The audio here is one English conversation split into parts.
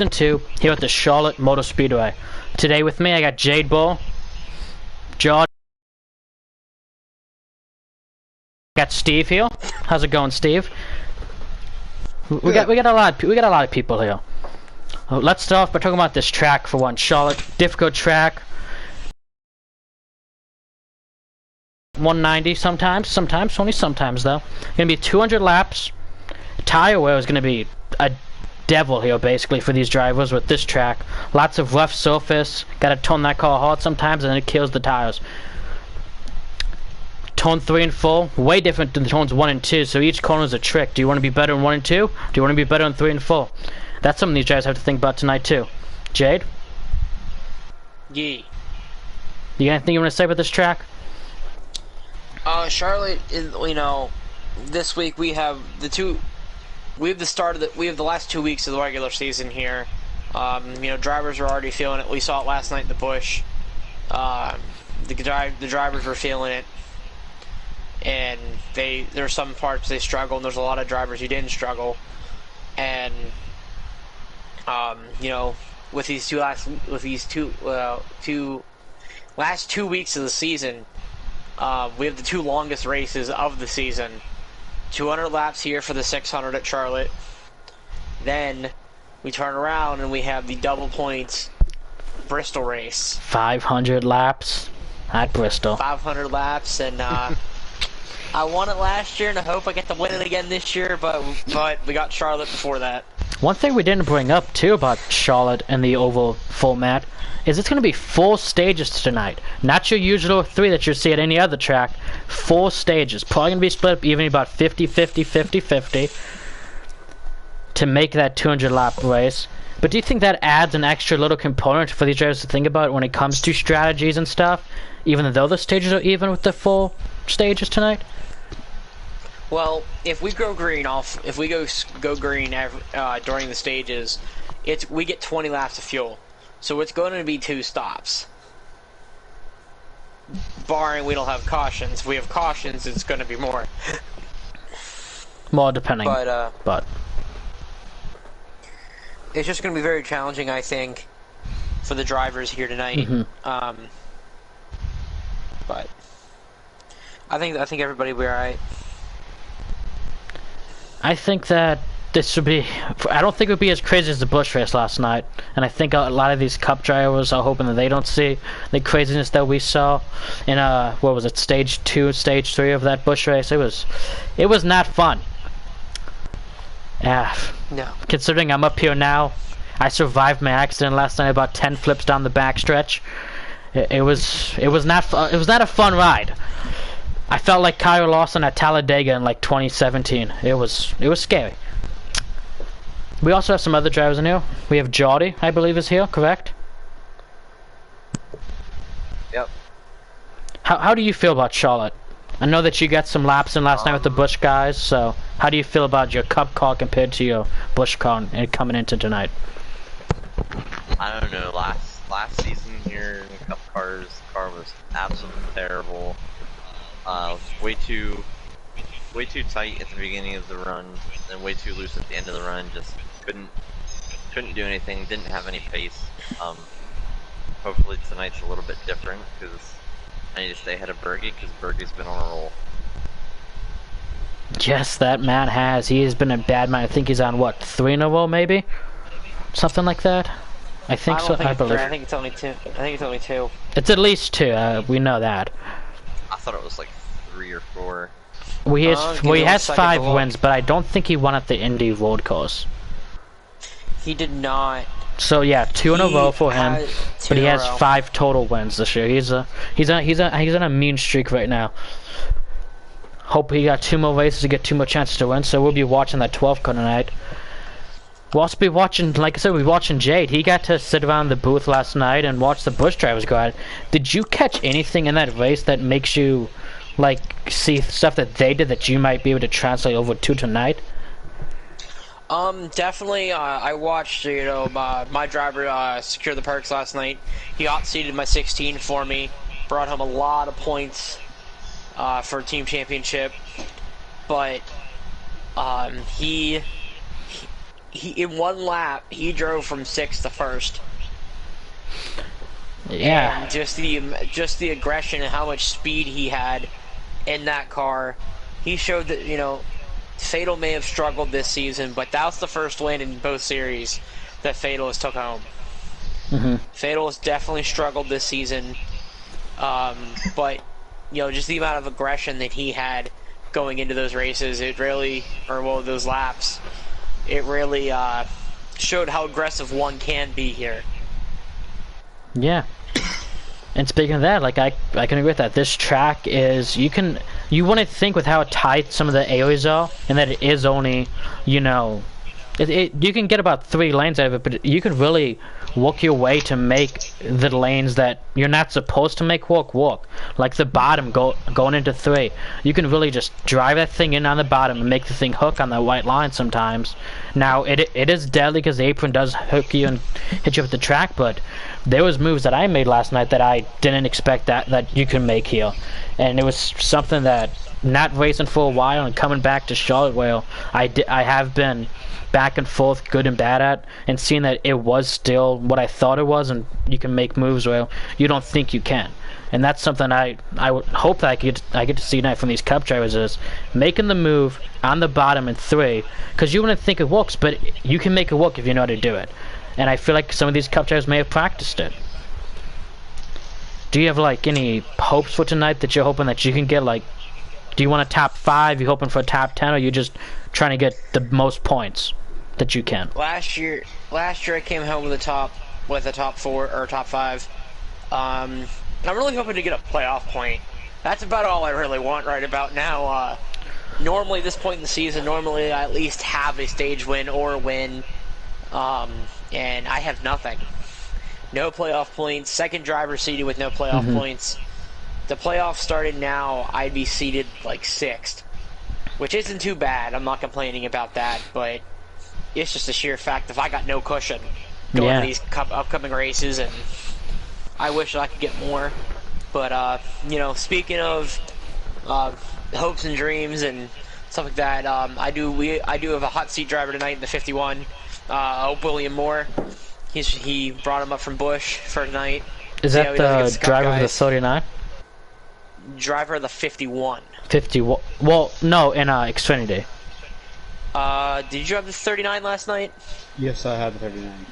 Season 2 here at the Charlotte Motor Speedway. Today with me I got Jade Bull, George, got Steve here. How's it going, Steve? We got a lot of people here. Let's start off by talking about this track for one. Charlotte, difficult track. 190 sometimes, only sometimes though. Gonna be 200 laps. Tire wear is gonna be a devil here basically for these drivers with this track. Lots of rough surface. Gotta tone that car hard sometimes and it kills the tires. Tone 3 and 4, way different than the tones 1 and 2, so each corner is a trick. Do you want to be better in 1 and 2? Do you want to be better in 3 and 4? That's something these guys have to think about tonight too. Jade? Yee. You got anything you want to say about this track? Charlotte is, this week we have the last 2 weeks of the regular season here. Drivers are already feeling it. We saw it last night in the bush. The drivers were feeling it, and there's some parts they struggle, and there's a lot of drivers who didn't struggle. And with these last 2 weeks of the season, we have the 2 longest races of the season. 200 laps here for the 600 at Charlotte. Then we turn around and we have the double points Bristol race. 500 laps at Bristol. 500 laps, and I won it last year, and I hope I get to win it again this year. But we got Charlotte before that. One thing we didn't bring up too about Charlotte and the oval format is it's going to be 4 stages tonight. Not your usual 3 that you see at any other track. 4 stages. Probably going to be split up even about 50-50 to make that 200 lap race. But do you think that adds an extra little component for these drivers to think about when it comes to strategies and stuff, even though the stages are even with the 4 stages tonight? Well, if we go green during the stages, we get 20 laps of fuel. So it's going to be 2 stops. Barring we don't have cautions. If we have cautions, it's going to be more. More depending. But it's just going to be very challenging, I think, for the drivers here tonight. Mm-hmm. But I think everybody will be alright. I think that this would be... I don't think it would be as crazy as the Busch race last night. And I think a lot of these Cup drivers are hoping that they don't see the craziness that we saw in, what was it, Stage 2, Stage 3 of that Busch race. It was not fun. Yeah. No. Considering I'm up here now, I survived my accident last night about 10 flips down the backstretch. It was not a fun ride. I felt like Kyle Lawson at Talladega in like 2017. It was scary. We also have some other drivers in here. We have Jordy, I believe, is here, correct? Yep. How do you feel about Charlotte? I know that you got some laps in last night with the Busch guys, so how do you feel about your Cup car compared to your Busch car and coming into tonight? I don't know, last season here in the Cup car was absolutely terrible. Way too tight at the beginning of the run, and way too loose at the end of the run. Just couldn't do anything. Didn't have any pace. Hopefully tonight's a little bit different because I need to stay ahead of Bergie because Bergie's been on a roll. Yes, that man has. He has been a bad man. I think he's on what, 3 in a row, maybe, something like that. I think so. I believe. I think it's only 2. It's at least 2. We know that. I thought it was like 3 or 4. He has 5 wins, but I don't think he won at the Indy Road Course. He did not. So yeah, 2 in a row for him, but he has 5 total wins this year. He's on a mean streak right now. Hope he got 2 more races to get 2 more chances to win. So we'll be watching that 12th car tonight. We'll also be watching, like I said, we'll be watching Jade. He got to sit around the booth last night and watch the Busch drivers go at it. Did you catch anything in that race that makes you, like, see stuff that they did that you might be able to translate over to tonight? Definitely, I watched, my driver, secure the perks last night. He outseated my 16 for me, brought home a lot of points, for team championship, but, in one lap he drove from 6th to 1st. Yeah. And just the aggression and how much speed he had in that car, he showed that, you know, Fatal may have struggled this season, but that was the first win in both series that Fatal has took home. Fatal has definitely struggled this season, but you know, just the amount of aggression that he had going into those races, it really, or well, those laps, it really showed how aggressive one can be here. Yeah. And speaking of that, like I can agree with that. This track is, you wouldn't think with how tight some of the areas are, and that it is only, you know, you can get about 3 lanes out of it, but you can really work your way to make the lanes that you're not supposed to make work. Like the bottom going into 3. You can really just drive that thing in on the bottom and make the thing hook on that white line sometimes. Now, it is deadly because the apron does hook you and hit you up the track, but there was moves that I made last night that I didn't expect that you can make here. And it was something that, not racing for a while and coming back to Charlotte, I have been back and forth, good and bad at, and seeing that it was still what I thought it was, and you can make moves where you don't think you can. And that's something I would hope that I get to see tonight from these Cup drivers, is making the move on the bottom in 3, because you wouldn't think it works, but you can make it work if you know how to do it. And I feel like some of these Cup drivers may have practiced it. Do you have like any hopes for tonight that you're hoping that you can get? Like, do you want a top 5? You hoping for a top 10, or are you just trying to get the most points that you can? Last year I came home with a top 4 or top 5. I'm really hoping to get a playoff point. That's about all I really want right about now. Normally at this point in the season, I at least have a stage win or a win, and I have nothing. No playoff points. Second driver seated with no playoff points. The playoffs started now, I'd be seated like 6th, which isn't too bad. I'm not complaining about that, but it's just a sheer fact if I got no cushion going to these upcoming races, and I wish I could get more. But you know, speaking of hopes and dreams and stuff like that, I do have a hot seat driver tonight in the 51. William Moore. He brought him up from Busch for tonight. Is that the driver of the 39? Driver of the 51. 51. Well, no, in Xfinity. Did you drive the 39 last night? Yes, I had the 39.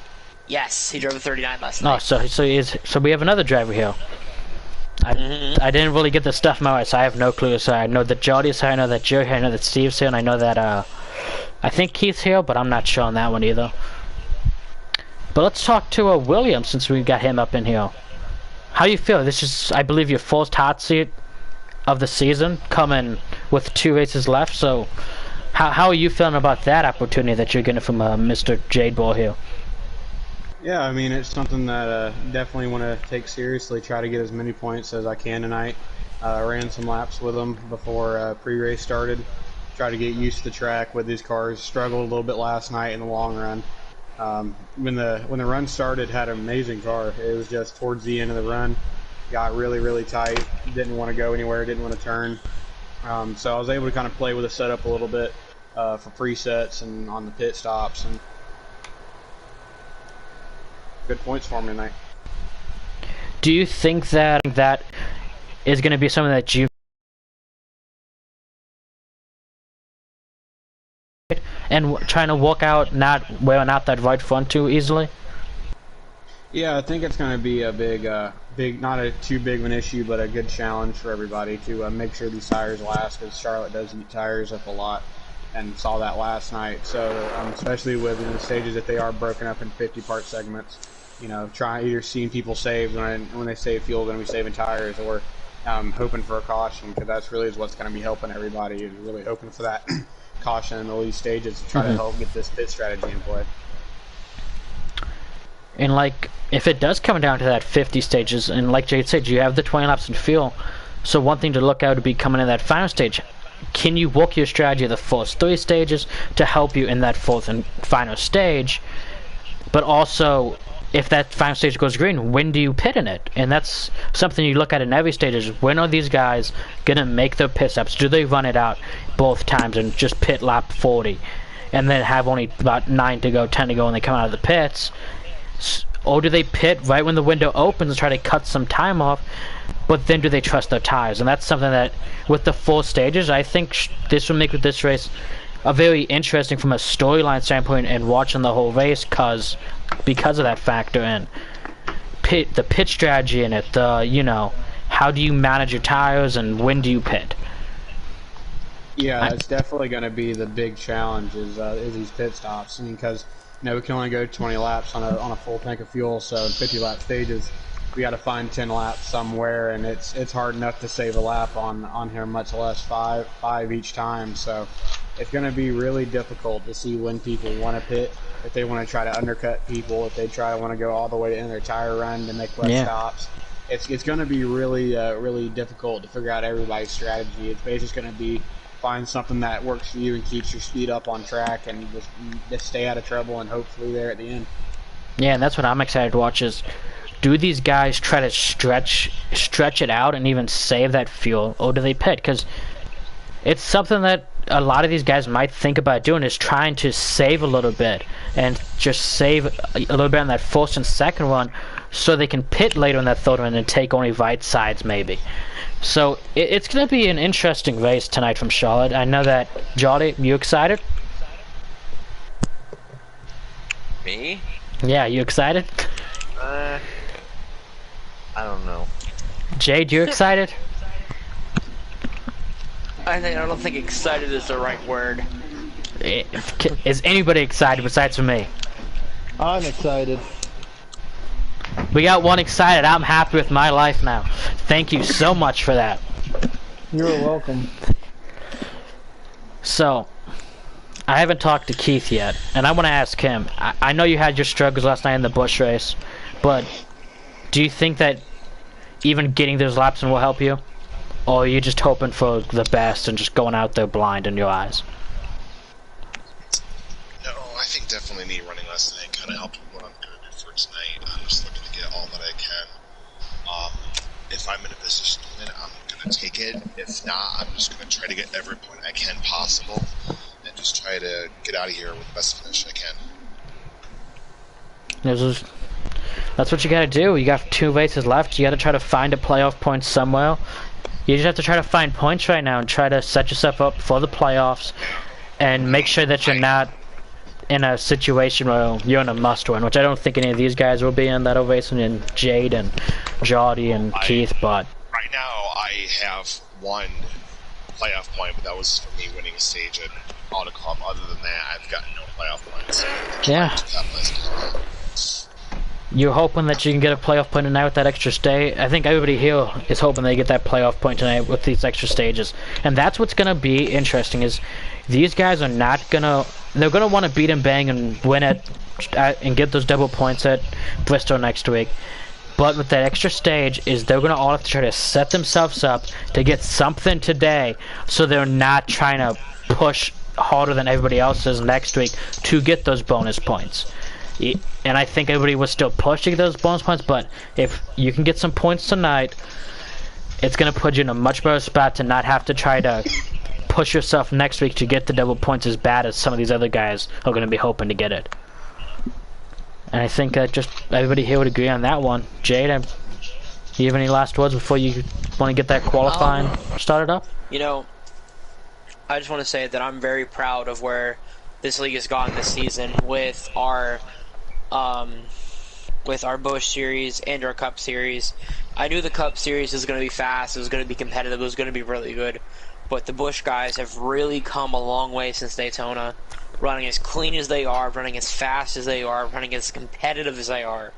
Yes, he drove the 39 last night. Oh, so we have another driver here. I didn't really get the stuff memorized, so I have no clue. So I know that Jody's here, I know that Joe here, I know that Steve's here, and I know that I think Keith's here, but I'm not sure on that one either. But let's talk to William, since we got him up in here. How do you feel? This is, I believe, your first hot seat of the season, coming with 2 races left. So, how are you feeling about that opportunity that you're getting from Mr. Jade Ball here? Yeah, I mean, it's something that definitely want to take seriously. Try to get as many points as I can tonight. Ran some laps with them before pre-race started. Try to get used to the track with these cars. Struggled a little bit last night in the long run. When the run started, had an amazing car. It was just towards the end of the run, got really tight. Didn't want to go anywhere. Didn't want to turn. So I was able to kind of play with the setup a little bit for presets and on the pit stops, and good points for me tonight. Do you think that is going to be something that you and trying to walk out, not wearing out that right front too easily? Yeah, I think it's going to be a big, not a too big of an issue, but a good challenge for everybody to make sure these tires last, because Charlotte does eat tires up a lot, and saw that last night. So, especially with the stages that they are broken up in 50-part segments, you know, either seeing people save when they save fuel, going to be saving tires, or hoping for a caution, because that's really what's going to be helping everybody, is really hoping for that caution in all these stages to try to help get this pit strategy in play. And like, if it does come down to that 50 stages, and like Jade said, you have the 20 laps in fuel, so one thing to look out to be coming in that final stage, can you work your strategy of the first 3 stages to help you in that 4th and final stage? But also, if that final stage goes green, when do you pit in it? And that's something you look at in every stage, is when are these guys gonna make their pit stops? Do they run it out both times and just pit lap 40? and then have only about 9 to go, 10 to go, and they come out of the pits? Or do they pit right when the window opens and try to cut some time off, but then do they trust their tires? And that's something that, with the full stages, I think this will make this race a very interesting from a storyline standpoint and watching the whole race, because of that factor, and the pit strategy in it, how do you manage your tires and when do you pit? Yeah, it's definitely going to be the big challenge is these pit stops. I mean, because we can only go 20 laps on a full tank of fuel, so in 50 lap stages, we got to find 10 laps somewhere, and it's hard enough to save a lap on here, much less five each time. So it's going to be really difficult to see when people want to pit, if they want to try to undercut people, if they want to go all the way to end their tire run to make less stops. It's going to be really difficult to figure out everybody's strategy. It's basically going to be find something that works for you and keeps your speed up on track, and just stay out of trouble, and hopefully there at the end. Yeah, and that's what I'm excited to watch is, do these guys try to stretch it out and even save that fuel, or do they pit? Because it's something that a lot of these guys might think about doing, is trying to save a little bit and just save a little bit on that first and second one, so they can pit later in that third one and take only right sides maybe. So it's going to be an interesting race tonight from Charlotte. I know that, Jolly, you excited? Me? Yeah, you excited? I don't know. Jade, you excited? I don't think excited is the right word. Is anybody excited besides for me? I'm excited. We got one excited. I'm happy with my life now. Thank you so much for that. You're welcome. So, I haven't talked to Keith yet, and I want to ask him. I know you had your struggles last night in the Busch race, but do you think that even getting those laps in will help you? Or are you just hoping for the best and just going out there blind in your eyes? No, I think definitely me running last night kind of helped what I'm going to do for tonight. I'm just looking to get all that I can. If I'm in a position to win, I'm going to take it. If not, I'm just going to try to get every point I can possible and just try to get out of here with the best finish I can. That's what you got to do. You got 2 races left. You got to try to find a playoff point somewhere. You just have to try to find points right now and try to set yourself up for the playoffs and make sure that you're not in a situation where you're in a must-win, which I don't think any of these guys will be in. That'll race in Jade and Jody and Keith, but... Right now, I have 1 playoff point, but that was for me winning a stage at Auto Club. Other than that, I've got no playoff points. Yeah. You're hoping that you can get a playoff point tonight with that extra stay. I think everybody here is hoping they get that playoff point tonight with these extra stages. And that's what's going to be interesting, is these guys are not going to... They're going to want to beat and bang and win it and get those double points at Bristol next week. But with that extra stage, is they're going to all have to try to set themselves up to get something today, so they're not trying to push harder than everybody else is next week to get those bonus points. And I think everybody was still pushing those bonus points, but if you can get some points tonight, it's going to put you in a much better spot to not have to try to push yourself next week to get the double points as bad as some of these other guys are going to be hoping to get it. And I think that just everybody here would agree on that one. Jade, do you have any last words before you want to get that qualifying started up? You know, I just want to say that I'm very proud of where this league has gone this season with our Busch series and our Cup series. I knew the Cup series was going to be fast, it was going to be competitive, it was going to be really good. But the Busch guys have really come a long way since Daytona, running as clean as they are, running as fast as they are, running as competitive as they are.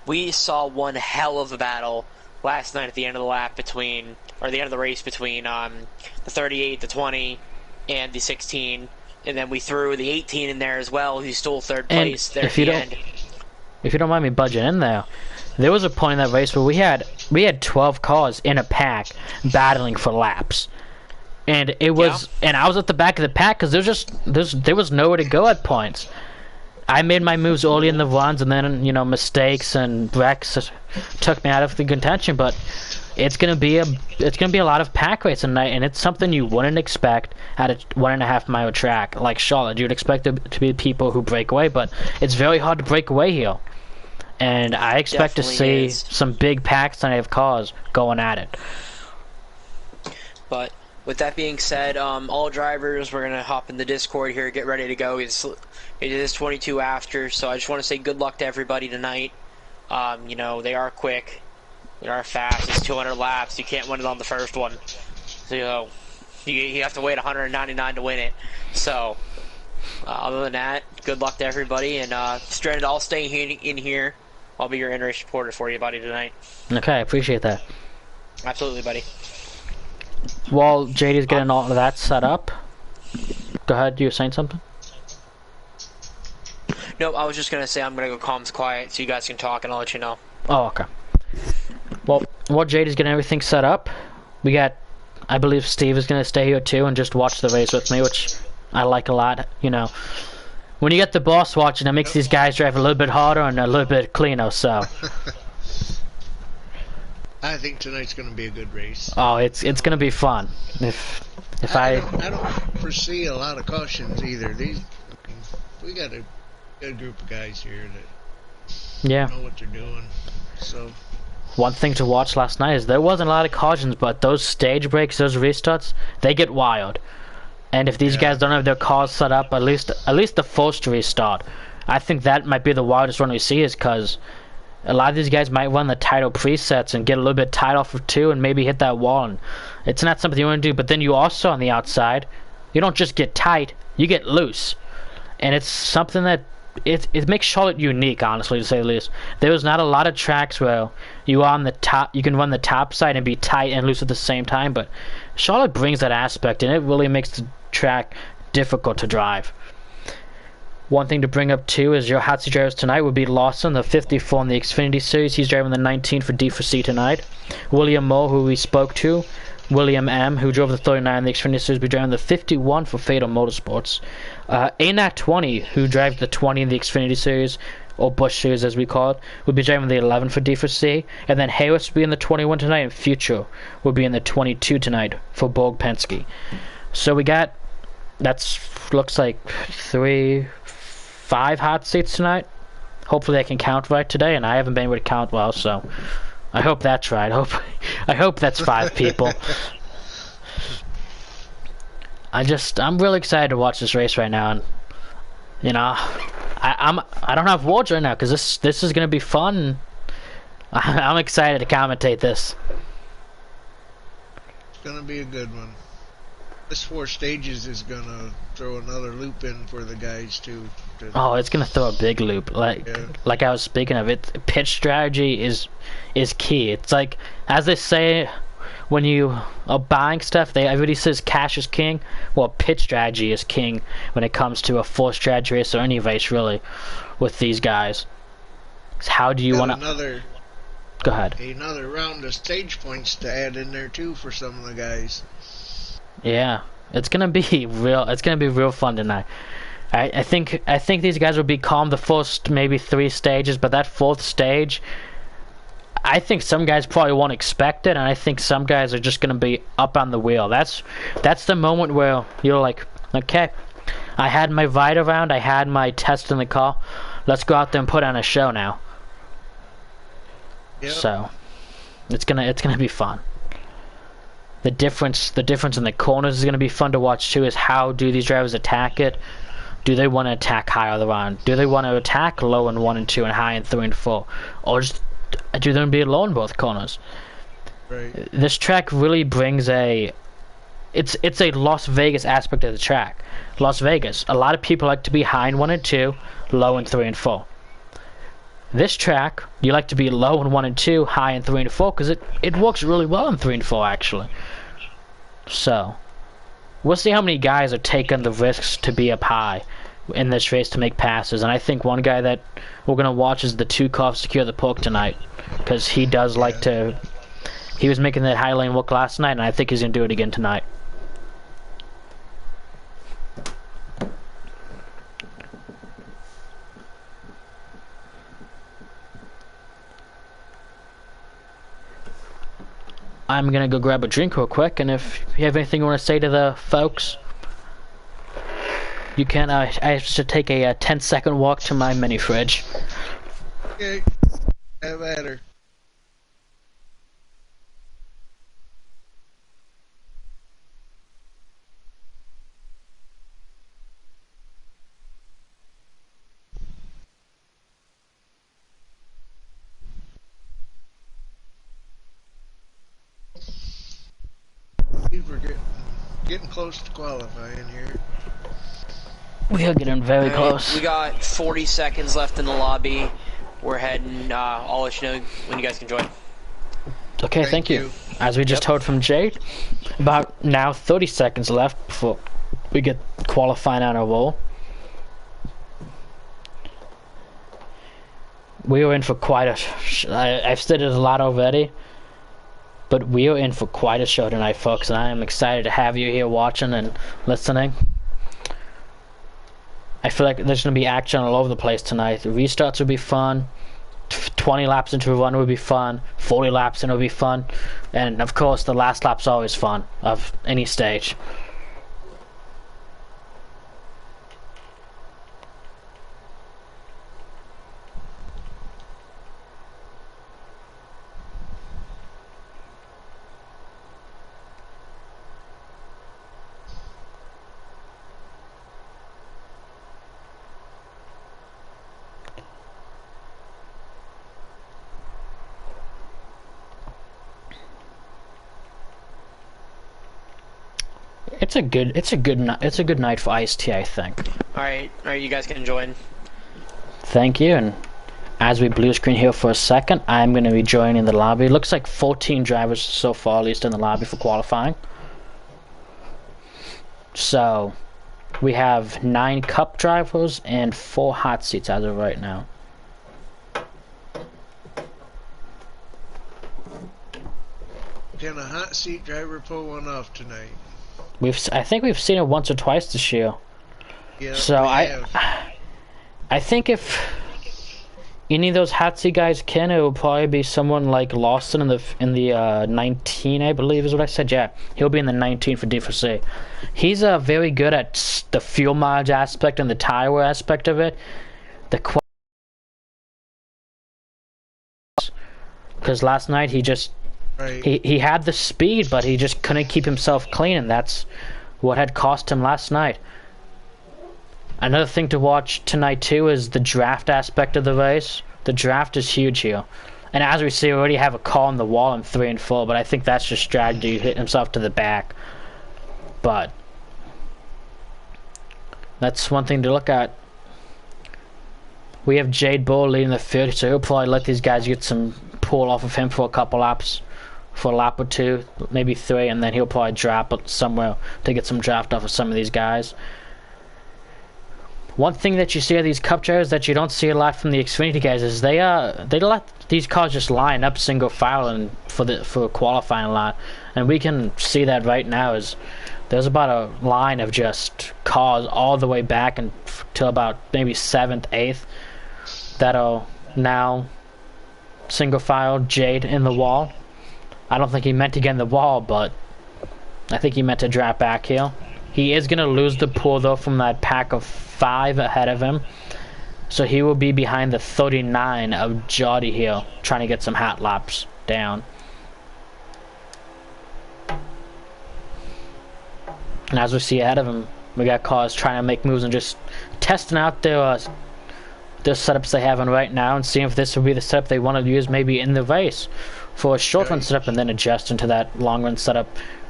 We saw one hell of a battle last night at the end of the lap between, or the end of the race between the 38, the 20, and the 16. And then we threw the 18 in there as well, who stole 3rd place there at the end. If you don't mind me budging in there was a point in that race where we had 12 cars in a pack battling for laps. And it was, and I was at the back of the pack because there was nowhere to go at points. I made my moves early in the runs, and then mistakes and wrecks took me out of the contention. But it's gonna be a lot of pack race tonight, and it's something you wouldn't expect at a 1.5 mile track like Charlotte. You'd expect there to be people who break away, but it's very hard to break away here. And I expect to see some big packs tonight of cars going at it. But with that being said, all drivers, we're gonna hop in the Discord here, get ready to go. It is 22 after, so I just want to say good luck to everybody tonight. You know, they are quick. They are fast. It's 200 laps. You can't win it on the first one. So, you know, you have to wait 199 to win it. So, other than that, good luck to everybody. And Stranded, I'll stay in here. I'll be your in-race reporter for you, buddy, tonight. Okay, I appreciate that. Absolutely, buddy. While JD's getting all of that set up, go ahead, you were saying something? Nope, I was just going to say I'm going to go comms quiet so you guys can talk and I'll let you know. Oh, okay. Well, while JD's getting everything set up, we got, I believe Steve is going to stay here too and just watch the race with me, which I like a lot. You know, when you get the boss watching, it makes these guys drive a little bit harder and a little bit cleaner, so. I think tonight's going to be a good race. Oh, it's going to be fun. If I don't foresee a lot of cautions either. We got a good group of guys here that know what they're doing. So one thing to watch last night is there wasn't a lot of cautions, but those stage breaks, those restarts, they get wild. And if these guys don't have their cars set up, at least the first restart, I think that might be the wildest one we see, is because a lot of these guys might run the title presets and get a little bit tight off of 2 and maybe hit that wall. And it's not something you want to do, but then you also, on the outside, you don't just get tight, you get loose. And it's something that it makes Charlotte unique, honestly, to say the least. There's not a lot of tracks where you are on the top, you can run the top side and be tight and loose at the same time, but Charlotte brings that aspect, and it really makes the track difficult to drive. One thing to bring up too is your hot seat drivers tonight would be Lawson, the 54 in the Xfinity Series. He's driving the 19 for D4C tonight. William Moore, who we spoke to. William M., who drove the 39 in the Xfinity Series, will be driving the 51 for Fatal Motorsports. ANAC 20, who drives the 20 in the Xfinity Series, or Busch Series as we call it, will be driving the 11 for D4C. And then Harris will be in the 21 tonight, and Future will be in the 22 tonight for Borg Penske. So we got, looks like 5 hot seats tonight. Hopefully I can count right today, and I haven't been able to count well, so I hope that's right. I hope that's 5 people. I'm really excited to watch this race right now, and you know, I don't have words right now because this is gonna be fun. I'm excited to commentate this. It's gonna be a good one. This 4 stages is gonna throw another loop in for the guys too. Oh, it's gonna throw a big loop. Like I was speaking of, it pitch strategy is key. It's like, as they say when you are buying stuff, everybody says cash is king. Well, pitch strategy is king when it comes to a full strategy race or any race really with these guys. So how do you want to? Go ahead. Another round of stage points to add in there too for some of the guys. Yeah, it's gonna be real fun tonight. I think these guys will be calm the first maybe 3 stages, but that 4th stage, I think some guys probably won't expect it, and I think some guys are just gonna be up on the wheel. That's the moment where you're like, okay, I had my ride around, I had my test in the car, let's go out there and put on a show now. Yep. So it's gonna be fun. The difference in the corners is going to be fun to watch too. Is how do these drivers attack it? Do they want to attack high on the run? Do they want to attack low in 1 and 2 and high in 3 and 4, or just do they want to be low in both corners? Right. This track really brings it's a Las Vegas aspect of the track. Las Vegas. A lot of people like to be high in 1 and 2, low in 3 and 4. This track, you like to be low in 1 and 2, high in 3 and 4, because it works really well in 3 and 4 actually. So we'll see how many guys are taking the risks to be up high in this race to make passes. And I think one guy that we're gonna watch is the 2-car Secure the Pork tonight, because he does like to. He was making that high lane work last night, and I think he's gonna do it again tonight. I'm gonna go grab a drink real quick, and if you have anything you want to say to the folks, you can. I should take a 10-second walk to my mini fridge. Okay, have at her. We're getting close to qualifying here. We are getting very close. We got 40 seconds left in the lobby. We're heading. I'll let you know when you guys can join. Okay, thank you. As we just heard from Jade, about now 30 seconds left before we get qualifying on a roll. We are in for quite a... I've said it a lot already, but we are in for quite a show tonight, folks, and I am excited to have you here watching and listening. I feel like there's going to be action all over the place tonight. The restarts will be fun. 20 laps into a run would be fun. 40 laps in will be fun. And, of course, the last lap's always fun of any stage. It's a good night for iced tea, I think. All right, you guys can join. Thank you. And as we blue screen here for a second, I'm going to be joining the lobby. It looks like 14 drivers so far, at least in the lobby for qualifying. So we have 9 cup drivers and 4 hot seats as of right now. Can a hot seat driver pull one off tonight? I think we've seen it once or twice this year. Yeah, so I think if any of those hot seat guys can, it will probably be someone like Lawson in the 19, I believe is what I said. Yeah, he'll be in the 19 for D4C. He's very good at the fuel mileage aspect and the tire wear aspect of it. Because last night he just. Right. He had the speed, but he just couldn't keep himself clean, and that's what had cost him last night. Another thing to watch tonight, too, is the draft aspect of the race. The draft is huge here. And as we see, we already have a call on the wall in 3 and 4, but I think that's just strategy, hit himself to the back. But that's one thing to look at. We have Jade Bull leading the field, so he'll probably let these guys get some pull off of him for a couple laps. For a lap or 2, maybe 3, and then he'll probably drop somewhere to get some draft off of some of these guys. One thing that you see of these cup drivers that you don't see a lot from the Xfinity guys is they let these cars just line up single file and for qualifying a lot, and we can see that right now. Is there's about a line of just cars all the way back until about maybe 7th, 8th that are now single file Jade in the wall. I don't think he meant to get in the wall, but I think he meant to drop back here. He is going to lose the pull, though, from that pack of 5 ahead of him. So he will be behind the 39 of Jody here, trying to get some hot laps down. And as we see ahead of him, we got cars trying to make moves and just testing out their setups they have on right now and seeing if this will be the setup they want to use maybe in the race for a short run setup and then adjust into that long run setup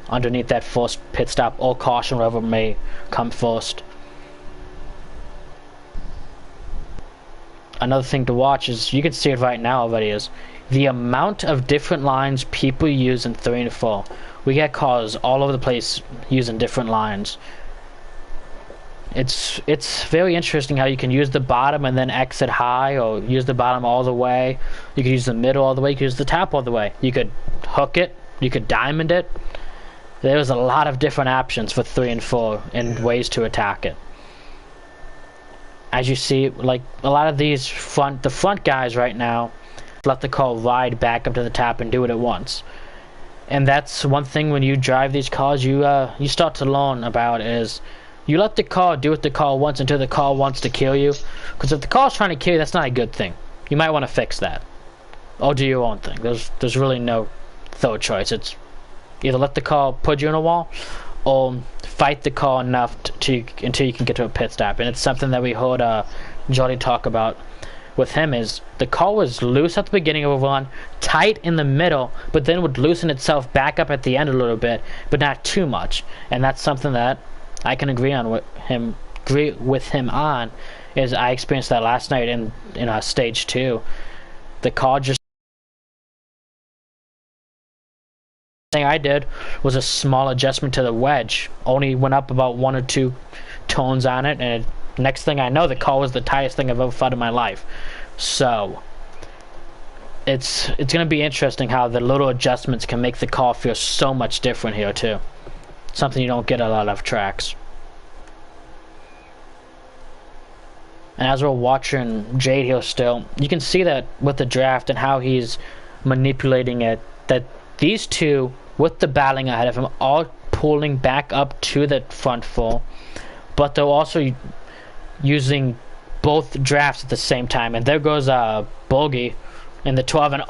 underneath that first pit stop or caution, whatever may come first. Another thing to watch is, you can see it right now already, is the amount of different lines people use in 3 and 4. We get cars all over the place using different lines. It's very interesting how you can use the bottom and then exit high, or use the bottom all the way. You could use the middle all the way. You could use the top all the way. You could hook it. You could diamond it. There's a lot of different options for 3 and 4 and ways to attack it. As you see, like a lot of these front guys right now let the car ride back up to the top and do it at once. And that's one thing when you drive these cars, you start to learn about is you let the car do what the car wants until the car wants to kill you. Because if the car's trying to kill you, that's not a good thing. You might want to fix that. Or do your own thing. There's really no third choice. It's either let the car put you in a wall, or fight the car enough until you can get to a pit stop. And it's something that we heard Jody talk about with him, is the car was loose at the beginning of a run, tight in the middle, but then would loosen itself back up at the end a little bit, but not too much. And that's something that I can agree with him on, is I experienced that last night in stage 2. The car just thing I did was a small adjustment to the wedge. Only went up about 1 or 2 tones on it, and next thing I know, the car was the tightest thing I've ever felt in my life. So it's gonna be interesting how the little adjustments can make the car feel so much different here too. Something you don't get a lot of tracks. And as we're watching Jade here still, you can see that with the draft and how he's manipulating it, that these two, with the battling ahead of him, are pulling back up to the front full, but they're also using both drafts at the same time. And there goes Bogey in the 12, and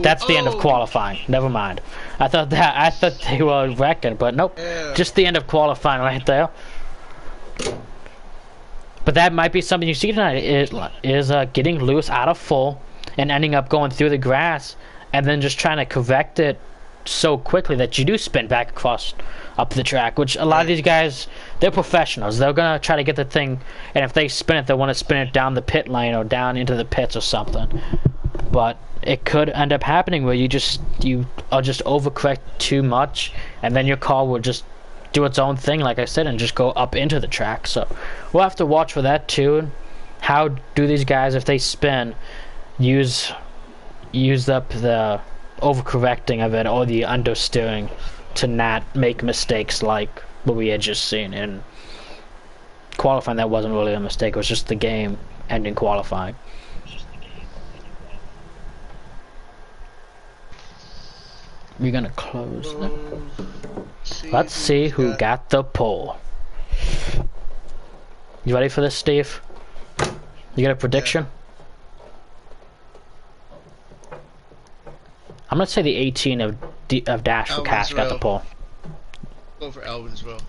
that's the end of qualifying. Never mind. I thought they were wrecking, but nope. Yeah. Just the end of qualifying right there. But that might be something you see tonight, is getting loose out of full and ending up going through the grass, and then just trying to correct it so quickly that you do spin back across up the track, which a lot of these guys, they're professionals. They're gonna try to get the thing, and if they spin it, they want to spin it down the pit lane or down into the pits or something. But it could end up happening where you are just overcorrect too much, and then your car will just do its own thing, like I said, and just go up into the track. So we'll have to watch for that too. How do these guys, if they spin, use up the overcorrecting of it or the understeering to not make mistakes like what we had just seen in qualifying? That wasn't really a mistake, it was just the game ending qualifying. We're gonna close now. Let's see who got the pole. You ready for this, Steve? You got a prediction? I'm gonna say the 18 of Dash for Cash got the pole. Go for Alvinsville.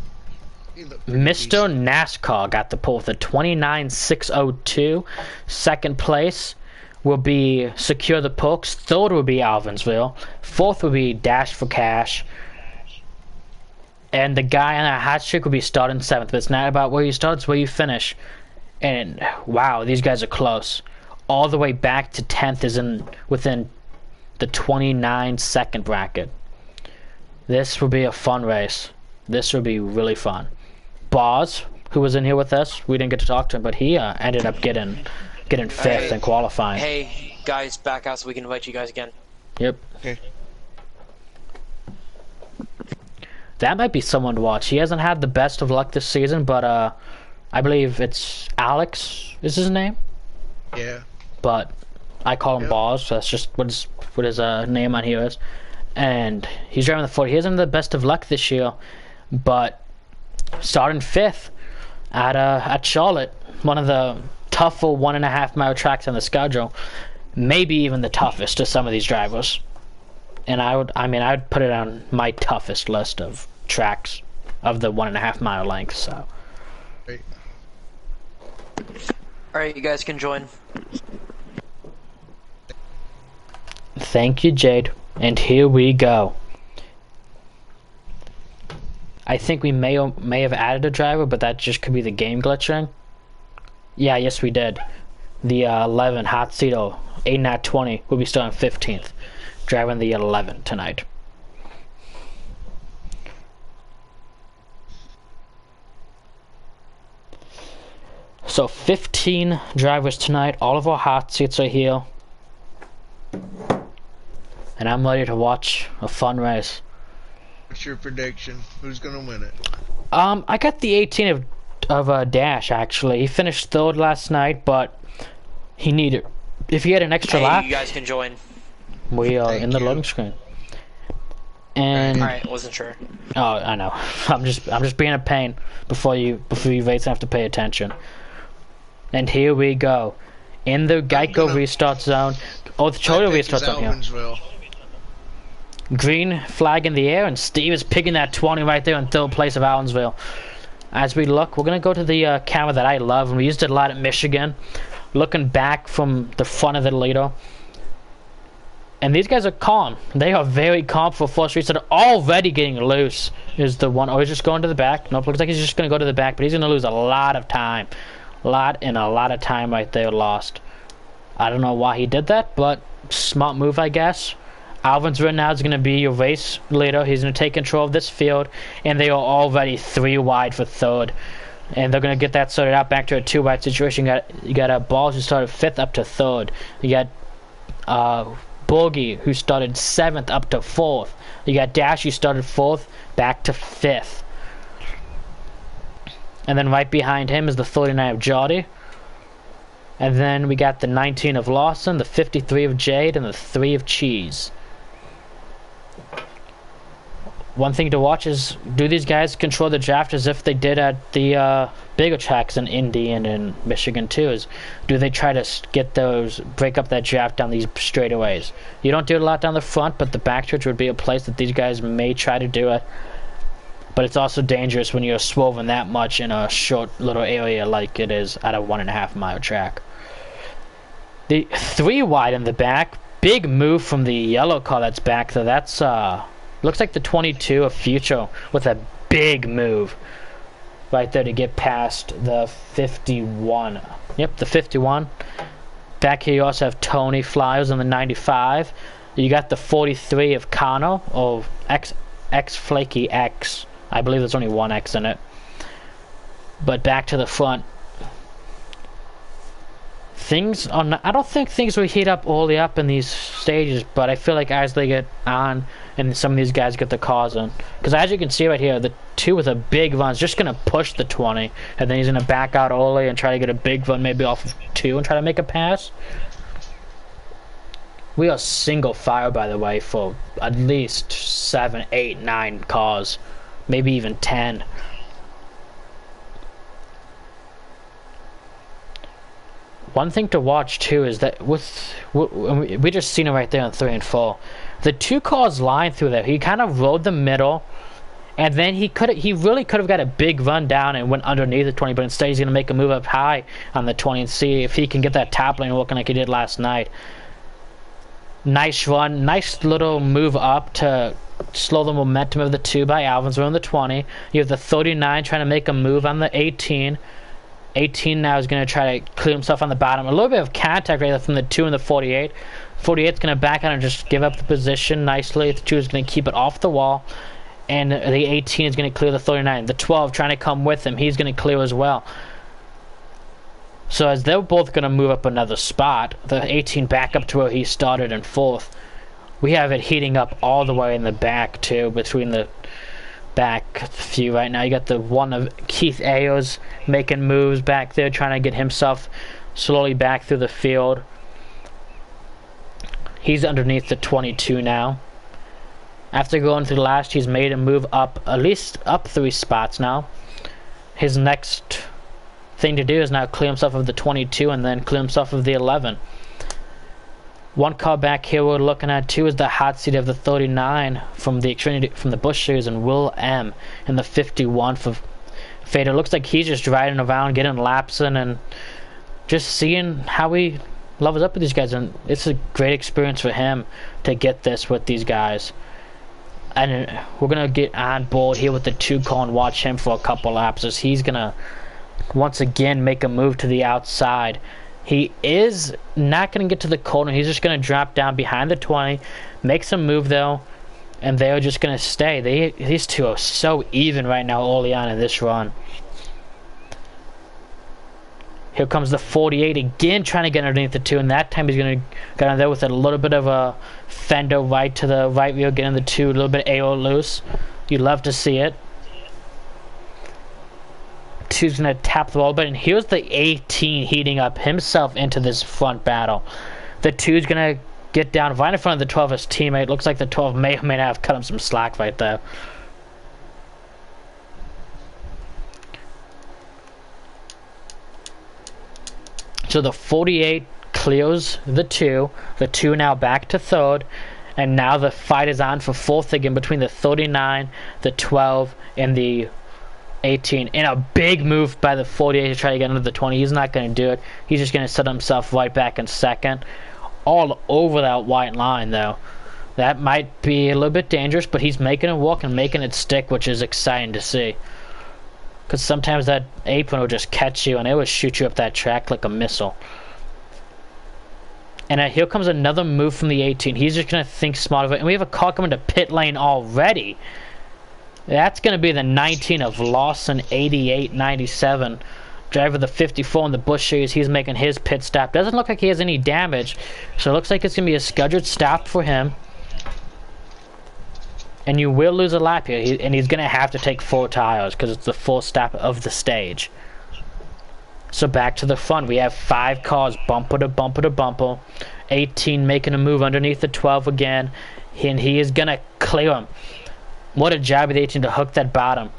Mr. NASCAR got the pole with a 29.602. Second place will be Secure the Pokes. Third will be Alvinsville. Fourth will be Dash for Cash. And the guy on that hot streak will be starting 7th. But it's not about where you start, it's where you finish. And wow, these guys are close. All the way back to 10th is within the 29-second bracket. This will be a fun race. This will be really fun. Boz, who was in here with us, we didn't get to talk to him, but he ended up getting 5th in qualifying. Hey, guys, back out so we can invite you guys again. Yep. Okay. That might be someone to watch. He hasn't had the best of luck this season, but I believe it's Alex is his name. Yeah. But I call him Boz, so that's just what his name on here is. And he's driving the 40. He hasn't had the best of luck this year, but starting 5th at Charlotte, one of the tougher 1.5 mile tracks on the schedule, maybe even the toughest to some of these drivers. And I'd put it on my toughest list of tracks of the 1.5 mile length. So. Great. All right, you guys can join. Thank you, Jade. And here we go. I think we may have added a driver, but that just could be the game glitching. Yeah, yes we did. The 11 Hot Cedo 8.20 will be starting 15th, driving the 11 tonight. So 15 drivers tonight. All of our hot seats are here. And I'm ready to watch a fun race. What's your prediction? Who's gonna win it? I got the 18 of Dash actually. He finished 3rd last night, but he needed. If he had an extra lap, you guys can join. we are Thank in the you. loading screen. And all right, wasn't sure. Oh, I know. I'm just being a pain before you race and have to pay attention. And here we go. In the Geico restart zone. Oh, the Toyota restart zone here. Green flag in the air, and Steve is picking that 20 right there in third place of Allensville. As we look, we're going to go to the camera that I love, and we used it a lot at Michigan. Looking back from the front of the Lido. And these guys are calm. They are very calm for first restart. Already getting loose is the one. Oh, he's just going to the back. Nope, looks like he's just going to go to the back, but he's going to lose a lot of time. A lot of time right there lost. I don't know why he did that, but smart move, I guess. Alvin's right now is going to be your race leader. He's going to take control of this field, and they are already 3 wide for third. And they're going to get that sorted out back to a 2 wide situation. You got Balls who started 5th up to 3rd. You got Boogie who started 7th up to 4th. You got Dash who started 4th back to 5th. And then right behind him is the 39 of Jody. And then we got the 19 of Lawson, the 53 of Jade, and the 3 of Cheese. One thing to watch is, do these guys control the draft as if they did at the bigger tracks in Indy and in Michigan too? Is, do they try to break up that draft down these straightaways? You don't do it a lot down the front, but the backstretch would be a place that these guys may try to do it. But it's also dangerous when you're swerving that much in a short little area like it is at a 1.5 mile track. The 3 wide in the back, big move from the yellow car that's back there. That's looks like the 22 of Future with a big move right there to get past the 51. Yep, the 51. Back here you also have Tony Flyers on the 95. You got the 43 of Kano, or X Flaky X. I believe there's only 1 X in it. But back to the front. Things are not, I don't think things will heat up all the way up in these stages, but I feel like as they get on and some of these guys get the cars on, because as you can see right here, the 2 with a big run is just going to push the 20, and then he's going to back out Ole and try to get a big run maybe off of 2 and try to make a pass. We are single fire, by the way, for at least 7, 8, 9 cars, maybe even 10. One thing to watch too is that we just seen it right there on 3 and 4. The 2 cars line through there. He kind of rode the middle, and then he really could have got a big run down and went underneath the 20. But instead, he's going to make a move up high on the 20 and see if he can get that top lane working like he did last night. Nice run, nice little move up to slow the momentum of the 2 by Alvin's on the 20. You have the 39 trying to make a move on the 18. 18 now is going to try to clear himself on the bottom. A little bit of contact right there from the 2 and the 48. 48 is going to back out and just give up the position nicely. The 2 is going to keep it off the wall. And the 18 is going to clear the 39. The 12 trying to come with him. He's going to clear as well. So as they're both going to move up another spot, the 18 back up to where he started in 4th. We have it heating up all the way in the back too, between the back few right now. You got the 1 of Keith Ayers making moves back there, trying to get himself slowly back through the field. He's underneath the 22 now. After going through the last, he's made a move up, at least up 3 spots now. His next thing to do is now clear himself of the 22 and then clear himself of the 11. 1 car back here we're looking at too is the hot seat of the 39 from the Xfinity, from the Busch Series, and Will M in the 51 for Fader. Looks like he's just riding around, getting laps in, and just seeing how he levels up with these guys. And it's a great experience for him to get this with these guys. And we're gonna get on board here with the 2 car and watch him for a couple laps as he's gonna once again make a move to the outside. He is not going to get to the corner. He's just going to drop down behind the 20, make some move though, and they are just going to stay. These 2 are so even right now early on in this run. Here comes the 48 again, trying to get underneath the 2, and that time he's going to get on there with a little bit of a fender right to the right wheel, getting the 2, a little bit AO loose. You'd love to see it. 2's going to tap the wall, but and here's the 18 heating up himself into this front battle. The 2's going to get down right in front of the 12, his teammate. Looks like the 12 may or may not have cut him some slack right there. So the 48 clears the 2 now back to 3rd, and now the fight is on for 4th again between the 39, the 12, and the 18. And a big move by the 48 to try to get under the 20. He's not going to do it. He's just going to set himself right back in 2nd. All over that white line, though. That might be a little bit dangerous, but he's making it work and making it stick, which is exciting to see. Because sometimes that apron will just catch you and it will shoot you up that track like a missile. And here comes another move from the 18. He's just going to think smart of it. And we have a car coming to pit lane already. That's going to be the 19 of Lawson, 88-97. Driver the 54 in the Busch Series. He's making his pit stop. Doesn't look like he has any damage. So it looks like it's going to be a scheduled stop for him. And you will lose a lap here. And he's going to have to take 4 tires because it's the full stop of the stage. So back to the front. We have 5 cars bumper to bumper to bumper. 18 making a move underneath the 12 again. And he is going to clear him. What a job of the 18 to hook that bottom.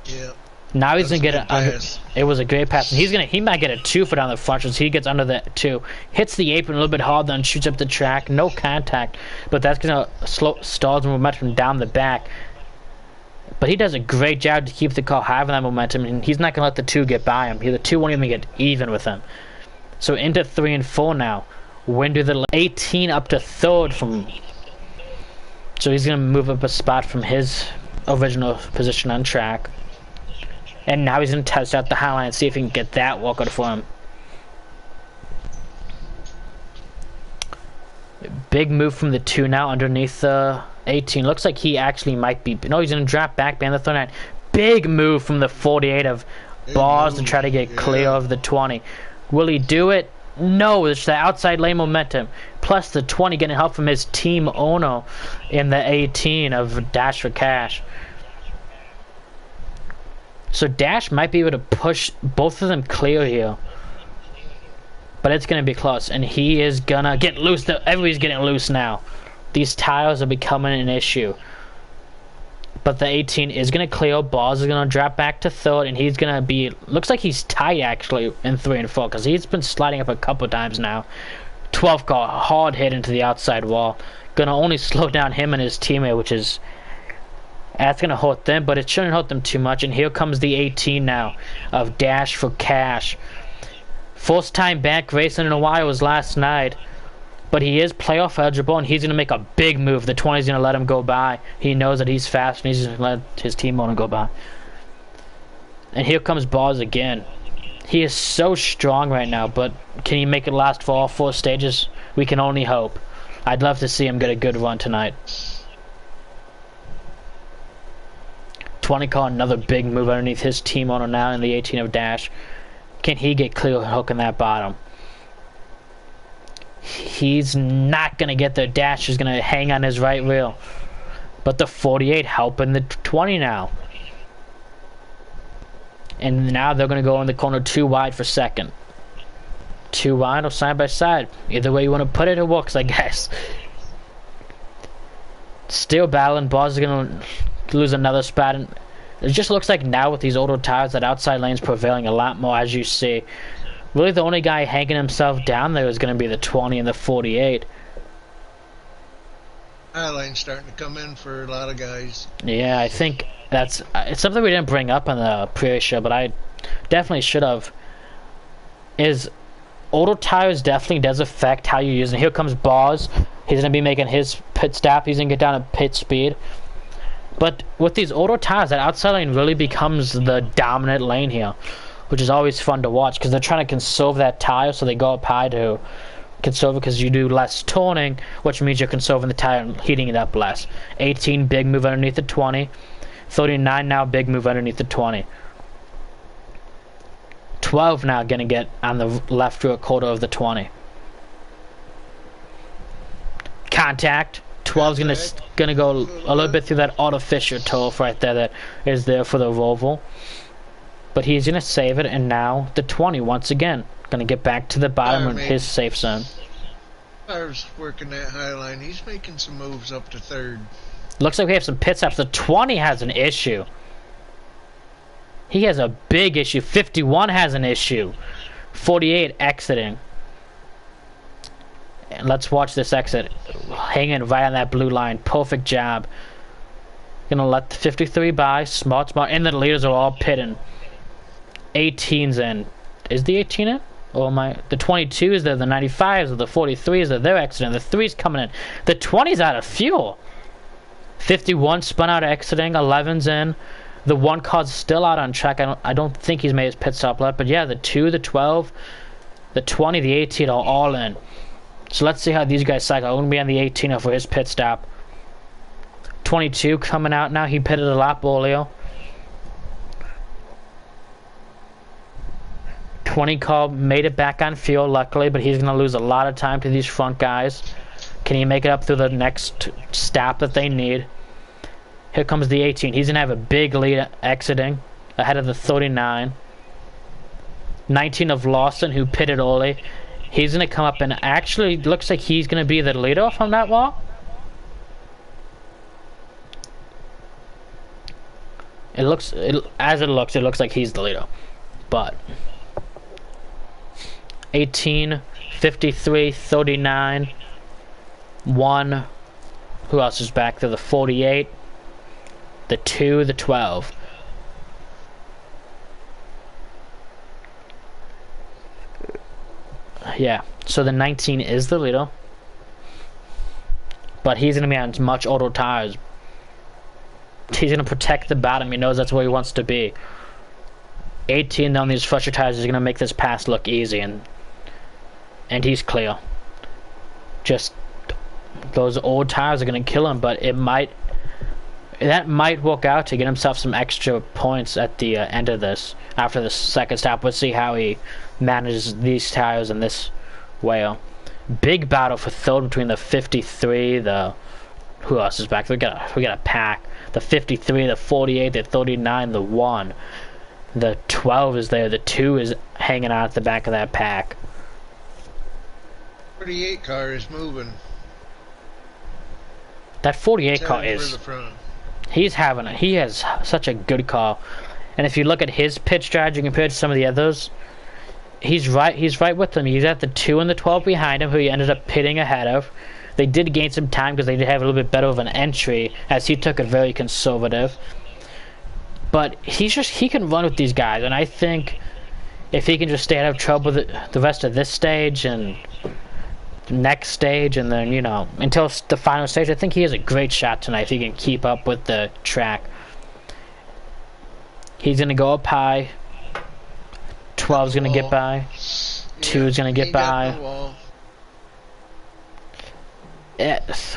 Yeah. Now he's going to get it was a great pass. And he might get a 2 for down the front as he gets under the 2. Hits the apron a little bit hard, then shoots up the track. No contact. But that's going to stall the momentum down the back. But he does a great job to keep the car having that momentum, and he's not going to let the 2 get by him. The 2 won't even get even with him. So into 3 and 4 now. Windu the 18 up to 3rd from. So he's going to move up a spot from his original position on track. And now he's going to test out the highline and see if he can get that walkout for him. Big move from the 2 now underneath the 18. Looks like he actually might be. No, he's going to drop back behind the 39. Big move from the 48 of Bars to try to get clear of the 20. Will he do it? No, it's the outside lane momentum. Plus the 20 getting help from his team owner in the 18 of Dash for Cash. So Dash might be able to push both of them clear here. But it's going to be close. And he is going to get loose. Everybody's getting loose now. These tires are becoming an issue. But the 18 is going to clear. Bars is going to drop back to 3rd. And he's going to be. Looks like he's tight actually in 3 and 4. Because he's been sliding up a couple times now. 12 car hard hit into the outside wall. Going to only slow down him and his teammate. Which is. That's going to hurt them. But it shouldn't hurt them too much. And here comes the 18 now. Of Dash for Cash. First time back racing in a while was last night. But he is playoff eligible, and he's going to make a big move. The 20 is going to let him go by. He knows that he's fast, and he's going to let his team owner go by. And here comes Bars again. He is so strong right now, but can he make it last for all 4 stages? We can only hope. I'd love to see him get a good run tonight. 20 car, another big move underneath his team owner now in the 18 of Dash. Can he get clear hooking that bottom? He's not going to get there. Dash is going to hang on his right wheel. But the 48 helping the 20 now. And now they're going to go in the corner 2 wide for 2nd. 2 wide or side by side. Either way you want to put it, it works, I guess. Still battling. Bars is going to lose another spot. And it just looks like now with these older tires that outside lane's prevailing a lot more, as you see. Really, the only guy hanging himself down there is going to be the 20 and the 48. Highline's starting to come in for a lot of guys. Yeah, I think it's something we didn't bring up on the previous show, but I definitely should have. Is older tires definitely does affect how you use them. Here comes Bars. He's going to be making his pit stop. He's going to get down at pit speed. But with these older tires, that outside lane really becomes the dominant lane here, which is always fun to watch because they're trying to conserve that tire, so they go up high to conserve it because you do less turning, which means you're conserving the tire and heating it up less. 18, big move underneath the 20. 39 now, big move underneath the 20. 12 now going to get on the left rear quarter of the 20. Contact. 12's gonna go a little bit through that artificial turf right there that is there for the Roval. But he's gonna save it, and now the 20 once again gonna get back to the bottom of his safe zone. Car's working that high line. He's making some moves up to third. Looks like we have some pit stops. The 20 has an issue. He has a big issue. 51 has an issue. 48 exiting. And let's watch this exit. Hanging right on that blue line. Perfect job. Gonna let the 53 by. Smart. And the leaders are all pitting. 18's in. Is the 18 in? Or the 22's there, the 95's, or the 43's there, they're exiting. The 3's coming in. The 20's out of fuel. 51 spun out exiting. 11's in. The 1 car's still out on track. I don't think he's made his pit stop left. But yeah, the 2, the 12, the 20, the 18 are all in. So let's see how these guys cycle. I'm going to be on the 18 for his pit stop. 22 coming out now. He pitted a lap earlier. 20 car made it back on fuel, luckily, but he's going to lose a lot of time to these front guys. Can he make it up through the next stop that they need? Here comes the 18. He's going to have a big lead exiting ahead of the 39. 19 of Lawson, who pitted early. He's going to come up and actually looks like he's going to be the leader from that wall. It looks like he's the leader. But 18, 53, 39, 1. Who else is back there? The 48, the 2, the 12. Yeah, so the 19 is the leader. But he's going to be on much older tires. He's going to protect the bottom. He knows that's where he wants to be. 18 on these fresher tires is going to make this pass look easy, and he's clear. Just those old tires are going to kill him, but that might work out to get himself some extra points at the end of this. After the second stop, we'll see how he manages these tires in this way. Big battle for third between the 53, who else is back? We got a pack. The 53, the 48, the 39, the 1. The 12 is there. The 2 is hanging out at the back of that pack. 48 car is moving. That 48 car is... He has such a good car. And if you look at his pit strategy compared to some of the others, he's right with them. He's at the 2 and the 12 behind him, who he ended up pitting ahead of. They did gain some time because they did have a little bit better of an entry, as he took it very conservative. But he can run with these guys, and I think if he can just stay out of trouble the rest of this stage and next stage, and then, you know, until the final stage, I think he has a great shot tonight if he can keep up with the track. He's going to go up high. 12's going to get by. 2's going to get by.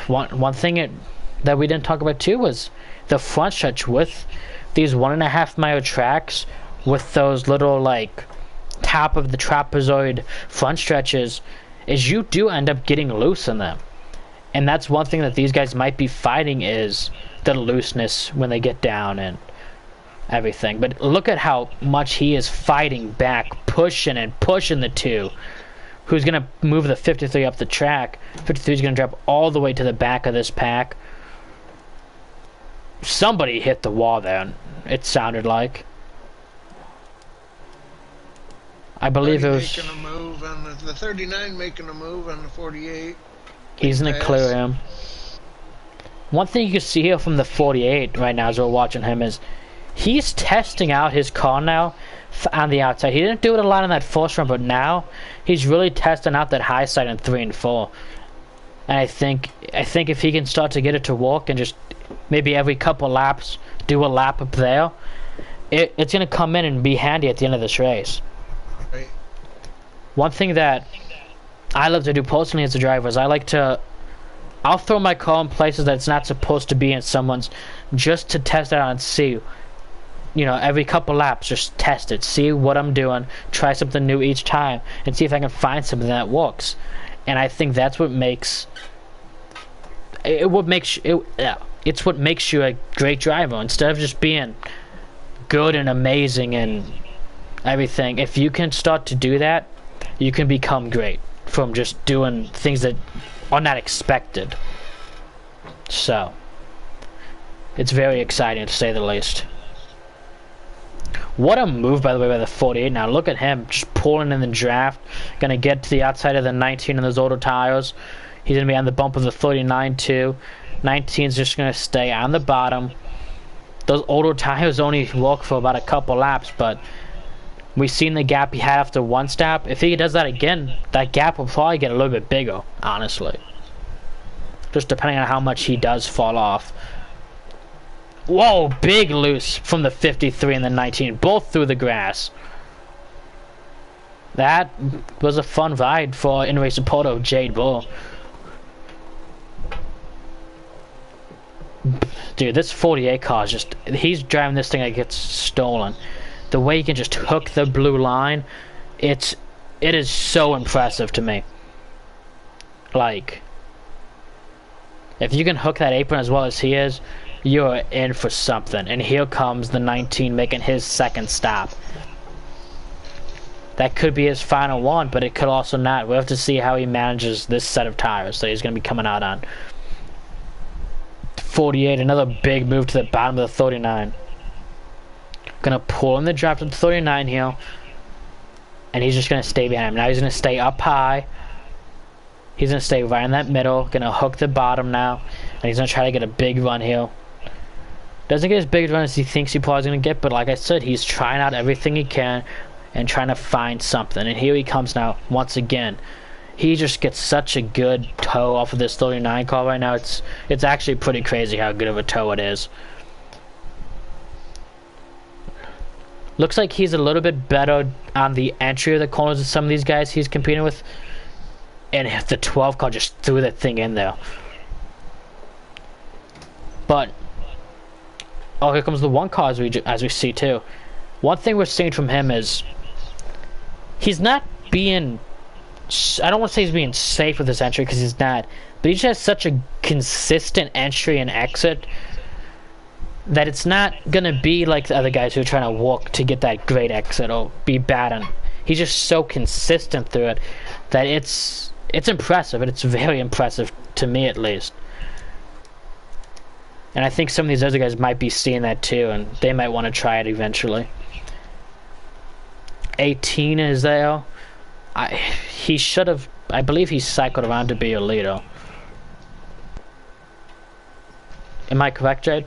One thing that we didn't talk about too was the front stretch with these 1.5 mile tracks with those little like top of the trapezoid front stretches, is you do end up getting loose in them. And that's one thing that these guys might be fighting, is the looseness when they get down and everything. But look at how much he is fighting back, pushing the 2. Who's going to move the 53 up the track. 53 is going to drop all the way to the back of this pack. Somebody hit the wall there, it sounded like. I believe it was... Making a move on the 39, making a move on the 48. He's going to clear him. One thing you can see here from the 48 right now as we're watching him is he's testing out his car now on the outside. He didn't do it a lot in that first run, but now he's really testing out that high side in 3 and 4. And I think if he can start to get it to work and just maybe every couple laps do a lap up there, it's going to come in and be handy at the end of this race. Right. One thing that I love to do personally as a driver is I'll throw my car in places that it's not supposed to be in someone's, just to test it out and see. You know, every couple laps, just test it, see what I'm doing, try something new each time, and see if I can find something that works. And I think that's what makes it's what makes you a great driver. Instead of just being good and amazing and everything, if you can start to do that, you can become great from just doing things that are not expected. So, it's very exciting to say the least. What a move, by the way, by the 48. Now look at him, just pulling in the draft. Gonna get to the outside of the 19 in those older tires. He's gonna be on the bump of the 39 too. 19's just gonna stay on the bottom. Those older tires only work for about a couple laps, but we've seen the gap he had after one stop. If he does that again, that gap will probably get a little bit bigger, honestly. Just depending on how much he does fall off. Whoa, big loose from the 53 and the 19, both through the grass. That was a fun ride for in-race supporter of Jade Bull. Dude, this 48 car is just, he's driving this thing like it gets stolen. The way he can just hook the blue line, it is so impressive to me. Like, if you can hook that apron as well as he is, you're in for something. And here comes the 19 making his second stop. That could be his final one, but it could also not. We'll have to see how he manages this set of tires that he's going to be coming out on. 48, another big move to the bottom of the 39. Gonna pull in the draft of the 39 here. And he's just going to stay behind him. Now he's going to stay up high. He's going to stay right in that middle. Going to hook the bottom now. And he's going to try to get a big run here. Doesn't get as big a run as he thinks he probably going to get. But like I said, he's trying out everything he can. And trying to find something. And here he comes now, once again. He just gets such a good toe off of this 39 car right now. It's actually pretty crazy how good of a toe it is. Looks like he's a little bit better on the entry of the corners of some of these guys he's competing with. And the 12 car just threw that thing in there. But, oh, here comes the 1 car as we see too. One thing we're seeing from him is he's not being, I don't want to say he's being safe with his entry because he's not, but he just has such a consistent entry and exit that it's not going to be like the other guys who are trying to walk to get that great exit or be bad on. He's just so consistent through it that it's impressive, and it's very impressive to me at least. And I think some of these other guys might be seeing that too, and they might want to try it eventually. 18 is there. He should have, I believe he cycled around to be a leader. Am I correct, Jade?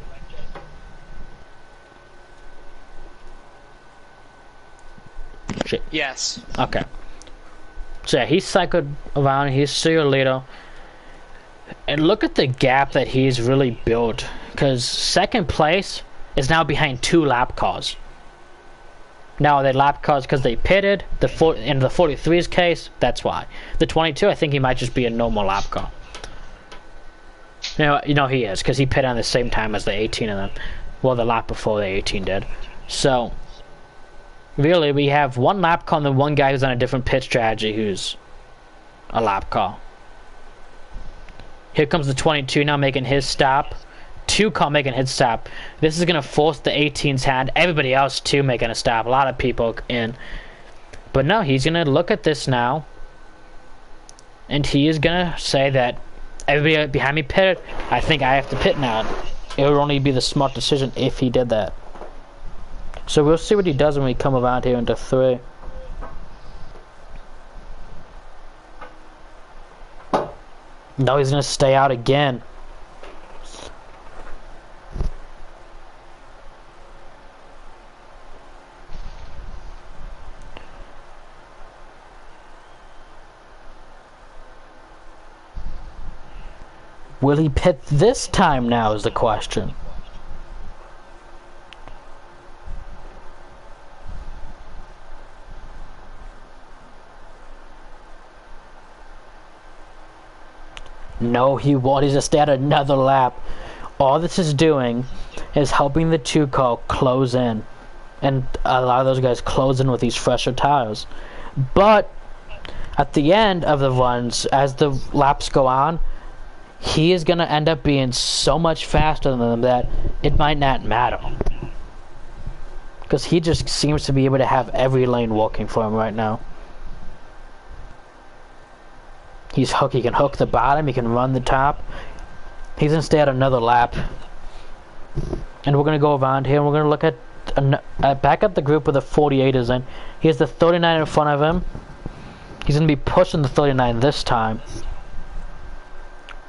Yes. Okay. So yeah, he cycled around, he's still a leader. And look at the gap that he's really built. Because second place is now behind 2 lap cars. Now, they lap cars because they pitted. In the 43's case, that's why. The 22, I think he might just be a normal lap car. You know he is, because he pitted on the same time as the 18 of them. Well, the lap before the 18 did. So, really, we have 1 lap car and then 1 guy who's on a different pit strategy who's a lap car. Here comes the 22 now making his stop. 2 car making his stop. This is going to force the 18's hand. Everybody else too making a stop. A lot of people in. But no, he's going to look at this now. And he is going to say that everybody behind me pitted. I think I have to pit now. It would only be the smart decision if he did that. So we'll see what he does when we come around here into 3. No, he's going to stay out again. Will he pit this time now is the question. No, he won't. He's just at another lap. All this is doing is helping the 2 car close in. And a lot of those guys close in with these fresher tires. But at the end of the runs, as the laps go on, he is going to end up being so much faster than them that it might not matter. Because he just seems to be able to have every lane working for him right now. He can hook the bottom, he can run the top. He's gonna stay at another lap. And we're gonna go around here and we're gonna look at back up the group where the 48 is in. He has the 39 in front of him. He's gonna be pushing the 39 this time.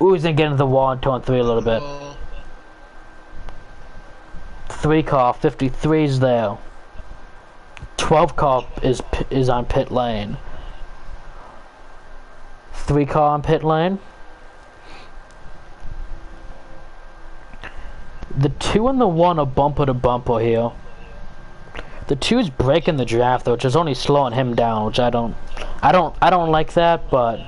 Ooh, he's gonna get into the wall and turn 3 a little bit. 3 car, 53's there. 12 car is on pit lane. 3 car on pit lane. The 2 and the 1 are bumper to bumper here. The 2's breaking the draft though, which is only slowing him down, which I don't like that, but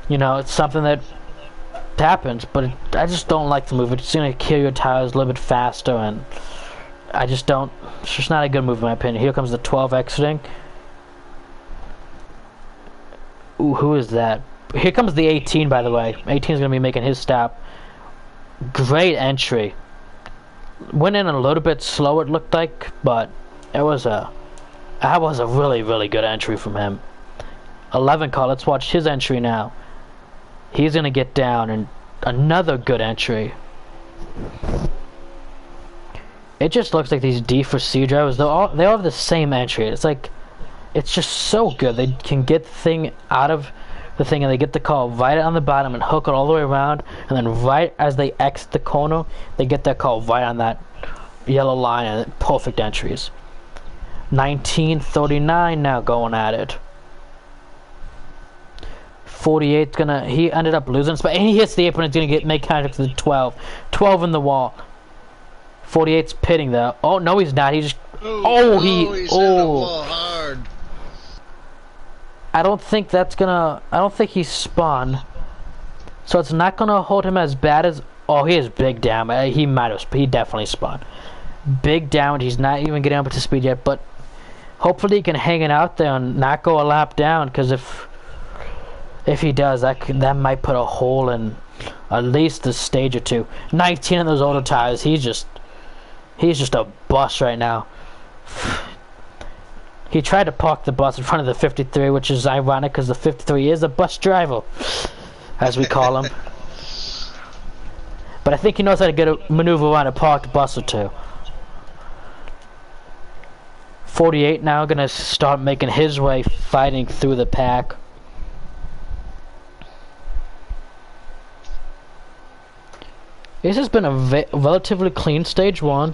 you know, it's something that happens, but I just don't like the move. It's gonna kill your tires a little bit faster, and I just don't. It's just not a good move in my opinion. Here comes the 12 exiting. Ooh, who is that? Here comes the 18, by the way. 18 is gonna be making his stop. Great entry. Went in a little bit slow, it looked like, but that was a really, really good entry from him. 11 car. Let's watch his entry now. He's gonna get down, and another good entry. It just looks like these D4C drivers, they all have the same entry. It's like, it's just so good. They can get the thing out of the thing, and they get the car right on the bottom and hook it all the way around, and then right as they exit the corner, they get their car right on that yellow line, and perfect entries. 1939 now going at it. 48's gonna, he ended up losing spot, and he hits the apron. It's gonna make contact with the 12. 12 in the wall. 48's pitting though. Oh no, he's not. He just. He's in the wall hard. I don't think that's gonna. I don't think he's spun. So it's not gonna hold him as bad as. Oh, he has big damage. He might have. He definitely spun. Big damage. He's not even getting up to speed yet, but hopefully he can hang it out there and not go a lap down. Because if he does, that might put a hole in at least a stage or two. 19 in those older tires. He's just a bus right now. He tried to park the bus in front of the 53, which is ironic because the 53 is a bus driver, as we call him. But I think he knows how to get a maneuver around a parked bus or two. 48 now gonna start making his way, fighting through the pack. This has been a relatively clean stage 1.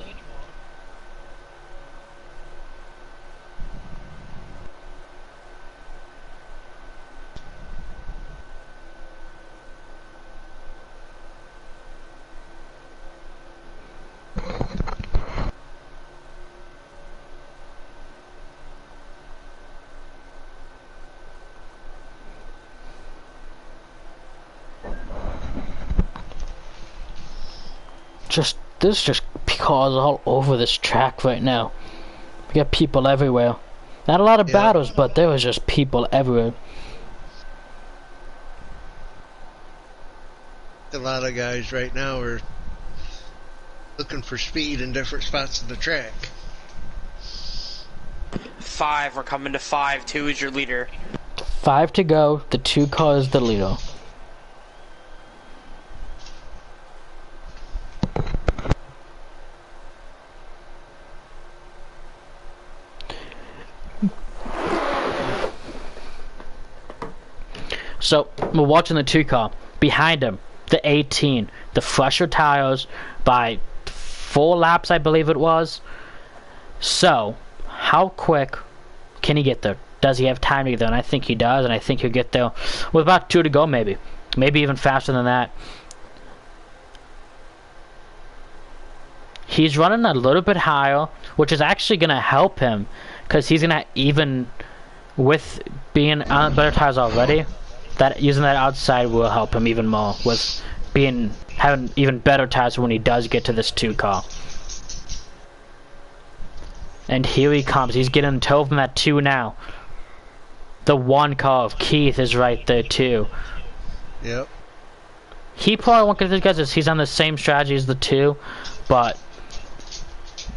There's just cars all over this track right now. We got people everywhere. Not a lot of battles, but there was just people everywhere. A lot of guys right now are looking for speed in different spots of the track. 5, we're coming to 5. 2 is your leader. 5 to go. The 2 car is the leader. So, we're watching the 2 car. Behind him, the 18. The fresher tires by 4 laps, I believe it was. So, how quick can he get there? Does he have time to get there? And I think he does, and I think he'll get there with about 2 to go, maybe. Maybe even faster than that. He's running a little bit higher, which is actually going to help him, because he's going to even, with being on better tires already, that using that outside will help him even more with having even better tires when he does get to this 2 car. And here he comes. He's getting toe from that 2 now. The 1 car of Keith is right there too. Yep. He probably won't get these guys as he's on the same strategy as the 2, but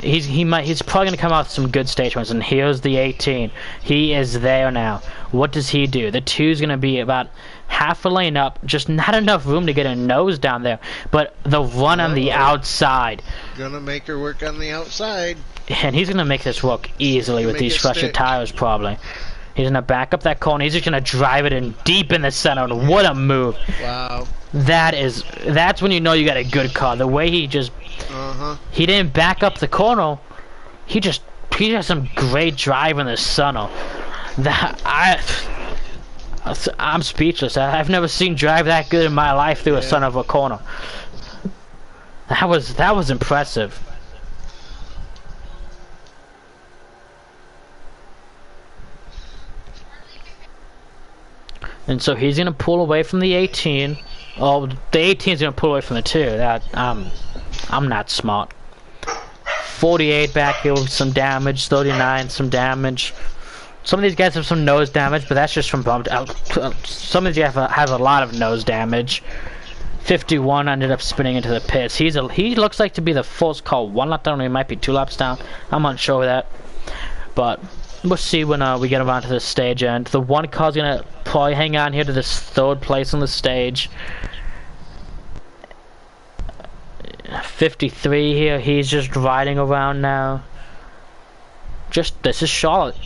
he's probably gonna come out with some good stage runs, and here's the 18. He is there now. What does he do? The 2's gonna be about half a lane up, just not enough room to get a nose down there, but the run on the outside. Gonna make her work on the outside. And he's gonna make this work easily with these fresher tires, probably. He's gonna back up that corner. He's just gonna drive it in deep in the center. And what a move! Wow. That's when you know you got a good car. The way he just he didn't back up the corner. He has some great drive in the center. I'm speechless. I've never seen drive that good in my life through a center of a corner. That was impressive. And so he's gonna pull away from the 18. Oh, the 18's gonna pull away from the 2. That I'm not smart. 48 back here with some damage. 39 some damage. Some of these guys have some nose damage, but that's just from bumped out. Some of these guys have a lot of nose damage. 51 ended up spinning into the pits. He looks like to be the first car 1 lap down. He might be 2 laps down. I'm unsure of that, but we'll see when we get around to the stage end. The 1 car's gonna probably hang on here to this 3rd place on the stage. 53 here. He's just riding around now. This is Charlotte.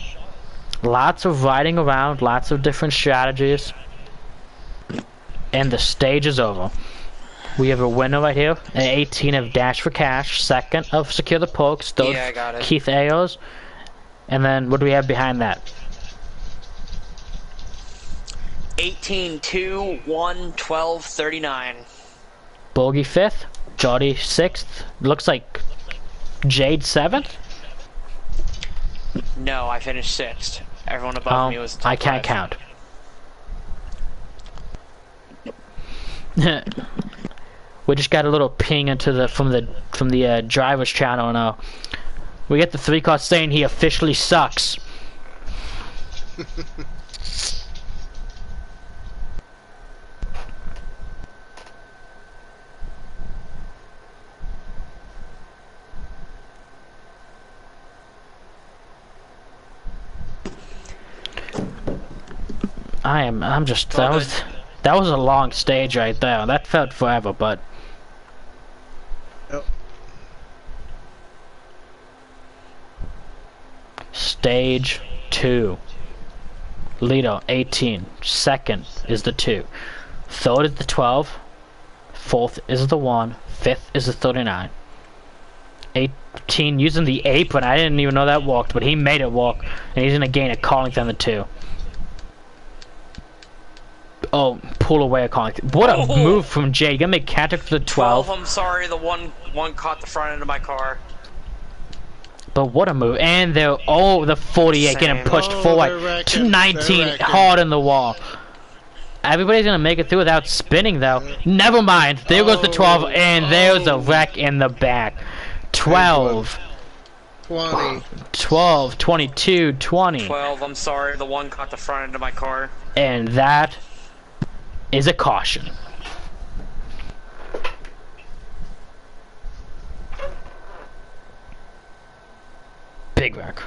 Lots of riding around, lots of different strategies, and the stage is over. We have a winner right here. An 18 of Dash for Cash. 2nd of Secure the Pokes. 3rd, yeah, I got it. Keith Ayers. And then what do we have behind that? 18, 2, 1, 12, 39. Bogey 5th. Jody 6th. Looks like Jade 7th. No, I finished 6th. Everyone above me was top I can't 5. count. We just got a little ping into from the driver's channel now. We get the 3 car saying he officially sucks. That was a long stage right there. That felt forever, but Stage 2. Leader 18. 2nd is the 2. 3rd is the 12. 4th is the 1. 5th is the 39. 18 using the apron. I didn't even know that worked, but he made it work, and he's gonna gain a car length on the 2. Oh, pull away a car length. What a move from Jay. You're gonna make contact for the 12. I'm sorry, the one caught the front end of my car. But what a move. And they're the 48 getting pushed forward to 19 hard in the wall. Everybody's gonna make it through without spinning though. Never mind. There goes the 12, and there's a wreck in the back. 12. 20. 12, 22, 20. 12, I'm sorry, the 1 caught the front end of my car. And that is a caution. Big wreck.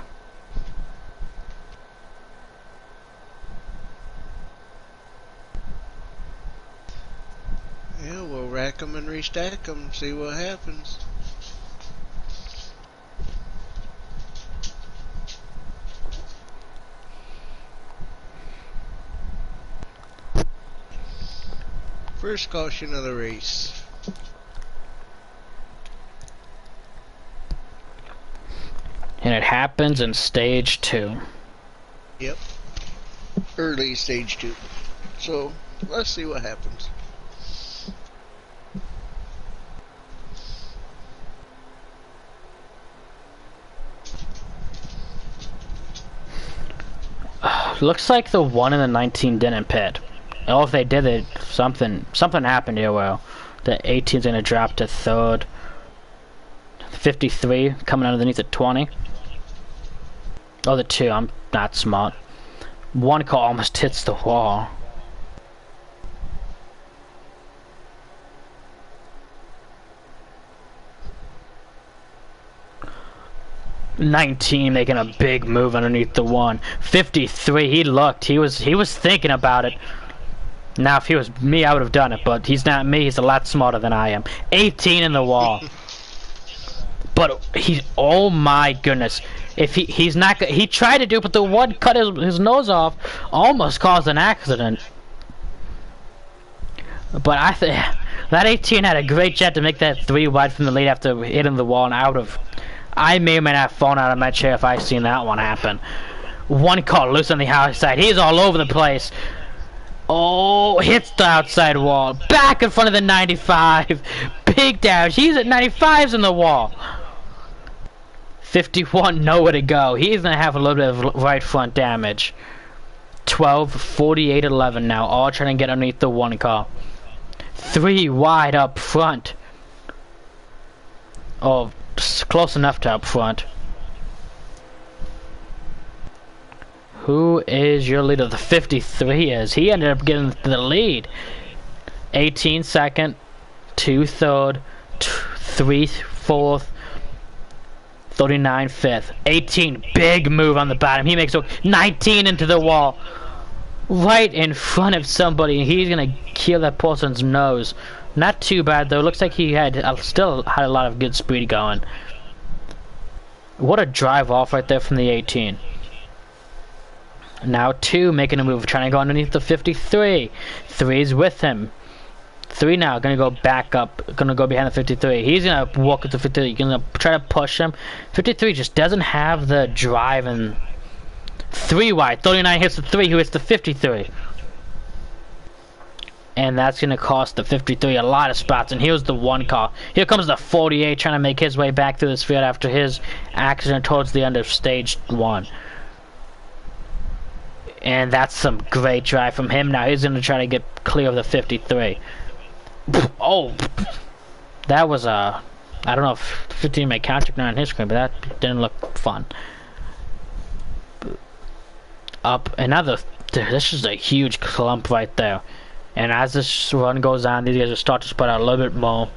Yeah, we'll rack them and restack them, see what happens. First caution of the race. And it happens in stage 2. Yep. Early stage 2. So, let's see what happens. Looks like the 1 and the 19 didn't pit. Oh, if they did, something happened here. Well, the 18's gonna drop to 3rd. 53 coming underneath the 20. Oh, the 2. I'm not smart. 1 car almost hits the wall. 19 making a big move underneath the one. 53, he looked. He was thinking about it. Now, if he was me, I would have done it, but he's not me. He's a lot smarter than I am. 18 in the wall. But he's, oh my goodness. If he's not, he tried to do it, but the one cut his nose off, almost caused an accident. But I think that 18 had a great shot to make that 3 wide from the lead after hitting the wall and out of. I may or may not have fallen out of my chair if I seen that one happen. One call loose on the outside. He's all over the place. Oh, hits the outside wall. Back in front of the 95. Big damage. He's at 95s in the wall. 51, nowhere to go. He's going to have a little bit of right front damage. 12, 48, 11 now. All trying to get underneath the one car. 3 wide up front. Oh, close enough to up front. Who is your leader? The 53 is. He ended up getting the lead. 18 second, 2 third, 3 fourth, 39 fifth. 18, big move on the bottom. He makes 19 into the wall. Right in front of somebody. He's gonna kill that person's nose. Not too bad though. Looks like he had still had a lot of good speed going. What a drive off right there from the 18. Now 2 making a move, trying to go underneath the 53. 3's with him. 3 now, gonna go back up, gonna go behind the 53. He's gonna walk with the 53, gonna try to push him. 53 just doesn't have the drive, and 3 wide. 39 hits the 3, who hits the 53. And that's gonna cost the 53 a lot of spots, and here's the 1 call. Here comes the 48 trying to make his way back through this field after his accident towards the end of stage 1. And that's some great drive from him. Now he's going to try to get clear of the 53. Oh, that was a... I don't know if 15 made contact on his screen, but that didn't look fun. Up, another... This is a huge clump right there. And as this run goes on, these guys will start to spread out a little bit more.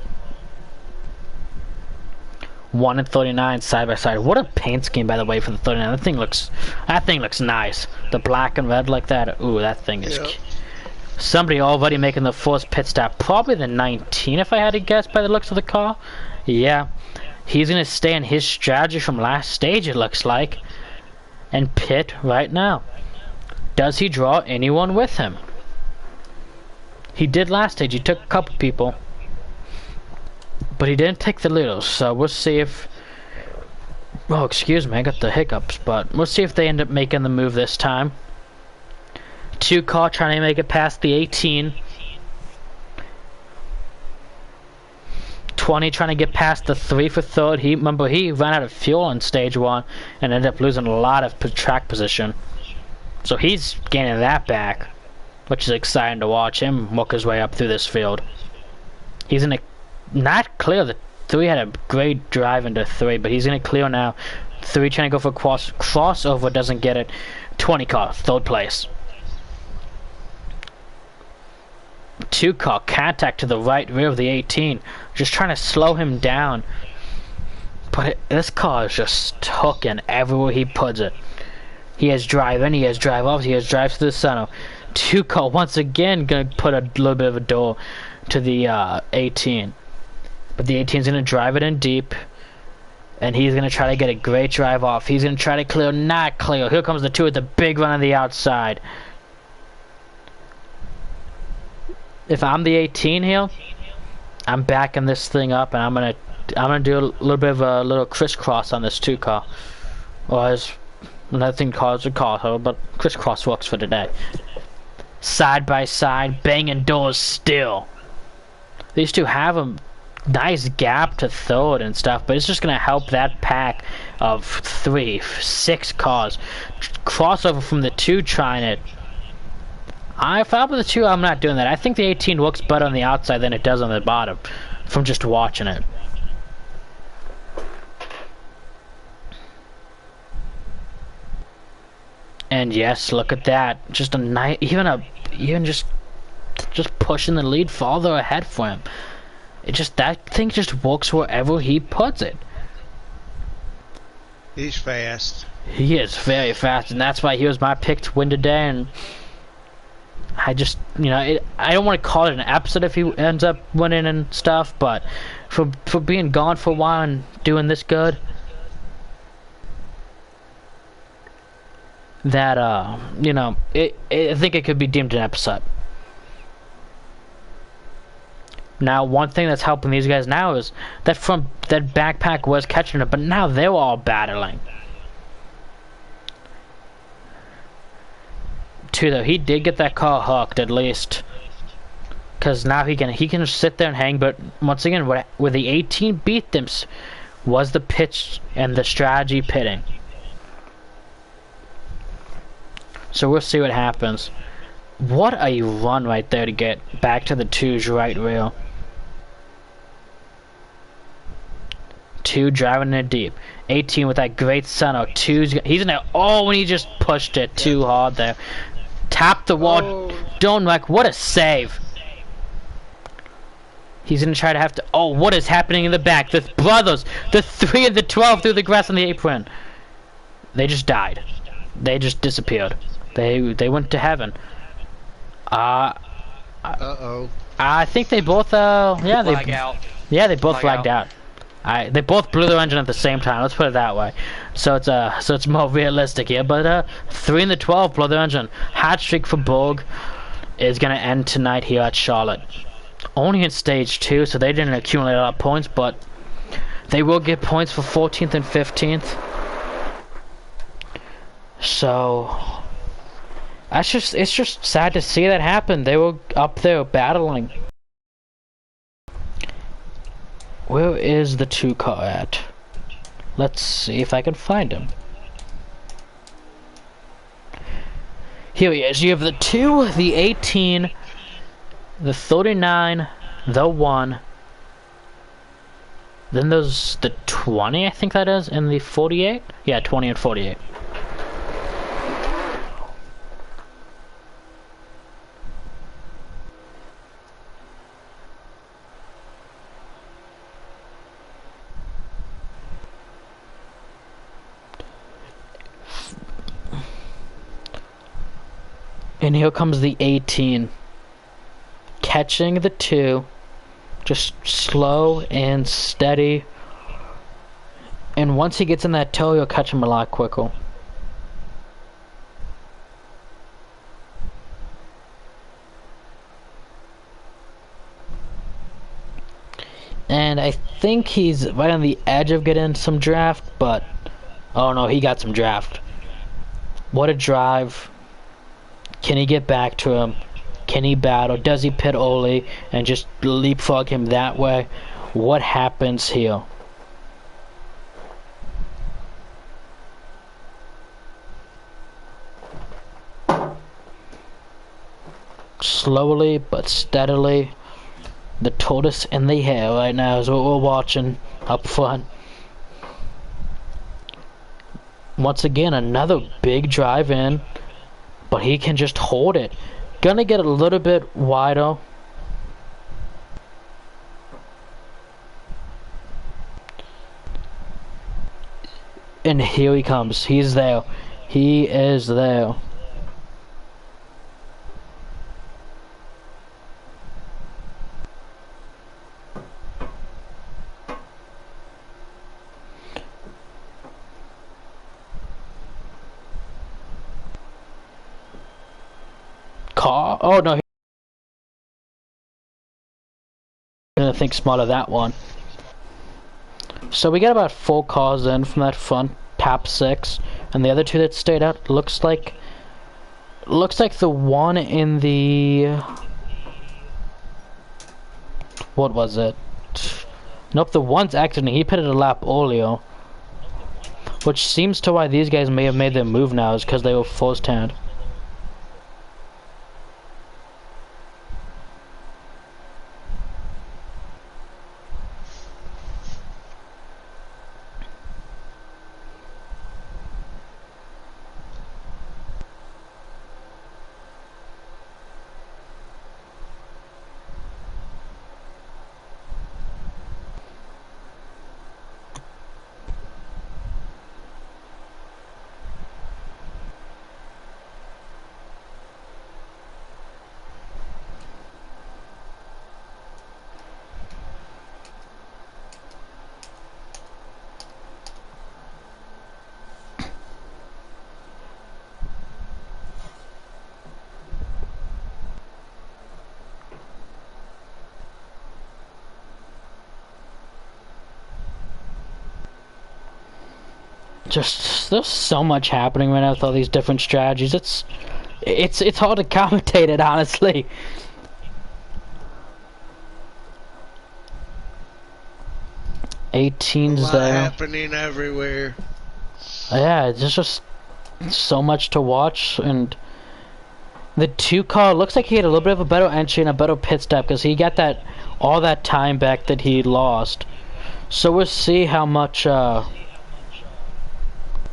1 and 39 side by side. What a paint scheme, by the way, for the 39. That thing looks nice. The black and red like that. Ooh, that thing is. Yep. Somebody already making the first pit stop. Probably the 19, if I had to guess, by the looks of the car. Yeah, he's gonna stay in his strategy from last stage. It looks like, and pit right now. Does he draw anyone with him? He did last stage. He took a couple people. But he didn't take the leaders, so we'll see if... Oh, excuse me, I got the hiccups, but we'll see if they end up making the move this time. 2 car trying to make it past the 18. 20 trying to get past the 3 for third. Remember, he ran out of fuel in stage 1 and ended up losing a lot of track position. So he's gaining that back, which is exciting to watch him work his way up through this field. He's in a... Not clear. The 3 had a great drive into 3, but he's gonna clear now. 3 trying to go for crossover, doesn't get it. 20 car, 3rd place. 2 car, contact to the right rear of the 18. Just trying to slow him down. But this car is just hooking everywhere he puts it. He has drive in, he has drive off, he has drive to the center. 2 car once again gonna put a little bit of a door to the 18. But the 18's going to drive it in deep. And he's going to try to get a great drive off. He's going to try to clear, not clear. Here comes the 2 with the big run on the outside. If I'm the 18 here, I'm backing this thing up, and I'm gonna do a little bit of a little crisscross on this 2 car. Or as another thing calls a car, but crisscross works for today. Side by side, banging doors still. These 2 have a nice gap to third and stuff, but it's just gonna help that pack of 6 cars. Crossover from the 2 trying it. If I'm the 2, I'm not doing that. I think the 18 looks better on the outside than it does on the bottom, from just watching it. And yes, look at that. Just a nice, even just pushing the lead farther ahead for him. That thing just works wherever he puts it. He's fast. He is very fast, and that's why he was my pick to win today. And I just, you know, I don't want to call it an upset if he ends up winning and stuff, but for being gone for a while and doing this good, that you know, I think it could be deemed an upset. Now, one thing that's helping these guys now is that that backpack was catching it, but now they're all battling. Too though, he did get that car hooked at least, because now he can sit there and hang. But once again, where the 18 beat them was the pitch and the strategy pitting. So we'll see what happens. What a run right there to get back to the 2's right rail. 2 driving it deep. 18 with that great center. 2's he's in there. Oh, when he just pushed it too hard there. Tap the wall. Oh. Don't like, what a save. He's gonna try to have to. Oh, what is happening in the back? The brothers, the 3 and the 12 through the grass on the apron. They just died. They just disappeared. They went to heaven. Uh-oh. I think they both yeah, Flag out. Yeah, they both Flag flagged out. They both blew their engine at the same time. Let's put it that way. So it's more realistic here. But 3 and the 12 blow their engine. Hat streak for Borg is gonna end tonight here at Charlotte. Only in stage 2, so they didn't accumulate a lot of points, but they will get points for 14th and 15th. So it's just sad to see that happen. They were up there battling. Where is the 2 car at? Let's see if I can find him. Here he is. You have the 2, the 18, the 39, the 1. Then there's the 20, I think that is, and the 48? Yeah, 20 and 48. And here comes the 18. Catching the 2. Just slow and steady. And once he gets in that toe, you'll catch him a lot quicker. And I think he's right on the edge of getting some draft, but oh no, he got some draft. What a drive. Can he get back to him? Can he battle? Does he pit Oli and just leapfrog him that way? What happens here? Slowly but steadily, the tortoise and the hare right now is what we're watching up front. Once again, another big drive in, but he can just hold it. Gonna get a little bit wider. And here he comes. He's there. He is there. Car? Oh no. I think smaller that one. So we got about 4 cars in from that front top 6, and the other 2 that stayed out looks like the one in the, what was it? Nope, the one's accident. He pitted a lap earlier, which seems to why these guys may have made their move now, is because they were first hand. just there's so much happening right now with all these different strategies. It's hard to commentate it, honestly. A lot there. happening everywhere. Yeah, there's just so much to watch, and the 2 car looks like he had a little bit of a better entry and a better pit stop because he got all that time back that he lost. So we'll see how much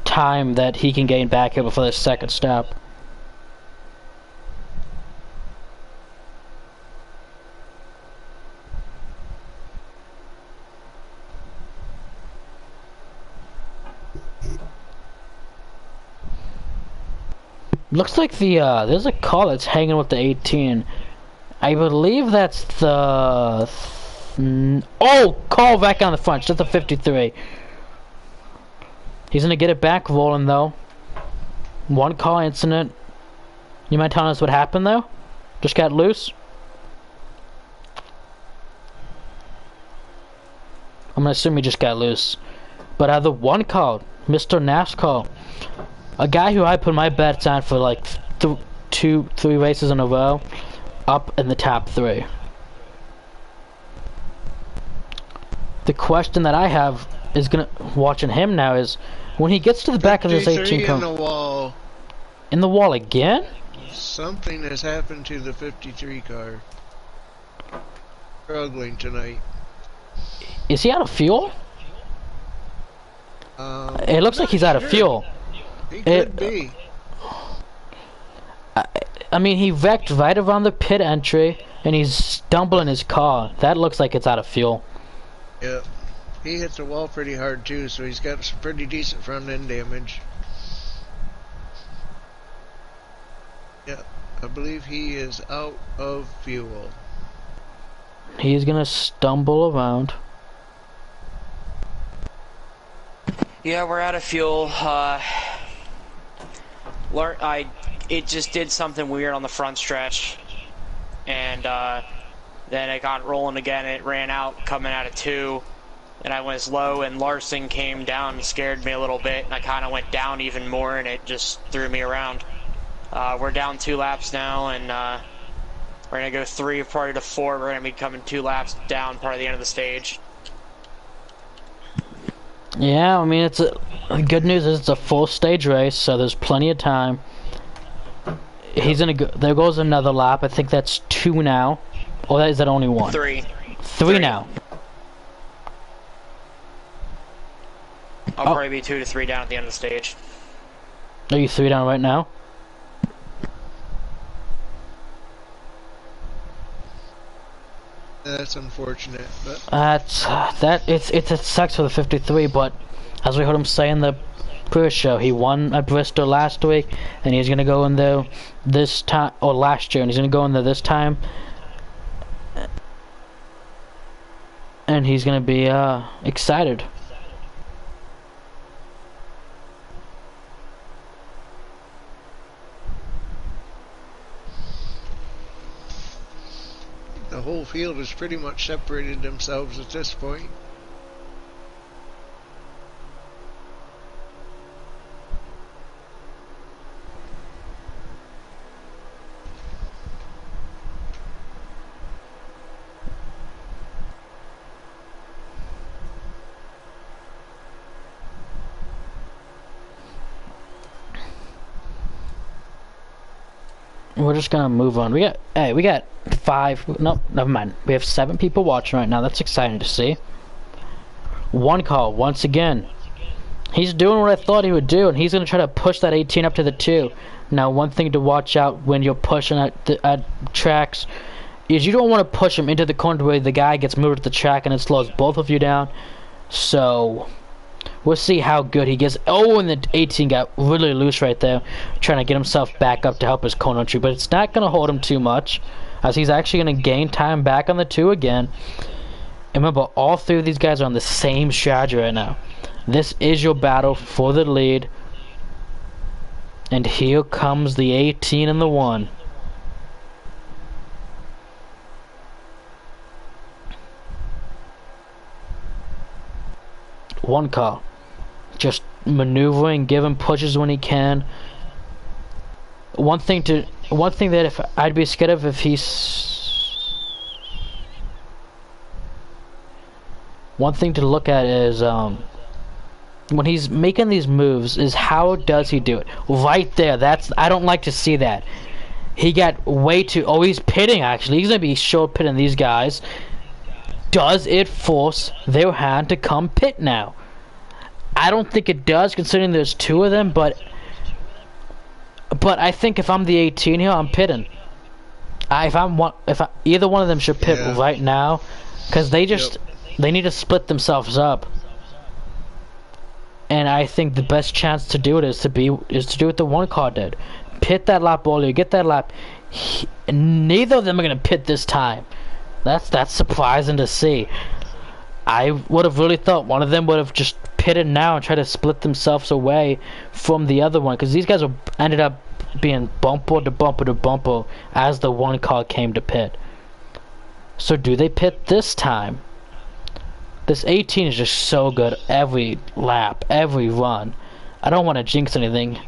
time that he can gain back here before the second stop. Looks like there's a car that's hanging with the 18. I believe that's the call back on the front. Just a 53. He's gonna get it back rolling though. 1 call incident. You mind telling us what happened though? Just got loose. I'm gonna assume he just got loose. But the 1 call, Mr. NASCAR. A guy who I put my bets on for like 3 races in a row, up in the top 3. The question that I have is watching him now is when he gets to the back of this 18 car. In the wall. In the wall again? Something has happened to the 53 car. Struggling tonight. Is he out of fuel? It looks like he's out of fuel. He could be. I mean, he wrecked right around the pit entry, and he's stumbling his car. That looks like it's out of fuel. Yeah. He hit the wall pretty hard, too, so he's got some pretty decent front-end damage. Yeah, I believe he is out of fuel. He's gonna stumble around. Yeah, we're out of fuel. It just did something weird on the front stretch, and then it got rolling again. It ran out coming out of 2, and I went low, and Larson came down and scared me a little bit, and I kind of went down even more, and it just threw me around. We're down 2 laps now, and we're gonna go 3 prior to 4. We're gonna be coming 2 laps down part of the end of the stage. Yeah, I mean, good news is it's a full stage race, so there's plenty of time. He's gonna go. There goes another lap. I think that's 2 now. Or is that only 1? 3. 3 now. I'll probably be 2 to 3 down at the end of the stage. Are you 3 down right now? That's unfortunate, but it sucks for the 53, but as we heard him say in the previous show, he won at Bristol last week, and he's gonna go in there this time, or last year, and he's gonna go in there this time, and he's gonna be excited. the whole field has pretty much separated themselves at this point. We're just gonna move on. We got 5. No, never mind. We have 7 people watching right now. That's exciting to see. 1 call once again. He's doing what I thought he would do, and he's gonna try to push that 18 up to the 2. Now, one thing to watch out when you're pushing at tracks is you don't want to push him into the corner where the guy gets moved at the track and it slows both of you down. So we'll see how good he gets. Oh, and the 18 got really loose right there, trying to get himself back up to help his corner entry, but it's not going to hold him too much, as he's actually going to gain time back on the 2 again. And remember, all 3 of these guys are on the same strategy right now. This is your battle for the lead. And here comes the 18 and the 1. One car. Just maneuvering, giving pushes when he can. One thing that if I'd be scared of if one thing to look at is when he's making these moves is how does he do it? Right there, I don't like to see that. He got way too, he's pitting actually. He's gonna be short pitting these guys. Does it force their hand to come pit now? I don't think it does, considering there's two of them, but I think if I'm the 18 here, I'm pitting. Either one of them should pit right now, because they need to split themselves up. And I think the best chance to do it is to do what the one car did. Pit that lap earlier, get that lap. Neither of them are gonna pit this time. That's surprising to see. I would have really thought one of them would have just pitted now and tried to split themselves away from the other one, because these guys ended up being bumper to bumper to bumper as the one car came to pit. So do they pit this time? This 18 is just so good every lap, every run. I don't want to jinx anything,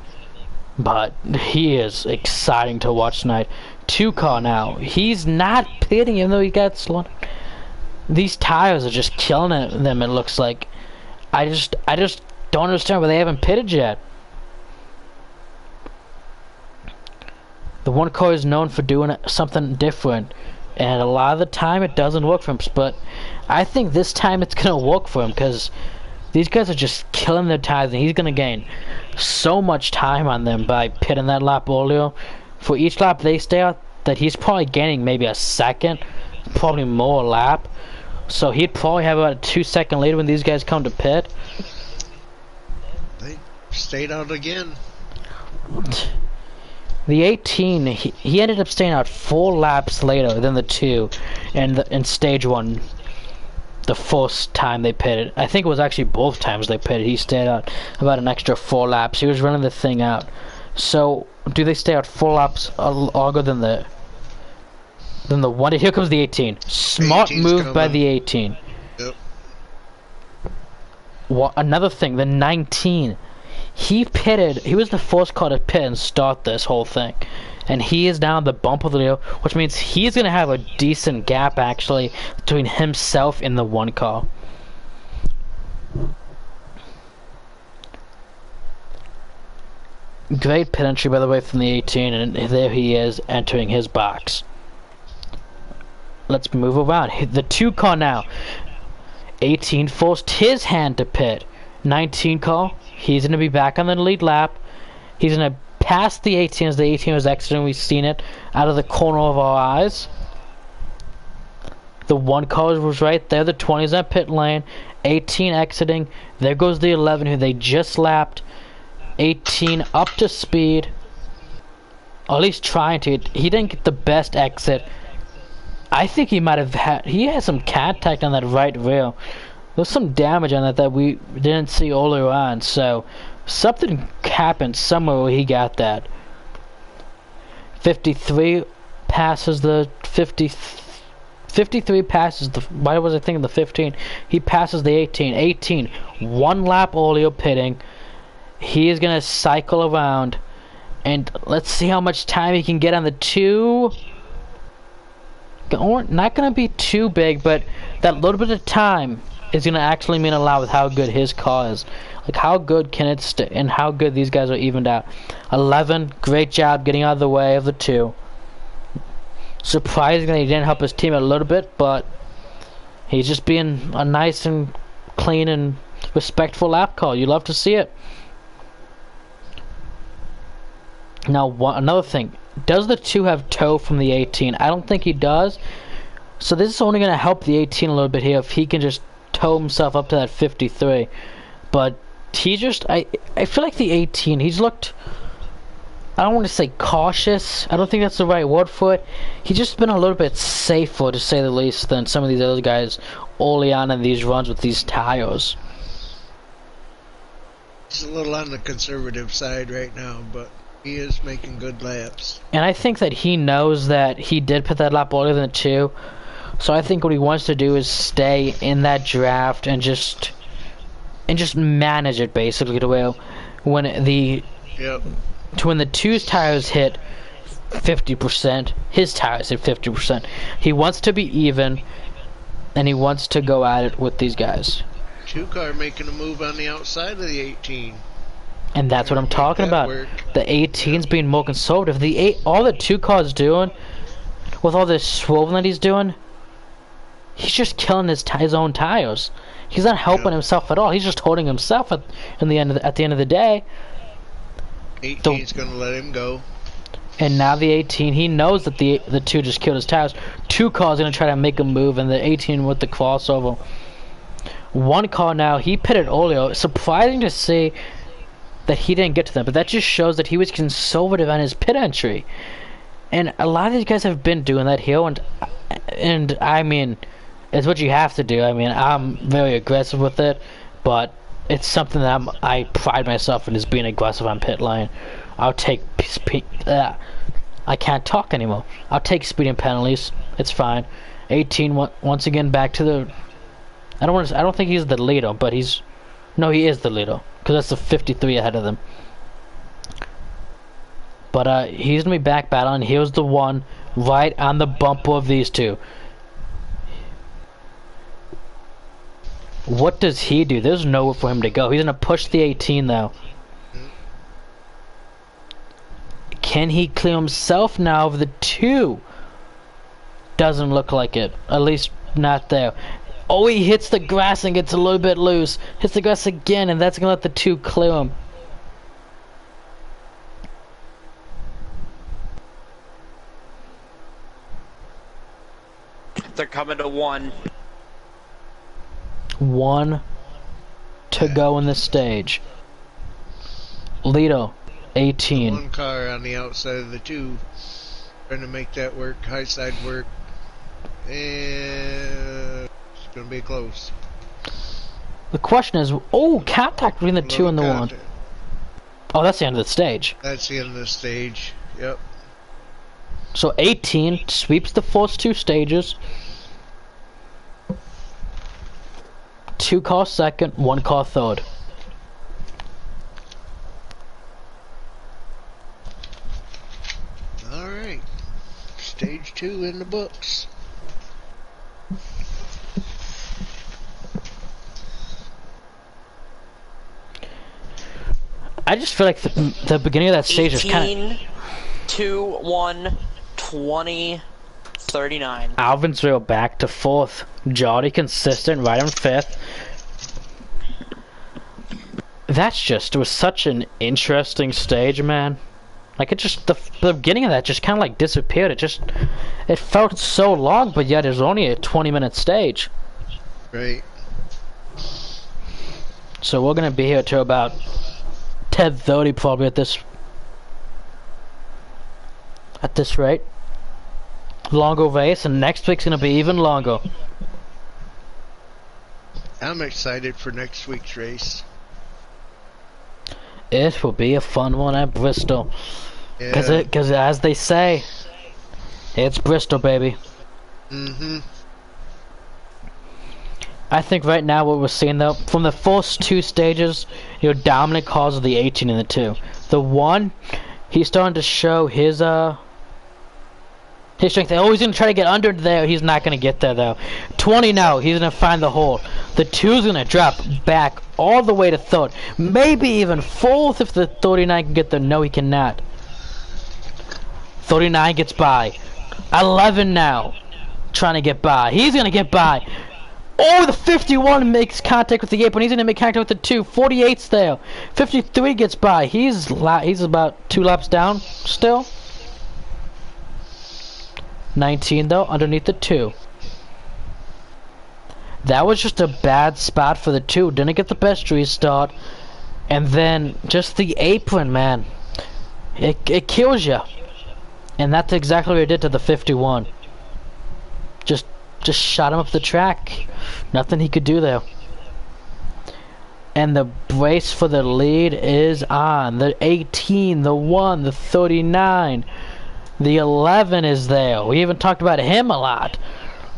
but he is exciting to watch tonight. 2 car now. He's not pitting even though he got slowed. These tires are just killing them, it looks like. I just don't understand why they haven't pitted yet. The one car is known for doing something different, and a lot of the time it doesn't work for him, but I think this time it's gonna work for him, because these guys are just killing their tires, and he's gonna gain so much time on them by pitting that lap earlier. For each lap they stay out, that he's probably gaining maybe a second, probably more a lap. So he'd probably have about a 2-second lead when these guys come to pit. They stayed out again. The 18, he ended up staying out 4 laps later than the 2 in stage 1. The first time they pitted. I think it was actually both times they pitted. He stayed out about an extra 4 laps. He was running the thing out. So, do they stay out 4 laps longer than the one? Here comes the 18. Smart move by the 18. Yep. Another thing, the 19. He pitted. He was the first car to pit and start this whole thing. And he is down the bump of the wheel, which means he's going to have a decent gap, actually, between himself and the one car. Great pit entry, by the way, from the 18, and there he is entering his box. Let's move around. The 2 car now. 18 forced his hand to pit. 19 car, he's going to be back on the lead lap. He's going to pass the 18 as the 18 was exiting. We've seen it out of the corner of our eyes. The 1 car was right there. The 20 is at pit lane. 18 exiting. There goes the 11 who they just lapped. 18 up to speed. Or at least trying to. He didn't get the best exit. I think he might have had. He had some contact on that right rail. There's some damage on that we didn't see earlier on. So something happened somewhere where he got that. 53 passes the 50. 53 passes the. Why was I thinking the 15? He passes the 18. 18. 1 lap earlier pitting. He is gonna cycle around, and let's see how much time he can get on the 2. Not gonna be too big, but that little bit of time is gonna actually mean a lot with how good his car is. Like how good can it stay, and how good these guys are evened out. 11, great job getting out of the way of the 2. Surprisingly, he didn't help his team a little bit, but he's just being a nice and clean and respectful lap call. You love to see it. Now, another thing. Does the 2 have tow from the 18? I don't think he does. So this is only going to help the 18 a little bit here if he can just tow himself up to that 53. But he just... I feel like the 18, he's looked... I don't want to say cautious. I don't think that's the right word for it. He's just been a little bit safer, to say the least, than some of these other guys early on in these runs with these tires. He's a little on the conservative side right now, but he is making good laps. And I think that he knows that he did put that lap earlier than the 2. So I think what he wants to do is stay in that draft and just and just manage it basically to where when the two's tires hit 50%, his tires hit 50%. He wants to be even, and he wants to go at it with these guys. 2 car making a move on the outside of the 18. And that's what I'm talking about. Work. The 18's being more conservative. All the 2 cars doing, with all this swerving that he's doing, he's just killing his own tires. He's not helping himself at all. He's just holding himself at the end of the day. 18's gonna let him go. And now the 18, he knows that the 2 just killed his tires. 2 cars gonna try to make a move, and the 18 with the crossover. 1 car now, he pitted earlier. Surprising to see that he didn't get to them, but that just shows that he was conservative on his pit entry. And a lot of these guys have been doing that here, and I mean, it's what you have to do. I mean, I'm very aggressive with it, but it's something that I pride myself in, is being aggressive on pit lane. I'll take I can't talk anymore. I'll take speeding penalties. It's fine. 18 once again back to the. I don't think he's the leader, but he is the leader, because that's the 53 ahead of them. But he's gonna be back battling. Here's the 1 right on the bumper of these 2. What does he do? There's nowhere for him to go. He's gonna push the 18 though. Can he clear himself now of the 2? Doesn't look like it. At least not there. Oh, he hits the grass and gets a little bit loose. Hits the grass again, and that's gonna let the 2 clear him. They're coming to 1. 1 to go in this stage. Leader, 18. 1 car on the outside of the 2, trying to make that work, high side work, and it's gonna be close. The question is, contact between the 2 and the 1. Oh, that's the end of the stage. That's the end of the stage. Yep. So 18 sweeps the first 2 stages. 2 car second, 1 car third. Alright. Stage 2 in the books. I just feel like the beginning of that stage is kind of 2, 1, 20, 39. Alvin's real back to 4th. Jolly consistent, right in 5th. It was such an interesting stage, man. Like, it just, the beginning of that just kind of like disappeared. It felt so long, but yet it was only a 20-minute stage. Right. So we're gonna be here till about 10:30 probably at this rate. Longer race, and next week's gonna be even longer. I'm excited for next week's race. It will be a fun one at Bristol. Yeah. Cause as they say, it's Bristol, baby. Mm-hmm. I think right now what we're seeing though, from the first 2 stages, your dominant cars are the 18 and the 2. The 1, he's starting to show his strength. Oh, he's gonna try to get under there. He's not gonna get there though. 20 now, he's gonna find the hole. The 2's gonna drop back all the way to 3rd, maybe even 4th if the 39 can get there. No, he cannot. 39 gets by. 11 now, trying to get by. He's gonna get by. Oh, the 51 makes contact with the apron. He's gonna make contact with the 2. 48's there. 53 gets by. He's about 2 laps down still. 19 though, underneath the 2. That was just a bad spot for the 2. Didn't get the best restart. And then just the apron, man. It kills you. And that's exactly what it did to the 51. Just shot him up the track. Nothing he could do there. And the race for the lead is on. The 18, the 1, the 39. The 11 is there. We even talked about him a lot.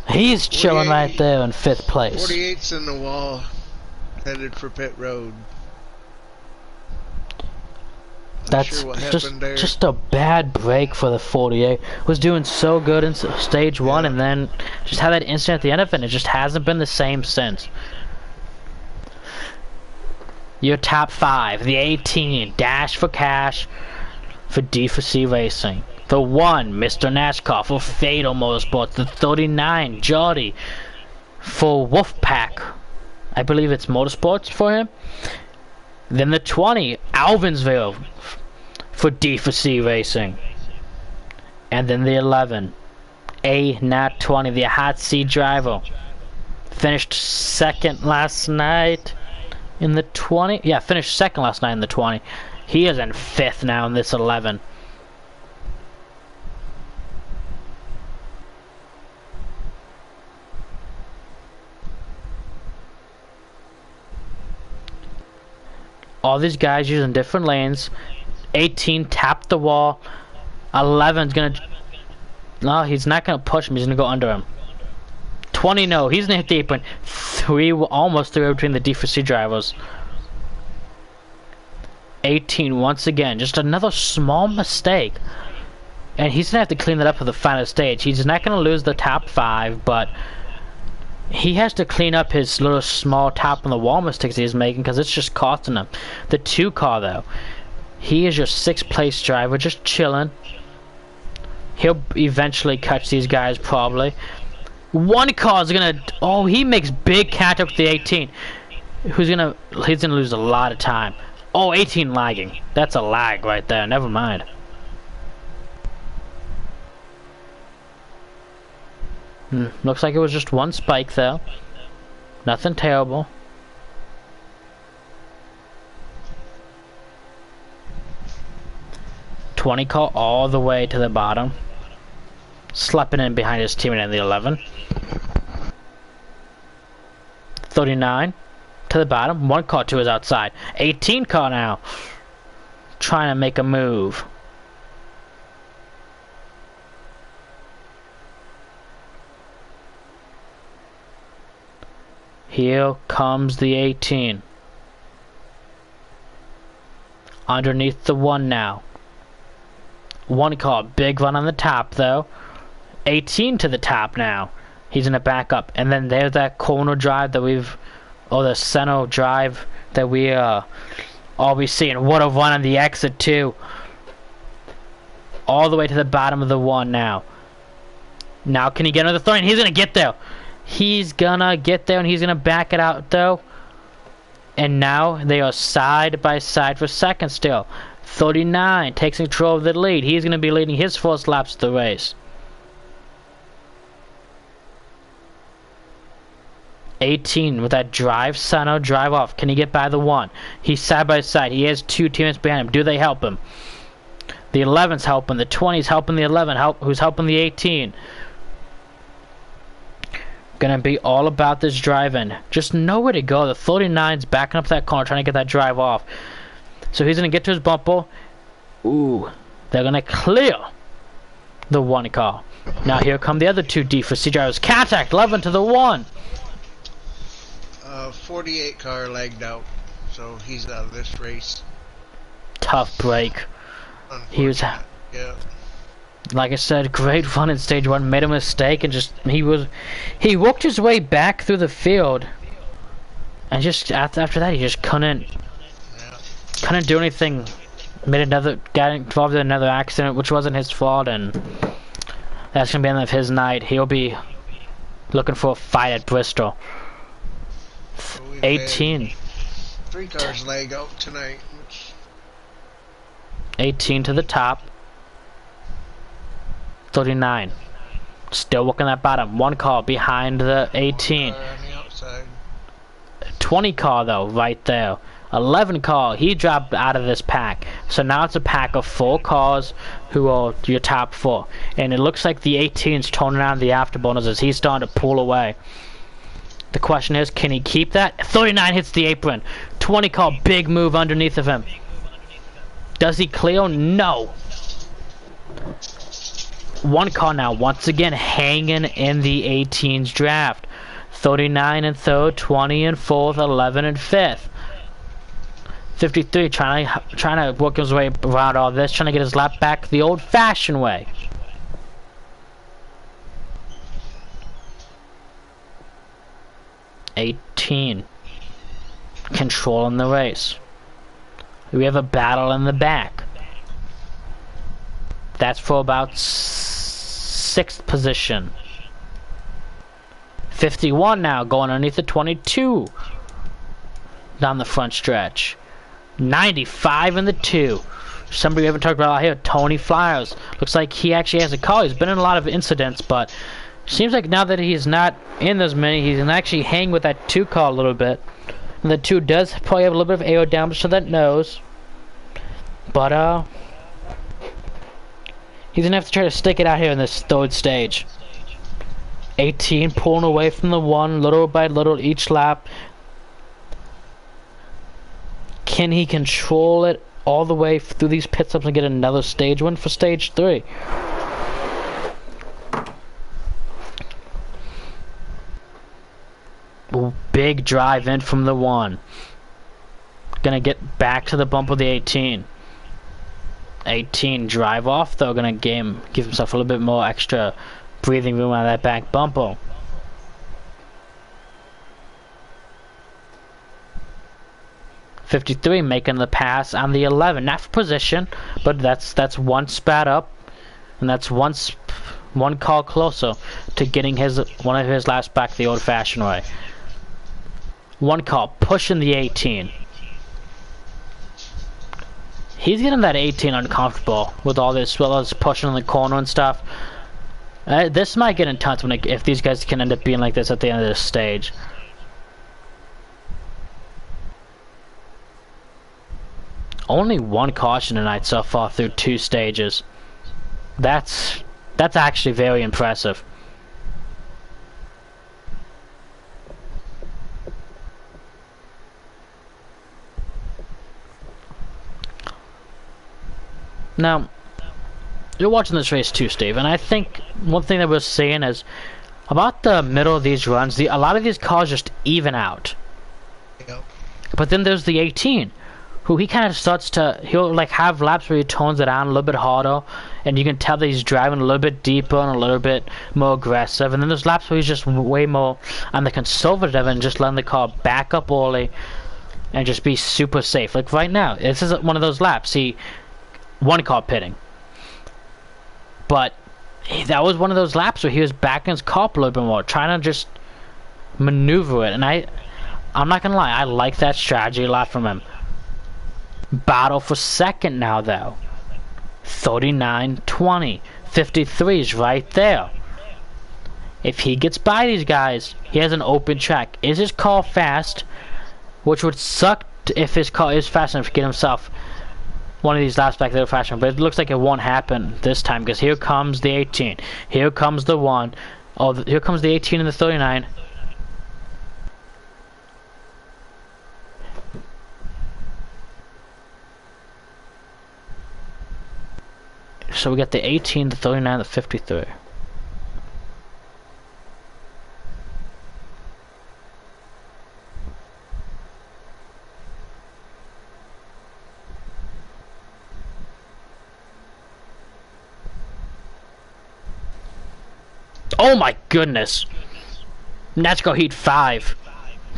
He's chilling right there in 5th place. 48's in the wall. headed for pit road. That's sure what happened there. just a bad break for the 48. Was doing so good in stage 1, and then just had that incident at the end of it, and it just hasn't been the same since. Your top 5, the 18, Dash for Cash for D4C Racing. The 1, Mr. NASCAR for Fatal Motorsports. The 39, Jordy for Wolfpack. I believe it's Motorsports for him. Then the 20, Alvinsville for D4C Racing. And then the 11, A Nat 20, the Hot Seat driver. Finished second last night in the 20. Yeah, finished second last night in the 20. He is in 5th now in this 11. All these guys using different lanes. 18 tapped the wall. 11's gonna... No, he's not gonna push him. He's gonna go under him. 20, no. He's gonna hit the apron. 3, almost 3 between the D4C drivers. 18, once again. Just another small mistake. And he's gonna have to clean that up for the final stage. He's not gonna lose the top 5, but... he has to clean up his little small top on the wall mistakes he's making, because it's just costing him. The 2 car though, he is your 6th place driver, just chilling. He'll eventually catch these guys probably. 1 car is gonna, oh, he makes big contact with the 18. He's gonna lose a lot of time. Oh, 18 lagging. That's a lag right there. Never mind. Looks like it was just 1 spike though. Nothing terrible. $20 call all the way to the bottom. Slapping in behind his teammate in the 11. 39 to the bottom. 1 call to his outside. 18 call now. Trying to make a move. Here comes the 18. Underneath the 1 now. 1 call, big run on the top though. 18 to the top now. He's gonna back up, and then there's that corner drive that we've, or the center drive that we always seeing. What a run on the exit too. All the way to the bottom of the 1 now. Now can he get another 3? And he's gonna get there. He's gonna get there, and he's gonna back it out though. And now they are side by side for second still. 39 takes control of the lead. He's gonna be leading his first laps of the race. 18 with that drive center, drive off. Can he get by the 1? He's side by side. He has 2 teammates behind him. Do they help him? The 11's helping. The 20's helping the 11. Who's helping the 18? Gonna be all about this drive-in. Just nowhere to go. The 39's backing up that corner, trying to get that drive off. So he's gonna get to his bumper. Ooh, they're gonna clear the 1 car. Now here come the other 2 D4C drivers. Contact 11 to the 1. 48 car lagged out, so he's out of this race. Tough break. He was, yeah. Like I said, great run in stage 1. Made a mistake and just he worked his way back through the field, and just after that he just couldn't do anything. Got involved in another accident, which wasn't his fault, and that's gonna be the end of his night. He'll be looking for a fight at Bristol. 18. 3 cars lag out tonight. 18 to the top. 39. Still working that bottom. 1 car behind the 18. 20 car though, right there. 11 car, he dropped out of this pack. So now it's a pack of 4 cars who are your top 4. And it looks like the 18's toning on the afterburners as he's starting to pull away. The question is, can he keep that? 39 hits the apron. 20 car, big move underneath of him. Does he clear? No. 1 car now, once again hanging in the 18's draft. 39 in third, 20 in fourth, 11 in fifth. 53 trying to work his way around all this, trying to get his lap back the old-fashioned way. '18 controlling the race. We have a battle in the back. That's for about 6th position. 51 now going underneath the 22 down the front stretch. 95 in the 2. Somebody we haven't talked about out here, Tony Flyers. Looks like he actually has a call. He's been in a lot of incidents, but seems like now that he's not in those many, he can actually hang with that 2 call a little bit. And the 2 does probably have a little bit of aero damage to that nose. But, he's gonna have to try to stick it out here in this 3rd stage. 18 pulling away from the 1, little by little each lap. Can he control it all the way through these pit stops and get another stage win for stage 3? Ooh, big drive in from the 1. Gonna get back to the bump of the 18. 18 drive off though, gonna give himself a little bit more extra breathing room out of that back bumper. .53 making the pass on the 11, not for position, but that's 1 spat up, and that's one call closer to getting one of his laps back the old-fashioned way. 1 call pushing the 18. He's getting that 18 uncomfortable with all this pushing in the corner and stuff. This might get intense if these guys can end up being like this at the end of this stage. Only 1 caution tonight so far through 2 stages. That's actually very impressive. Now, you're watching this race too, Steve, and I think one thing that we're seeing is about the middle of these runs, a lot of these cars just even out. Yep. But then there's the 18, who he kind of he'll like have laps where he tones it down a little bit harder, and you can tell that he's driving a little bit deeper and a little bit more aggressive. And then there's laps where he's just way more on the conservative and just letting the car back up early and just be super safe. Like right now, this is one of those laps. 1 car pitting. But that was one of those laps where he was backing his car up a little bit more, trying to just maneuver it. And I'm not gonna lie, I like that strategy a lot from him. Battle for 2nd now though. 39-20. 53 is right there. If he gets by these guys, he has an open track. Is his car fast? Which would suck if his car is fast enough to get himself one of these laps back there fashion, but it looks like it won't happen this time because here comes the 18. Here comes the 1. Oh, here comes the 18 and the 39. So we got the 18, the 39, the 53. Oh my goodness! Natsuko Heat 5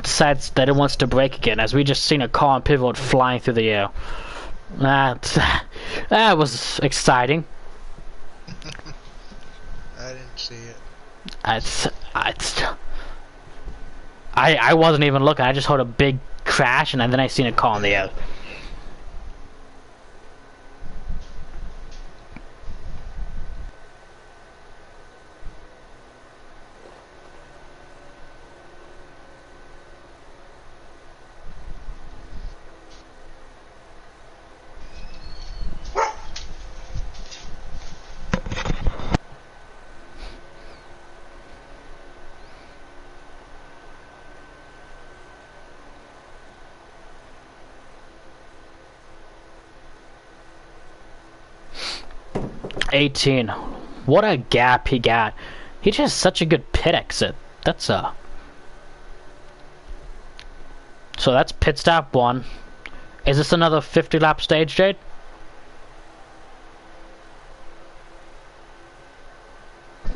decides that it wants to break again, as we just seen a car on pit road flying through the air. That was exciting. I didn't see it. I wasn't even looking. I just heard a big crash, and then I seen a car in the air. $18. What a gap he got. He just has such a good pit exit. That's So that's pit stop 1. Is this another 50 lap stage, Jade?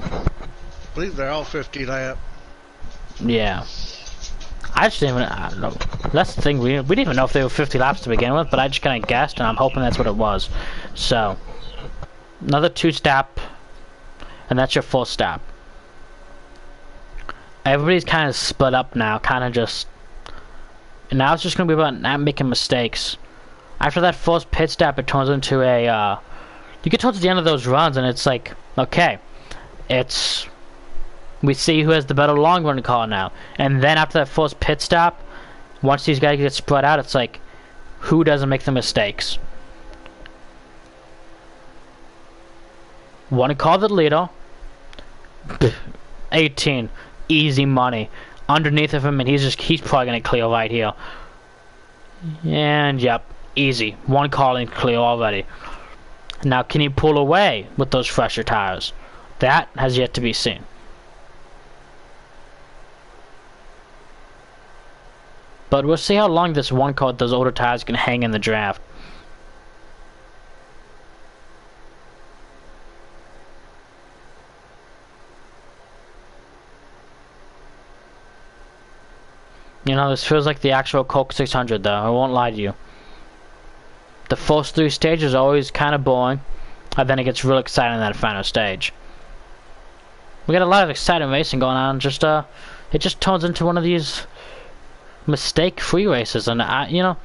I believe they're all 50 lap. Yeah. I just didn't even, I don't know. That's the thing, we didn't even know if they were 50 laps to begin with, but I just kind of guessed, and I'm hoping that's what it was. So, another 2-stop, and that's your full stop. Everybody's kind of split up now, kind of just, and now it's just going to be about not making mistakes. After that first pit stop, it turns into a, you get towards the end of those runs, and it's like, okay, we see who has the better long run call now. And then after that first pit stop, once these guys get spread out, it's like, who doesn't make the mistakes? One call the leader. 18. Easy money. Underneath of him, and he's probably going to clear right here. And, yep, easy. One call and clear already. Now, can he pull away with those fresher tires? That has yet to be seen. But we'll see how long this one car with those older tires can hang in the draft. You know, this feels like the actual Coke 600 though, I won't lie to you. The first 3 stages are always kind of boring, and then it gets real exciting in that final stage. We got a lot of exciting racing going on, it just turns into one of these mistake-free races, and you know,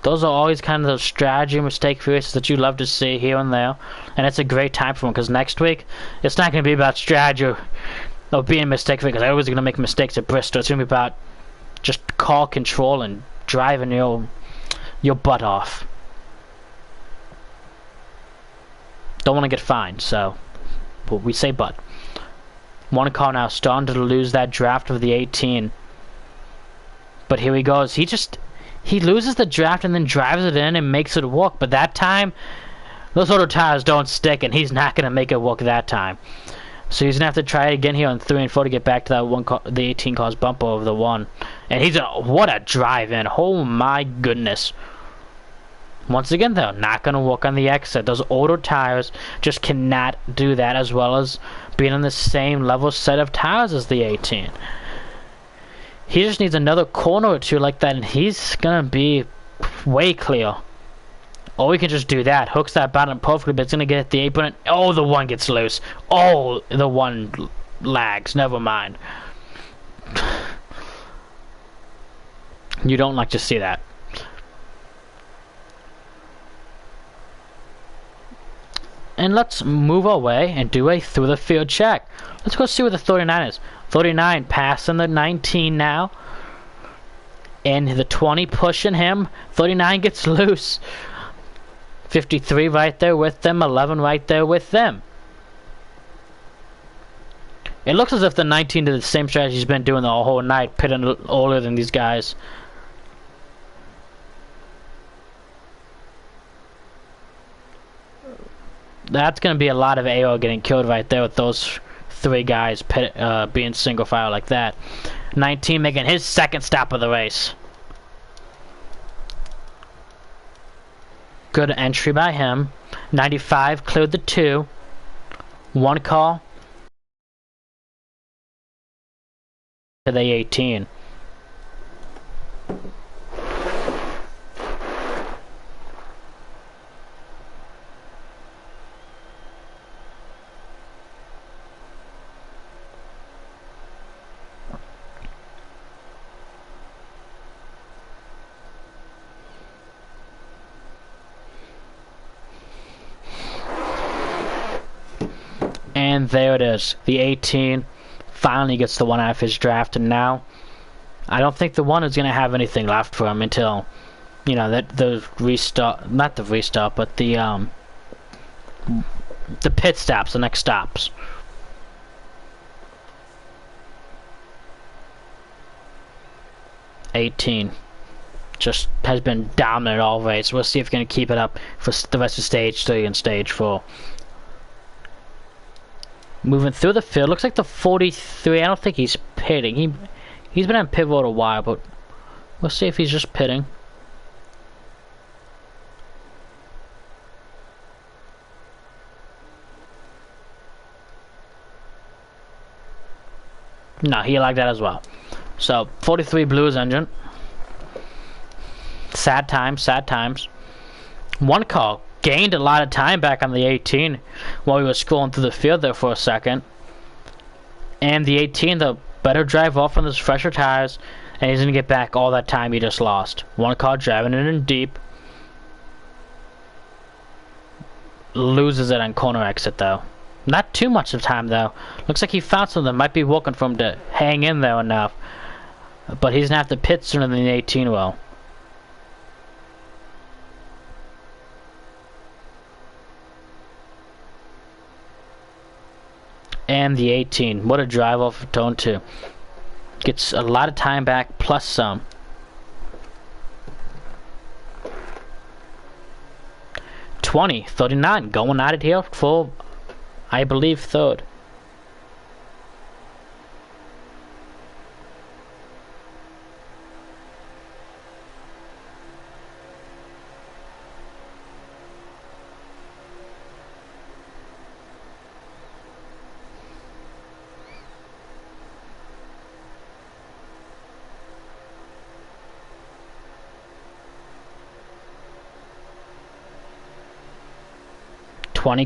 those are always kind of those strategy mistake-free races that you love to see here and there, and it's a great time for them, because next week, it's not going to be about strategy or being mistake-free, because everyone's going to make mistakes at Bristol. It's going to be about just car control and driving your butt off. Don't want to get fined, so we say but. One car now starting to lose that draft of the 18. But here he goes. He loses the draft and then drives it in and makes it work. But that time, those auto tires don't stick, and he's not going to make it work that time. So he's going to have to try it again here on 3 and 4 to get back to that one car, the 18 car's bumper over the 1. And what a drive in. Oh my goodness. Once again though, not going to work on the exit. Those older tires just cannot do that, as well as being on the same level set of tires as the 18. He just needs another corner or 2 like that, and he's going to be way clear. Or we can just do that. Hooks that bottom perfectly, but it's going to get the apron. Oh, the 1 gets loose. Oh, the 1 lags. Never mind. You don't like to see that. And let's move away and do a through the field check. Let's go see where the 39 is. 39 passing the 19 now. And the 20 pushing him. 39 gets loose. 53 right there with them. 11 right there with them. It looks as if the 19 did the same strategy he's been doing the whole night, pitting older than these guys. That's going to be a lot of AO getting killed right there with those 3 guys being single file like that. 19 making his second stop of the race. Good entry by him. 95 cleared the 2. 1 call to the 18. And there it is. The 18 finally gets the 1 out of his draft, and now I don't think the 1 is going to have anything left for him until, you know, that the restart, not the restart, but the pit stops, the next stops. '18 just has been dominant all race. We'll see if he's going to keep it up for the rest of stage 3 and stage 4. Moving through the field, looks like the 43, I don't think he's pitting. He's been on pit road a while, but We'll see if he's just pitting. No, he liked that as well. So, 43 Blues engine. Sad times, sad times. One call. Gained a lot of time back on the 18 while he was scrolling through the field there for a second. And the 18, the better drive off on those fresher tires, and he's going to get back all that time he just lost. One call driving it in deep. Loses it on corner exit though. Not too much of time though. Looks like he found something that might be working for him to hang in there enough. But he's going to have to pit sooner than the 18 will. And the 18. What a drive off of turn 2. Gets a lot of time back plus some. 20, 39 going at it here for, I believe, third.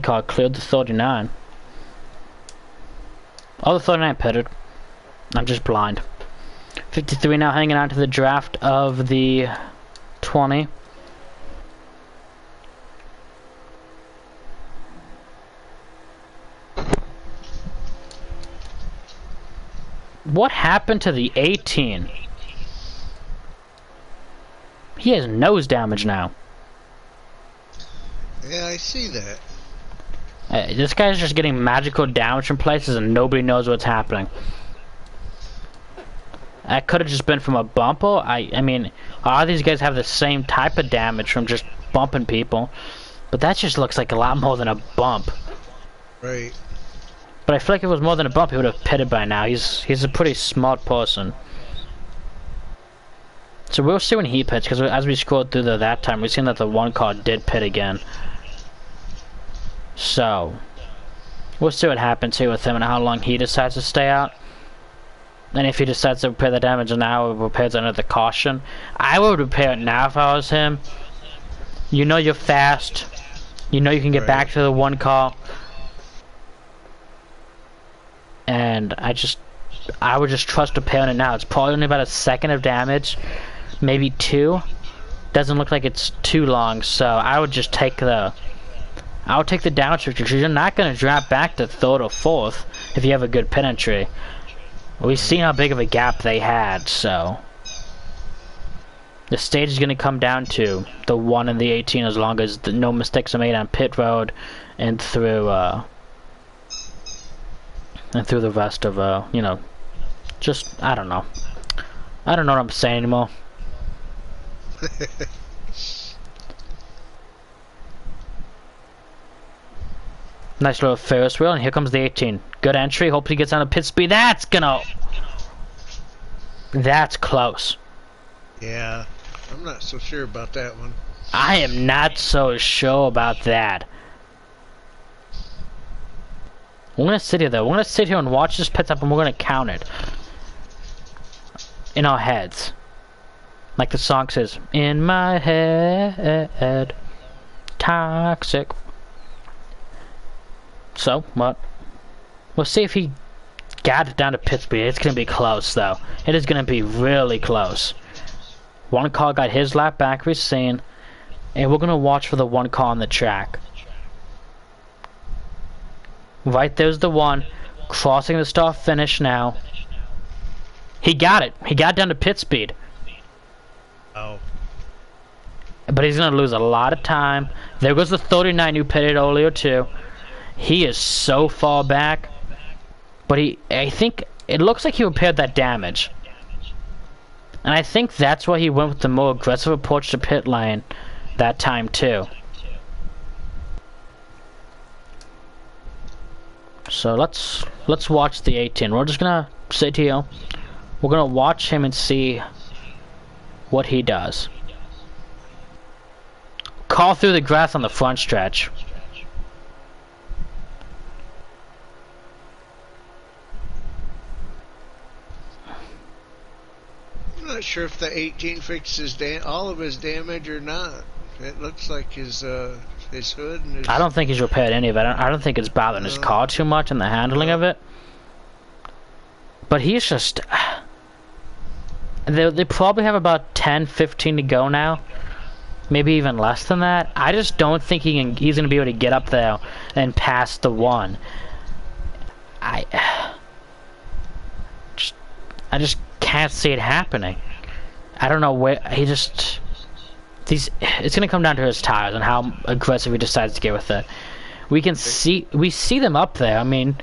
Car cleared the 39. Oh, the 39 pitted. I'm just blind. 53 now hanging on to the draft of the 20. What happened to the 18? He has nose damage now. Yeah, I see that. This guy's just getting magical damage from places and nobody knows what's happening. That could have just been from a bumper. I mean, a lot of these guys have the same type of damage from just bumping people. But that just looks like a lot more than a bump. Right. But I feel like if it was more than a bump, he would have pitted by now. He's a pretty smart person. So we'll see when he pits, because as we scrolled through that time, we've seen that the one car did pit again. So, we'll see what happens here with him and how long he decides to stay out. And if he decides to repair the damage now, he repairs under the caution. I would repair it now if I was him. You know you're fast. You know you can get back to the one car. And I would just trust repairing it now. It's probably only about a second of damage. Maybe 2. Doesn't look like it's too long, so I would just take the... I'll take the damage because you're not going to drop back to 3rd or 4th if you have a good pit entry. We've seen how big of a gap they had, so... The stage is going to come down to the 1 and the 18 as long as no mistakes are made on pit road and through the rest of, you know, just, I don't know. I don't know what I'm saying anymore. Nice little Ferris wheel, and here comes the 18. Good entry, hopefully he gets on a pit speed. That's close. Yeah, I'm not so sure about that one. I am not so sure about that. We're gonna sit here though. We're gonna sit here and watch this pit stop, and we're gonna count it in our heads, like the song says. In my head, toxic. So what? We'll see if he got it down to pit speed. It's gonna be close though. It is gonna be really close. One car got his lap back, we've seen, and we're gonna watch for the one car on the track. Right there's the one, crossing the start finish now. He got it. He got down to pit speed. Oh. But he's gonna lose a lot of time. There goes the 39 who pitted earlier too. He is so far back. But I think, it looks like he repaired that damage. And I think that's why he went with the more aggressive approach to pit lane that time too. So let's watch the 18. We're just gonna sit here. We're gonna watch him and see what he does. Call through the grass on the front stretch. I'm not sure if the 18 fixes all of his damage or not. It looks like his hood and his... I don't think he's repaired any of it. I don't think it's bothering his car too much and the handling of it. But he's just... They probably have about 10, 15 to go now. Maybe even less than that. I just don't think he's going to be able to get up there and pass the 1. I just can't see it happening. I don't know where it's gonna come down to his tires and how aggressive he decides to get with it. We see them up there. I mean,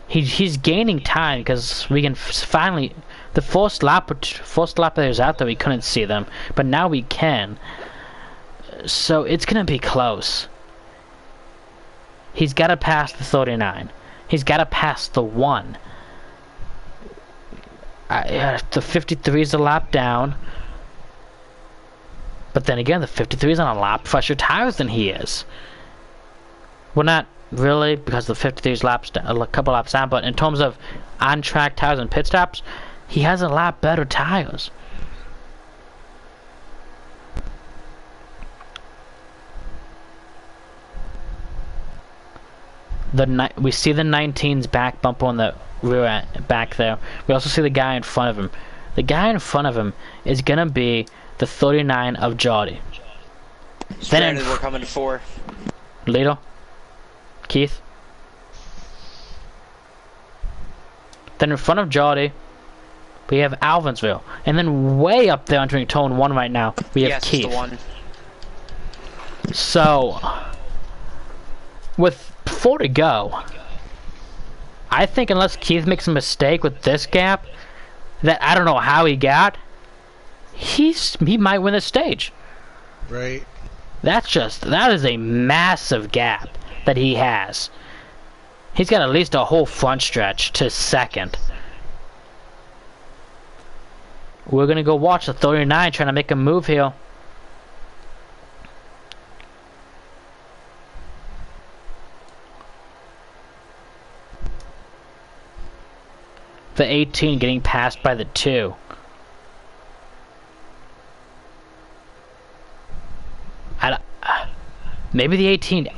he's gaining time because we can finally the first lap that he was out there we couldn't see them, but now we can. So it's gonna be close. He's got to pass the 39. He's got to pass the 1. The 53 is a lap down. But then again, the 53 is on a lot fresher tires than he is. Well, not really, because the 53 is a couple laps down, but in terms of on-track tires and pit stops, he has a lot better tires. We see the 19's back bumper on the rear back there. We also see the guy in front of him. The guy in front of him is gonna be the 39 of Jody. Then we're coming to 4. Lito? Keith? Then in front of Jody, we have Alvinsville. And then way up there entering Tone 1 right now, we have Keith. The 1. So, with 4 to go, I think unless Keith makes a mistake with this gap, that I don't know how he got, he might win the stage. Right. That is a massive gap that he has. He's got at least a whole front stretch to second. We're gonna go watch the 39 trying to make a move here. The 18 getting passed by the 2. Maybe the 18.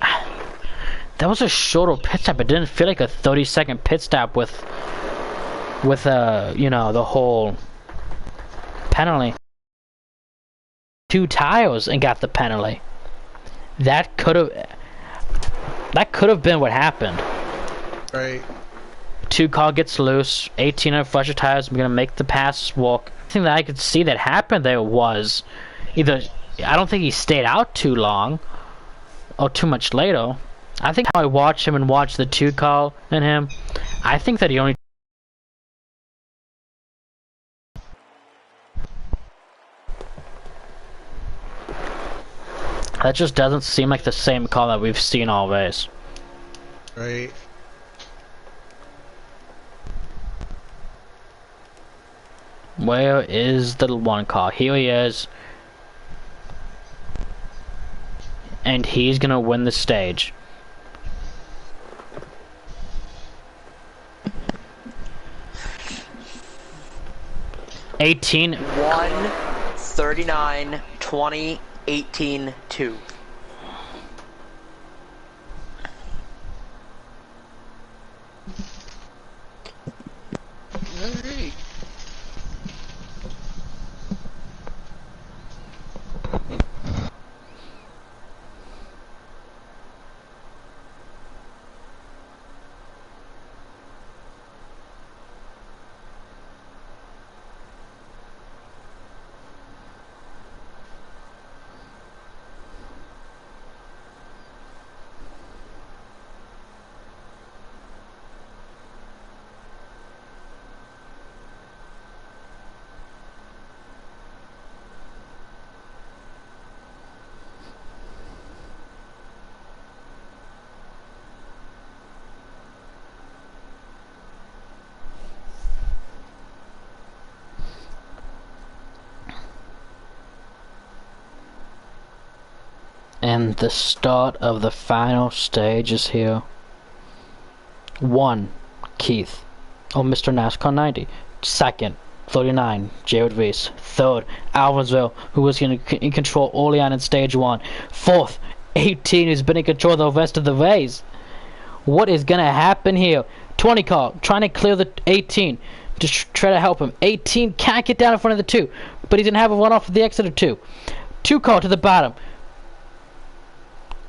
That was a shorter pit stop. It didn't feel like a 30-second pit stop with you know, the whole penalty. 2 tires and got the penalty. That could have been what happened. Right. 2 car gets loose. 18 on fresher tires. We're gonna make the pass walk. The thing that I could see that happened there was either I don't think he stayed out too long or too much later. I think how I watched him and watched the 2 call and him, I think that he only. That just doesn't seem like the same call that we've seen all race. Right. Where is the 1 car? Here he is. And he's gonna win the stage. $18. 1, 39, 20, 18, 2. All right. And the start of the final stage is here. 1, Keith. Oh, Mr. NASCAR 90. 2nd, 39, Jared Reese. 3rd, Alvarsville, who was in control early on in stage 1. 4th, 18, who's been in control the rest of the race. What is gonna happen here? 20 car trying to clear the 18. Just try to help him. 18 can't get down in front of the 2, but he's gonna have a run off of the exit of 2. 2 car to the bottom.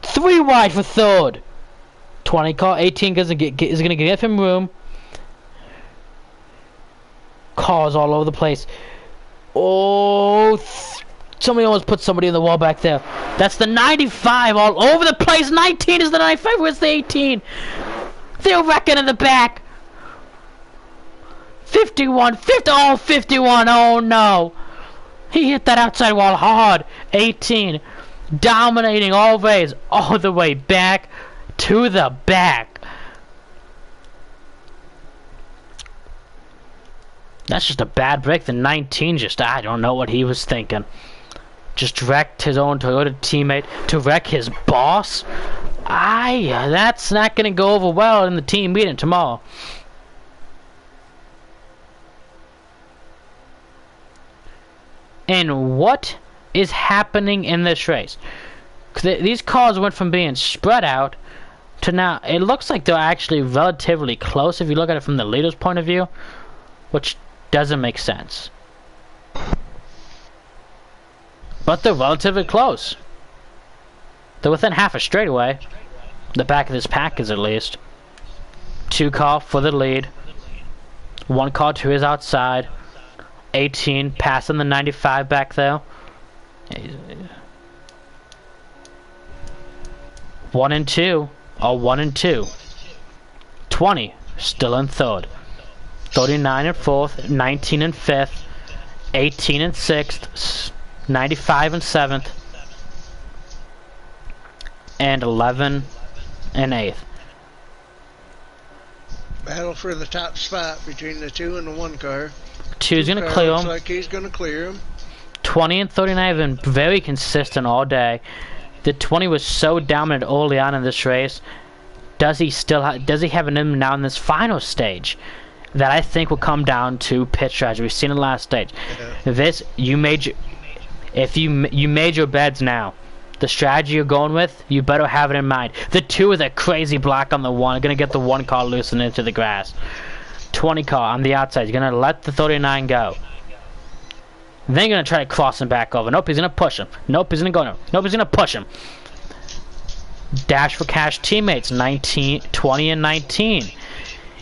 3 wide for 3rd. 20 car 18 is gonna give him room. Cars all over the place. Oh, somebody almost put somebody in the wall back there. That's the 95 all over the place. 19 is the 95. Where's the 18? They're wrecking in the back. 51, 50, oh, 51, oh no. He hit that outside wall hard. 18, dominating all ways, all the way back to the back. That's just a bad break. The 19 just, I don't know what he was thinking. Just wrecked his own Toyota teammate to wreck his boss. That's not going to go over well in the team meeting tomorrow. And what is happening in this race? These cars went from being spread out to now, it looks like they're actually relatively close if you look at it from the leader's point of view, which doesn't make sense. But they're relatively close. They're within half a straightaway. The back of this pack is at least. 2 car for the lead. 1 car to his outside. 18 passing the 95 back there. 1 and 2. Oh, 1 and 2. 20 still in 3rd. 39 in 4th. 19 in 5th. 18 in 6th. 95 in 7th. And 11 in 8th. Battle for the top spot between the 2 and the 1 car. 2's gonna clear him. Looks like he's gonna clear him. 20 and 39 have been very consistent all day. The 20 was so dominant early on in this race. Does he have an in now in this final stage? That I think will come down to pit strategy. We've seen in the last stage. Yeah. If you made your beds now, the strategy you're going with, you better have it in mind. The 2 with a crazy block on the 1, gonna get the 1 car loosened into the grass. 20 car on the outside, you're gonna let the 39 go. Then you're gonna try to cross him back over. Nope, he's gonna push him. Nope, he's gonna go no. Nope, he's gonna push him. Dash for cash teammates, 19, 20 and 19.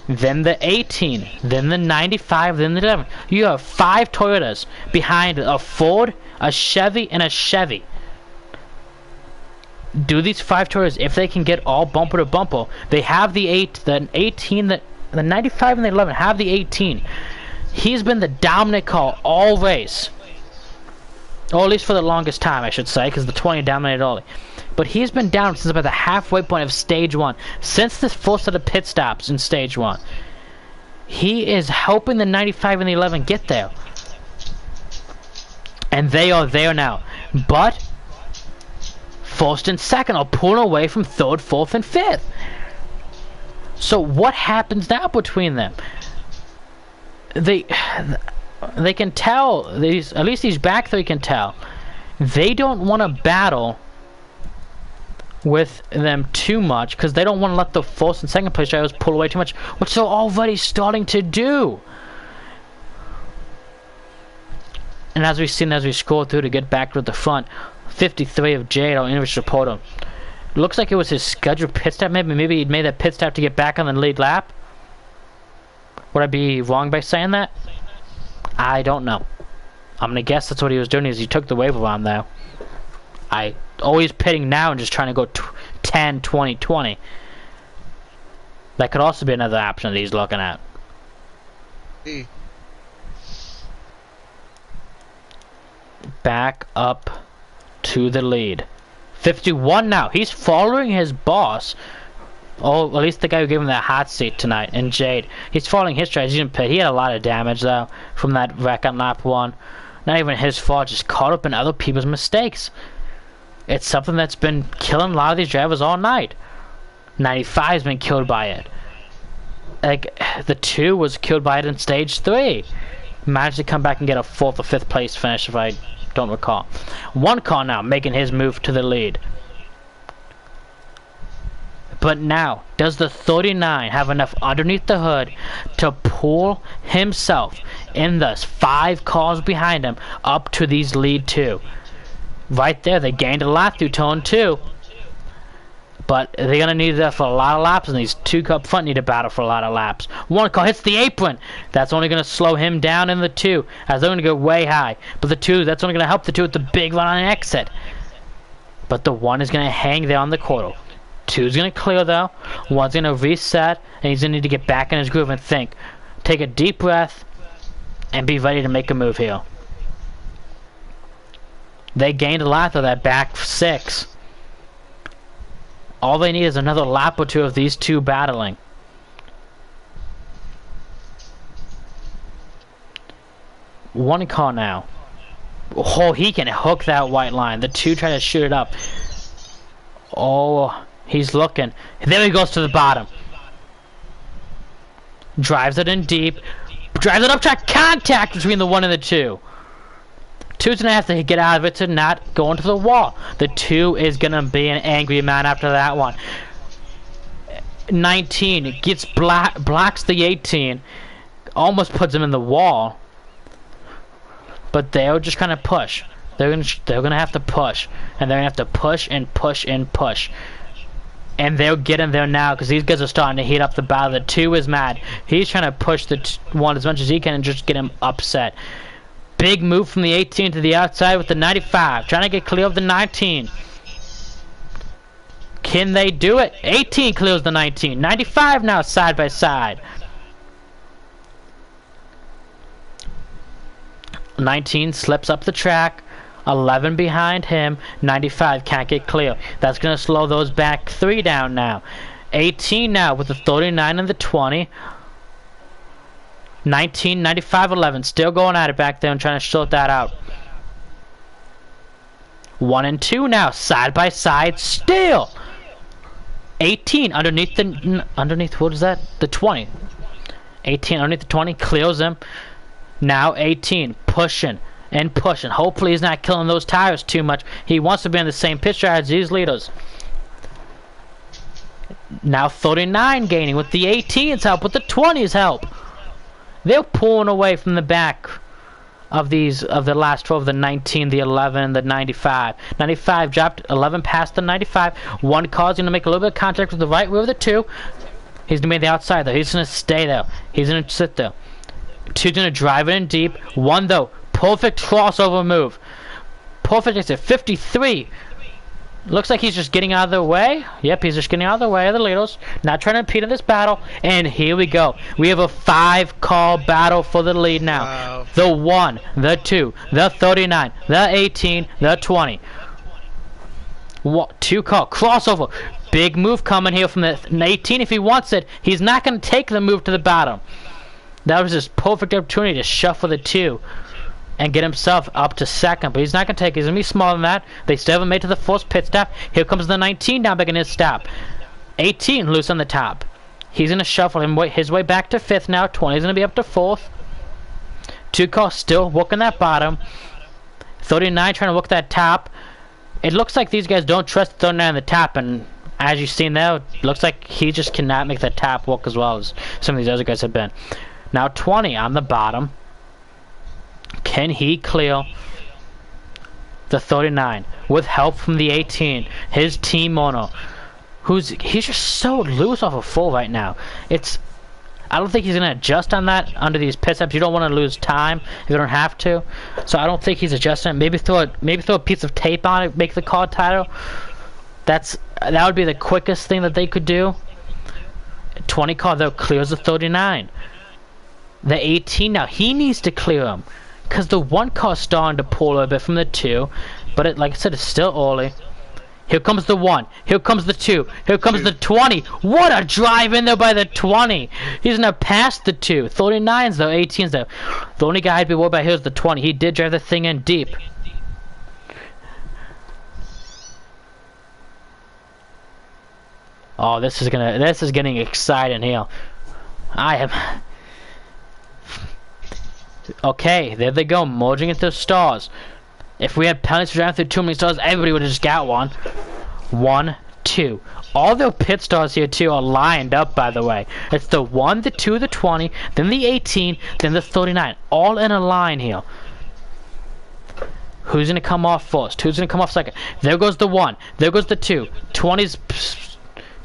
Then the 18, then the 95, then the 11. You have 5 Toyotas behind a Ford, a Chevy, and a Chevy. Do these 5 Toyotas, if they can get all bumper to bumper, they have the 18, the 95 and the 11 have the 18. He's been the dominant car all race. Or at least for the longest time, I should say, because the 20 dominated early. But he's been down since about the halfway point of stage 1. Since the first set of pit stops in stage 1. He is helping the 95 and the 11 get there. And they are there now. But 1st and 2nd are pulling away from 3rd, 4th, and 5th. So what happens now between them? They can tell, at least these back 3 can tell. They don't want to battle with them too much because they don't want to let the 1st and 2nd place drivers pull away too much, which they're already starting to do. And as we've seen, as we scroll through to get back to the front, 53 of Jade, our English reporter, looks like it was his scheduled pit stop. Maybe he made that pit stop to get back on the lead lap. Would I be wrong by saying that? I don't know. I'm gonna guess that's what he was doing. Is he took the wave around there. Always pitting now and just trying to go 10, 20, 20. That could also be another option that he's looking at. Back up to the lead. 51 now. He's following his boss. Oh, at least the guy who gave him that hot seat tonight, and Jade. He's following his strategy. He didn't pit. He had a lot of damage, though, from that wreck on lap 1. Not even his fault, just caught up in other people's mistakes. It's something that's been killing a lot of these drivers all night. 95's been killed by it. Like, the 2 was killed by it in stage 3. Managed to come back and get a 4th or 5th place finish, if I don't recall. 1 car now making his move to the lead. But now, does the 39 have enough underneath the hood to pull himself in the 5 cars behind him up to these lead 2? Right there, they gained a lap through turn 2. But they're going to need that for a lot of laps, and these 2 up front need to battle for a lot of laps. 1 car hits the apron. That's only going to slow him down in the 2, as they're going to go way high. But the 2, that's only going to help the 2 with the big run on an exit. But the 1 is going to hang there on the quarter. 2's going to clear though. 1's going to reset, and he's going to need to get back in his groove and think. Take a deep breath, and be ready to make a move here. They gained a lap of that back 6. All they need is another lap or 2 of these 2 battling. One car now. Oh, he can hook that white line. The 2 try to shoot it up. Oh, he's looking. There he goes to the bottom. Drives it in deep. Drives it up track. Contact between the 1 and the 2. 2's gonna have to get out of it to not go into the wall. The 2 is gonna be an angry man after that one. 19 gets blocks the 18, almost puts him in the wall. But they'll just kind of push. They're gonna have to push, and they're gonna have to push and push and push. And they'll get in there now because these guys are starting to heat up the battle. The 2 is mad. He's trying to push the 1 as much as he can and just get him upset. Big move from the 18 to the outside with the 95. Trying to get clear of the 19. Can they do it? 18 clears the 19. 95 now side by side. 19 slips up the track. 11 behind him. 95 can't get clear. That's going to slow those back 3 down now. 18 now with the 39 and the 20. 19, 95, 11. Still going at it back there and trying to sort that out. 1 and 2 now. Side by side still. 18 underneath what is that? The 20. 18 underneath the 20. Clears him. Now 18. Pushing and pushing. Hopefully he's not killing those tires too much. He wants to be on the same pitch as these leaders. Now 39 gaining with the 18's help. With the 20's help. They're pulling away from the back of the last 12, the 19, the 11, the 95. 95 dropped 11 past the 95. 1 car's going to make a little bit of contact with the right rear of the 2. He's going to be on the outside though. He's going to stay there. He's going to sit there. 2's going to drive it in deep. 1 though, perfect crossover move. Perfect exit. 53. Looks like he's just getting out of the way. Yep, he's just getting out of the way of the leaders. Not trying to impede in this battle. And here we go. We have a 5-car battle for the lead now. Wow. The 1, the 2, the 39, the 18, the 20. 2-car crossover. Big move coming here from the 18 if he wants it. He's not going to take the move to the bottom. That was his perfect opportunity to shuffle the 2. And get himself up to 2nd, but he's not going to take it. He's going to be smaller than that. They still haven't made to the 1st pit stop. Here comes the 19 now making his stop. 18 loose on the top. He's going to shuffle his way back to 5th now. 20 is going to be up to 4th. 2 cars still working that bottom. 39 trying to work that top. It looks like these guys don't trust 39 on the top, and as you've seen there, it looks like he just cannot make that top work as well as some of these other guys have been. Now 20 on the bottom. Can he clear the 39 with help from the 18, his team owner, he's just so loose off of full right now. I don't think he's gonna adjust on that under these pit stops. You don't want to lose time if you don't have to, so I don't think he's adjusting. Maybe throw a piece of tape on it, make the car tighter. That would be the quickest thing that they could do. 20 car though clears the 39. The 18 now he needs to clear him. Because the 1 car's starting to pull a bit from the 2. But like I said, it's still early. Here comes the 1. Here comes the 2. Here comes the 20. What a drive in there by the 20. He's going to pass the 2. 39s though, 18s though. The only guy I'd be worried about here is the 20. He did drive the thing in deep. Oh, this is getting exciting here. I am. Okay, there they go, merging into stars. If we had penalties for driving through too many stars, everybody would have just got one. 1, 2. All the pit stars here too are lined up, by the way. It's the 1, the 2, the 20, then the 18, then the 39. All in a line here. Who's gonna come off first? Who's gonna come off second? There goes the 1. There goes the 2. 20's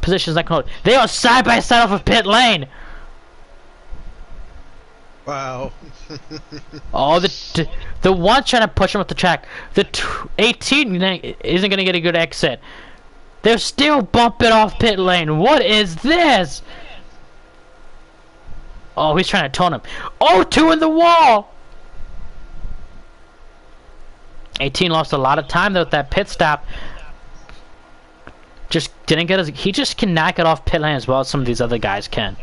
positions not gonna hold. They are side by side off of pit lane. Wow. Oh, the 1 trying to push him off the track. The 18 isn't gonna get a good exit. They're still bumping off pit lane. What is this? Oh, he's trying to turn him. Oh, 2 in the wall. 18 lost a lot of time though with that pit stop. Just didn't get his. He just cannot get off pit lane as well as some of these other guys can.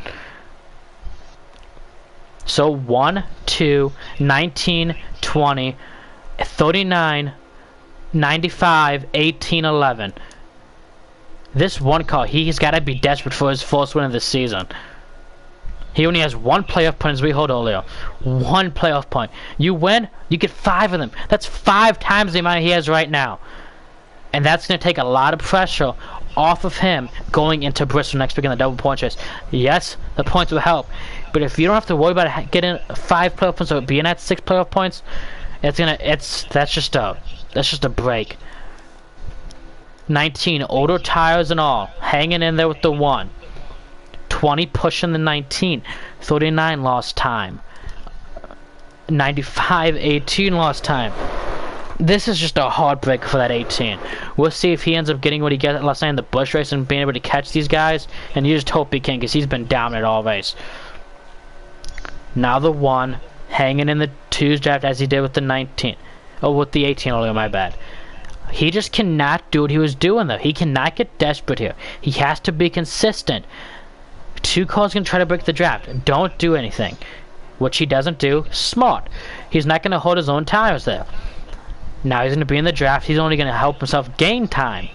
So 1, 2, 19, 20, 39, 95, 18, 11. This 1 car, he's got to be desperate for his first win of the season. He only has 1 playoff point as we hold earlier. 1 playoff point. You win, you get 5 of them. That's 5 times the amount he has right now. And that's going to take a lot of pressure off of him going into Bristol next week in the double point chase. Yes, the points will help. But if you don't have to worry about getting 5 playoff points or being at 6 playoff points, that's just a break. 19 older tires and all, hanging in there with the 1. 20 pushing the 19. 39 lost time. 95, 18 lost time. This is just a heartbreaker for that 18. We'll see if he ends up getting what he got last night in the bush race and being able to catch these guys. And you just hope he can, because he's been dominant all race. Now the 1 hanging in the 2's draft as he did with the 19. Oh, with the 18 earlier, my bad. He just cannot do what he was doing though. He cannot get desperate here. He has to be consistent. 2 cars gonna try to break the draft. Don't do anything. Which he doesn't do. Smart. He's not gonna hold his own tires there. Now he's gonna be in the draft. He's only gonna help himself gain time.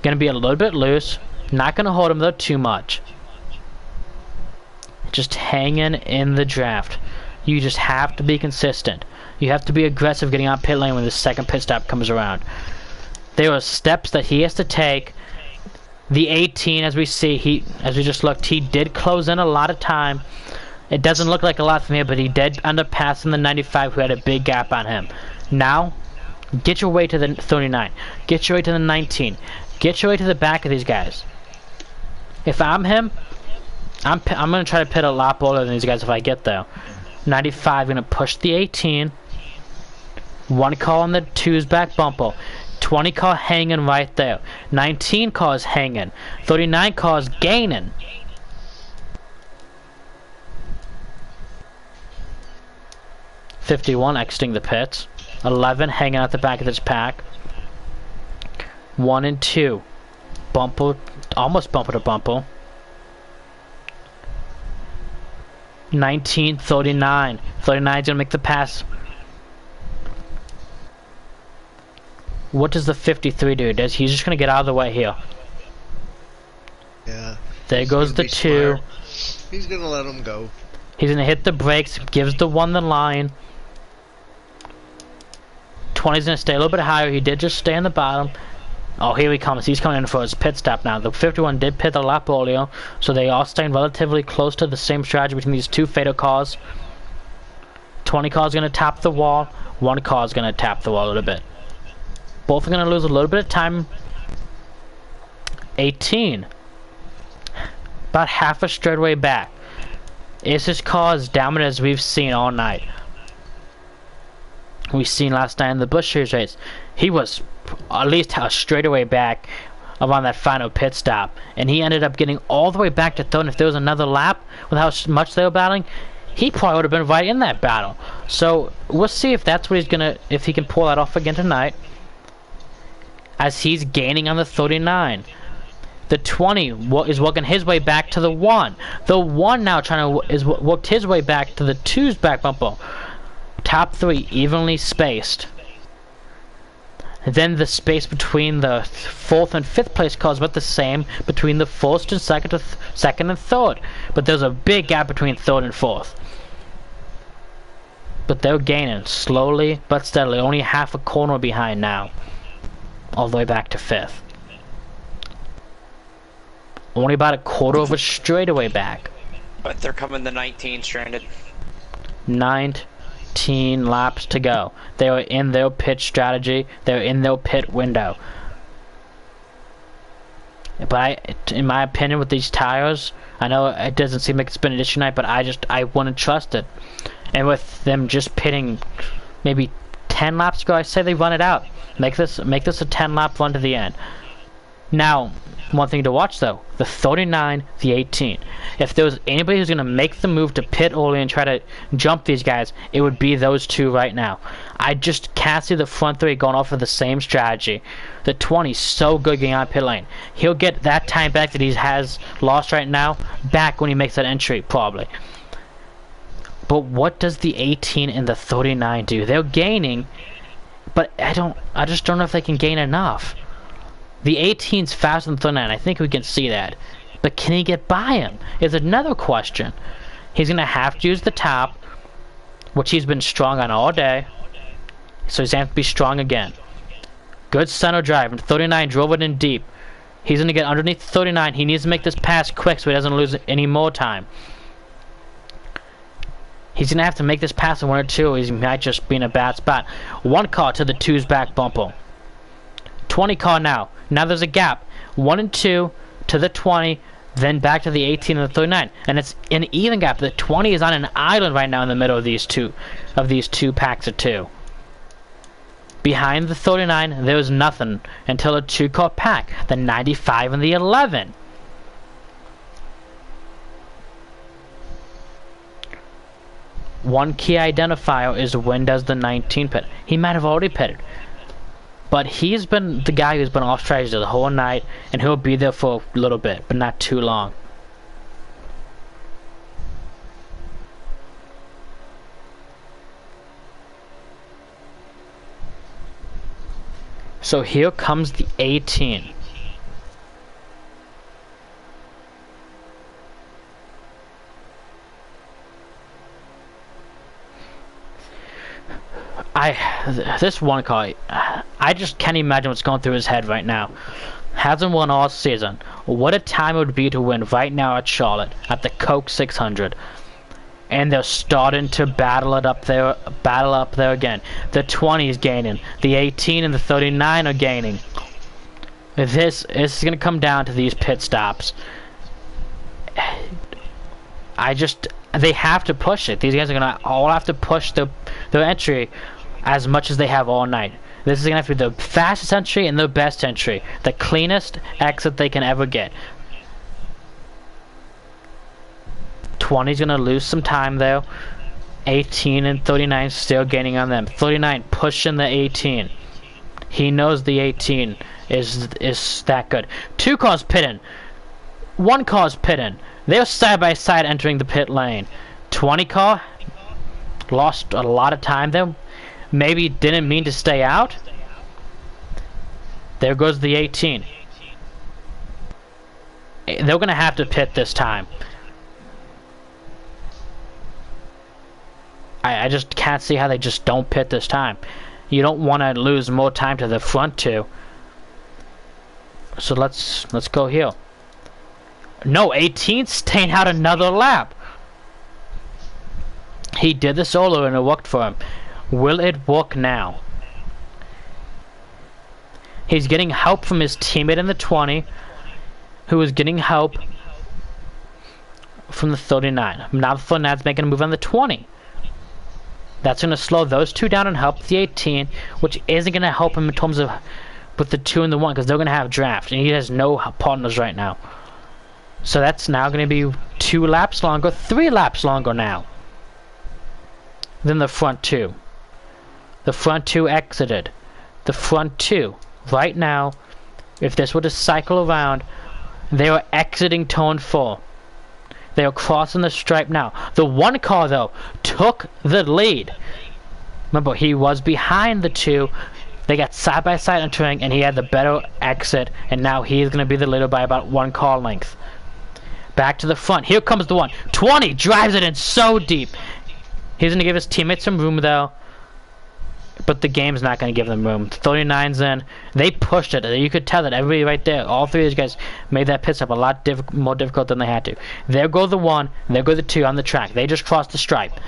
Gonna be a little bit loose. Not gonna hold him though too much. Just hanging in the draft. You just have to be consistent. You have to be aggressive getting on pit lane when the second pit stop comes around. There are steps that he has to take. The 18, as we see, as we just looked, he did close in a lot of time. It doesn't look like a lot from here, but he did end up passing the 95, who had a big gap on him. Now, get your way to the 39. Get your way to the 19. Get your way to the back of these guys. If I'm him, I'm going to try to pit a lot bolder than these guys if I get there. 95 going to push the 18. 1 car on the 2's back bumper. 20 car hanging right there. 19 cars hanging. 39 cars gaining. .51 exiting the pits. 11 hanging out the back of this pack. 1 and 2. Bumper, almost bumper to bumper. 19, 39. 39's gonna make the pass. What does the 53 do? He's just gonna get out of the way here. Yeah. There goes the 2. Smart. He's gonna let him go. He's gonna hit the brakes, gives the 1 the line. 20's gonna stay a little bit higher. He did just stay on the bottom. Oh, here he comes. He's coming in for his pit stop now. The 51 did pit a lap earlier, so they are staying relatively close to the same strategy between these 2 fatal cars. 20 cars gonna tap the wall. 1 car is gonna tap the wall a little bit. Both are gonna lose a little bit of time. 18. About half a straightaway back. Is his car as dominant as we've seen all night? We've seen last night in the Busch Series race. He was at least a straightaway back around that final pit stop. And he ended up getting all the way back to third. And if there was another lap with how much they were battling, he probably would have been right in that battle. So we'll see if that's what he's gonna, if he can pull that off again tonight. As he's gaining on the 39. The 20 is working his way back to the 1. The 1 now worked his way back to the 2's back bumper. Top 3 evenly spaced. Then the space between the 4th and 5th place car is about the same between the 1st and 2nd and 3rd. But there's a big gap between 3rd and 4th. But they're gaining slowly but steadily. Only half a corner behind now. All the way back to 5th. Only about a quarter of a straightaway back. But they're coming to 19 stranded. 19 laps to go. They are in their pit strategy. They're in their pit window. But in my opinion, with these tires, I know it doesn't seem like it's been an issue tonight, but I wouldn't trust it. And with them just pitting maybe 10 laps ago, I say they run it out. Make this a 10-lap run to the end. Now, one thing to watch though, the 39, the 18. If there was anybody who's going to make the move to pit early and try to jump these guys, it would be those two right now. I just can't see the front three going off of the same strategy. The 20's so good getting on pit lane. He'll get that time back that he has lost right now, back when he makes that entry, probably. But what does the 18 and the 39 do? They're gaining, but I just don't know if they can gain enough. The 18's faster than 39. I think we can see that. But can he get by him? Is another question. He's going to have to use the top, which he's been strong on all day. So he's going to have to be strong again. Good center drive. And 39 drove it in deep. He's going to get underneath 39. He needs to make this pass quick so he doesn't lose any more time. He's going to have to make this pass in 1 or 2. He might just be in a bad spot. 1 car to the 2's back bumper. 20 car now. Now there's a gap. 1 and 2 to the 20, then back to the 18 and the 39. And it's an even gap. The 20 is on an island right now in the middle of these two packs of 2. Behind the 39, there's nothing until a 2-car pack, the 95 and the 11. One key identifier is when does the 19 pit. He might have already pitted. But he's been the guy who's been off strategy the whole night, and he'll be there for a little bit, but not too long. So here comes the 18. This one car, I just can't imagine what's going through his head right now. Hasn't won all season. What a time it would be to win right now at Charlotte, at the Coke 600. And they're starting to battle up there again. The 20 is gaining. The 18 and the 39 are gaining. This is going to come down to these pit stops. They have to push it. These guys are going to all have to push their entry as much as they have all night. This is going to have to be the fastest entry and the best entry. The cleanest exit they can ever get. 20's going to lose some time though. 18 and 39 still gaining on them. 39 pushing the 18. He knows the 18 is that good. 2 cars pitting. 1 car's pitting. They're side by side entering the pit lane. 20 car lost a lot of time there. Maybe didn't mean to stay out. There goes the 18. They're going to have to pit this time. I just can't see how they just don't pit this time. You don't want to lose more time to the front 2. So let's go here. No, 18's staying out another lap. He did the solo and it worked for him. Will it work now? He's getting help from his teammate in the 20, who is getting help from the 39. Now the 39's making a move on the 20. That's going to slow those 2 down and help the 18, which isn't going to help him in terms of with the 2 and the 1, because they're going to have draft, and he has no partners right now. So that's now going to be 2 laps longer, 3 laps longer now than the front 2. The front 2 exited. The front 2, right now, if this were to cycle around, they are exiting turn 4. They are crossing the stripe now. The 1 car, though, took the lead. Remember, he was behind the 2 They got side by side entering, and he had the better exit, and now he's going to be the leader by about 1 car length. Back to the front. Here comes the one. 20 drives it in so deep. He's going to give his teammates some room, though. But the game's not going to give them room. 39's in. They pushed it. You could tell that everybody right there, all 3 of these guys, made that pit stop a lot more difficult than they had to. There go the 1. There go the 2 on the track. They just crossed the stripe.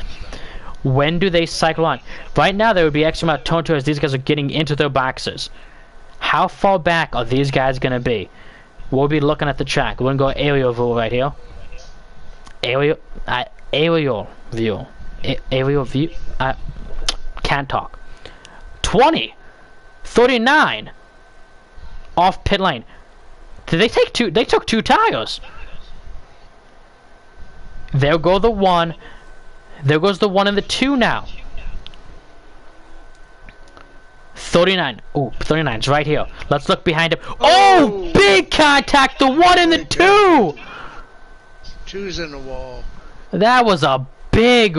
When do they cycle on? Right now, there would be extra amount of tone to it as these guys are getting into their boxes. How far back are these guys going to be? We'll be looking at the track. We're going to go aerial view right here. Aerial view. Aerial view. Can't talk. 20. 39. Off pit lane. Did they take 2? They took 2 tires. There go the 1. There goes the 1 and the 2 now. 39. Oh, 39's right here. Let's look behind him. Oh, big contact. The 1 and the 2. 2's in the wall. That was a big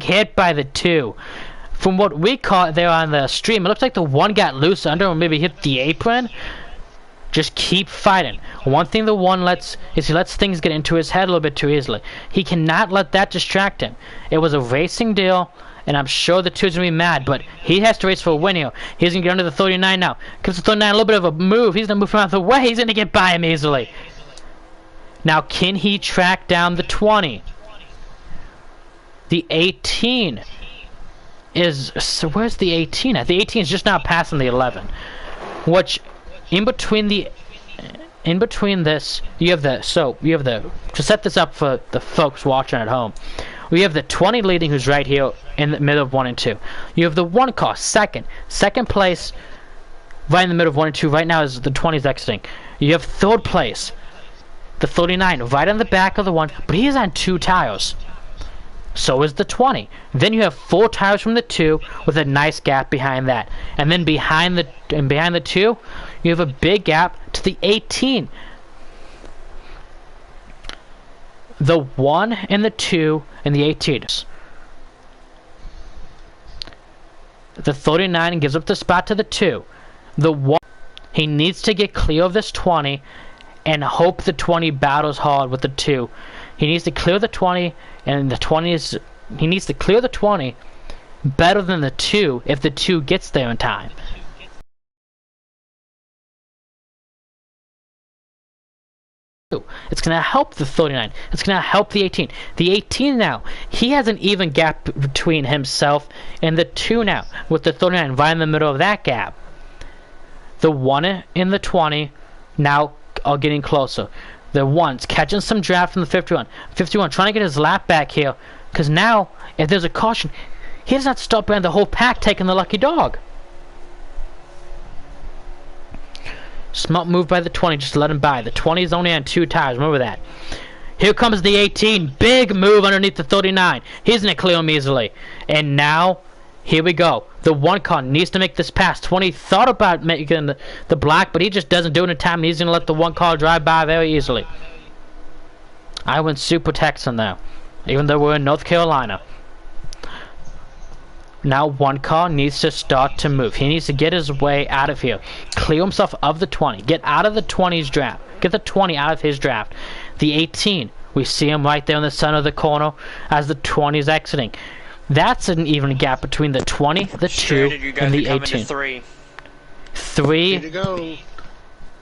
hit by the 2. From what we caught there on the stream, it looks like the 1 got loose under or maybe hit the apron. Just keep fighting. One thing the 1 lets is he lets things get into his head a little bit too easily. He cannot let that distract him. It was a racing deal, and I'm sure the 2's gonna be mad, but he has to race for a win here. He's gonna get under the 39 now. Gives the 39 a little bit of a move. He's gonna move him out of the way. He's gonna get by him easily. Now, can he track down the 20? The 18 is... So where's the 18 at? The 18 is just now passing the 11. Which, in between this, you have the... So, you have the... To set this up for the folks watching at home, we have the 20 leading, who's right here in the middle of 1 and 2. You have the 1 car, second place, right in the middle of 1 and 2. Right now is the 20's exiting. You have third place, the 39, right on the back of the 1, but he is on 2 tires. So is the 20. Then you have 4 tires from the 2 with a nice gap behind that. And then behind the 2, you have a big gap to the 18. The 1 and the 2 and the 18. The 39 gives up the spot to the 2. The 1, he needs to get clear of this 20 and hope the 20 battles hard with the 2. He needs to clear the 20, and the 20 is... He needs to clear the 20 better than the 2 if the 2 gets there in time. It's going to help the 39. It's going to help the 18. The 18 now, he has an even gap between himself and the 2 now, with the 39 right in the middle of that gap. The 1 and the 20 now are getting closer. The 1's catching some draft from the 51. 51 trying to get his lap back here, because now, if there's a caution, he does not stop behind the whole pack taking the lucky dog. Smart move by the 20, just to let him by. The 20 is only on 2 tires, remember that. Here comes the 18, big move underneath the 39. He's going to clear him easily. And now, here we go. The 1 car needs to make this pass. 20 thought about making the black, but he just doesn't do it in time. He's going to let the 1 car drive by very easily. I went super Texan now, even though we're in North Carolina. Now 1 car needs to start to move. He needs to get his way out of here. Clear himself of the 20. Get out of the 20's draft. Get the 20 out of his draft. The 18, we see him right there in the center of the corner as the 20's exiting. That's an even gap between the 20, the 2, and the 18. 3. 3 to go.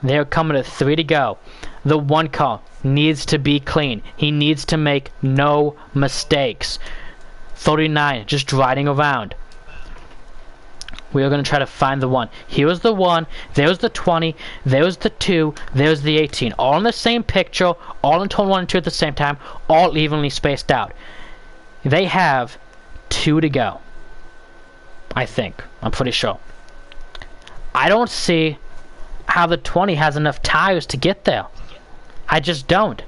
They're coming to 3 to go. The 1 car needs to be clean. He needs to make no mistakes. 39 just riding around. We are going to try to find the 1. Here was the 1. There's the 20. There's the 2. There's the 18. All in the same picture. All in tone 1 and 2 at the same time. All evenly spaced out. They have 2 to go. I think. I'm pretty sure. I don't see how the 20 has enough tires to get there. I just don't.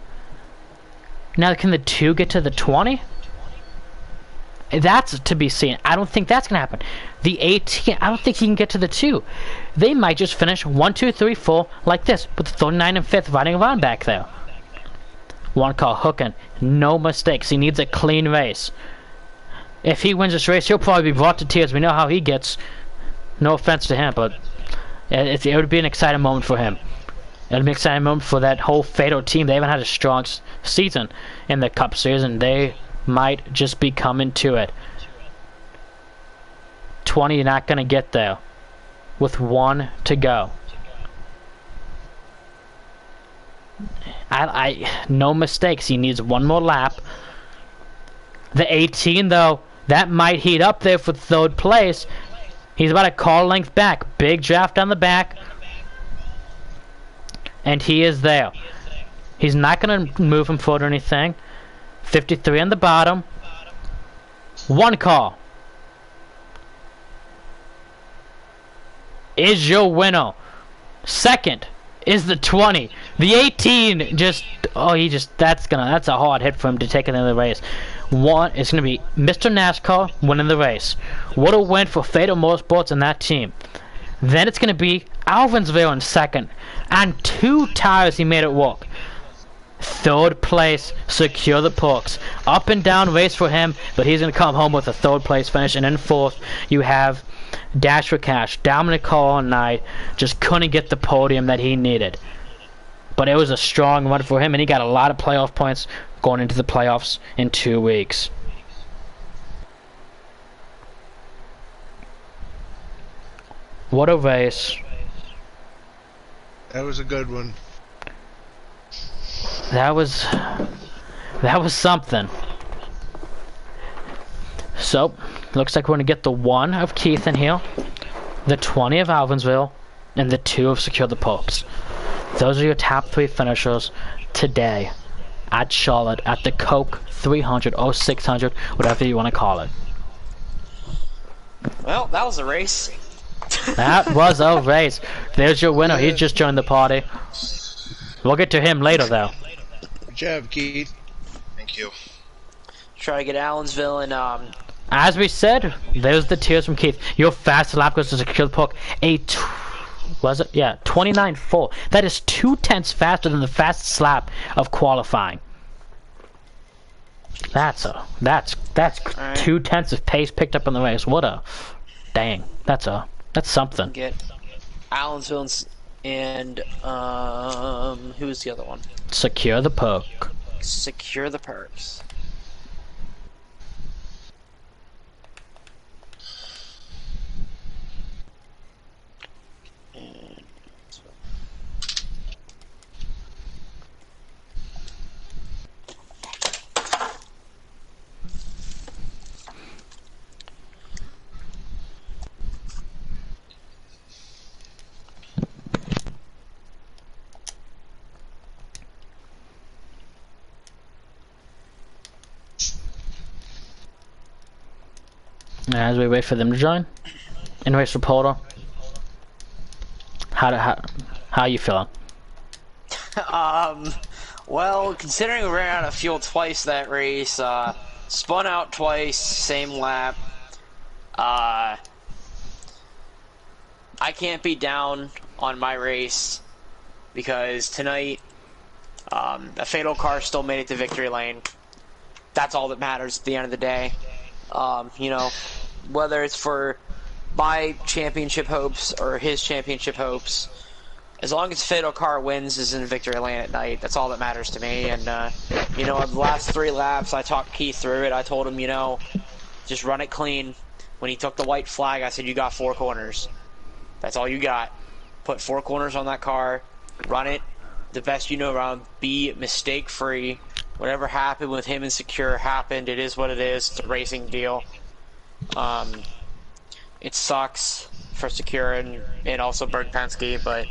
Now, can the 2 get to the 20? That's to be seen. I don't think that's going to happen. The 18, I don't think he can get to the 2. They might just finish 1, 2, 3, 4 like this, with the 39 and 5th riding around back there. 1 car hooking. No mistakes. He needs a clean race. If he wins this race, he'll probably be brought to tears. We know how he gets. No offense to him, but it would be an exciting moment for him. It would be an exciting moment for that whole Fatal team. They haven't had a strong season in the Cup Series, and they might just be coming to it. 20, you're not going to get there with 1 to go. No mistakes. He needs 1 more lap. The 18, though, that might heat up there for 3rd place. He's about a car length back. Big draft on the back. And he is there. He's not going to move him forward or anything. 53 on the bottom. 1 car is your winner. 2nd is the 20. The 18 just, that's a hard hit for him to take it in the race. It's going to be Mr. NASCAR winning the race. What a win for Fatal Motorsports and that team. Then it's going to be Alvinsville in 2nd. On 2 tires, he made it work. 3rd place, secure the perks. Up and down race for him, but he's going to come home with a 3rd place finish. And in 4th, you have Dash for Cash. Dominic Cole all night just couldn't get the podium that he needed. But it was a strong run for him, and he got a lot of playoff points going into the playoffs in 2 weeks. What a race. That was a good one. That was something. So, looks like we're going to get the 1 of Keith in here, the 20 of Alvinsville, and the 2 of Secure the Pokes. Those are your top 3 finishers today at Charlotte at the Coke 300 or 600, whatever you want to call it. Well, that was a race. That was a race. There's your winner. He just joined the party. We'll get to him later, though. Good job, Keith. Thank you. Try to get Allensville and As we said, there's the tears from Keith. Your fast lap goes to Secure the Poke. Was it? Yeah, 29.4. That is 2/10 faster than the fastest lap of qualifying. That's right. 2/10 of pace picked up in the race. What a dang. That's something. Get Allensville and who's the other one? Secure the Poke. Secure the Perks. As we wait for them to join. Anyways, reporter, how you feeling? Well, considering we ran out of fuel twice that race, spun out twice, same lap, I can't be down on my race because tonight, a fatal car still made it to victory lane. That's all that matters at the end of the day. You know, whether it's for my championship hopes or his championship hopes, as long as Fatal Car wins is in victory lane at night, that's all that matters to me. And, you know, the last 3 laps, I talked Keith through it. I told him, you know, just run it clean. When he took the white flag, I said, you got 4 corners. That's all you got. Put 4 corners on that car, run it the best you know around, be mistake-free. Whatever happened with him and Secure happened. It is what it is. It's a racing deal. It sucks for Secure and also Berg Penske, but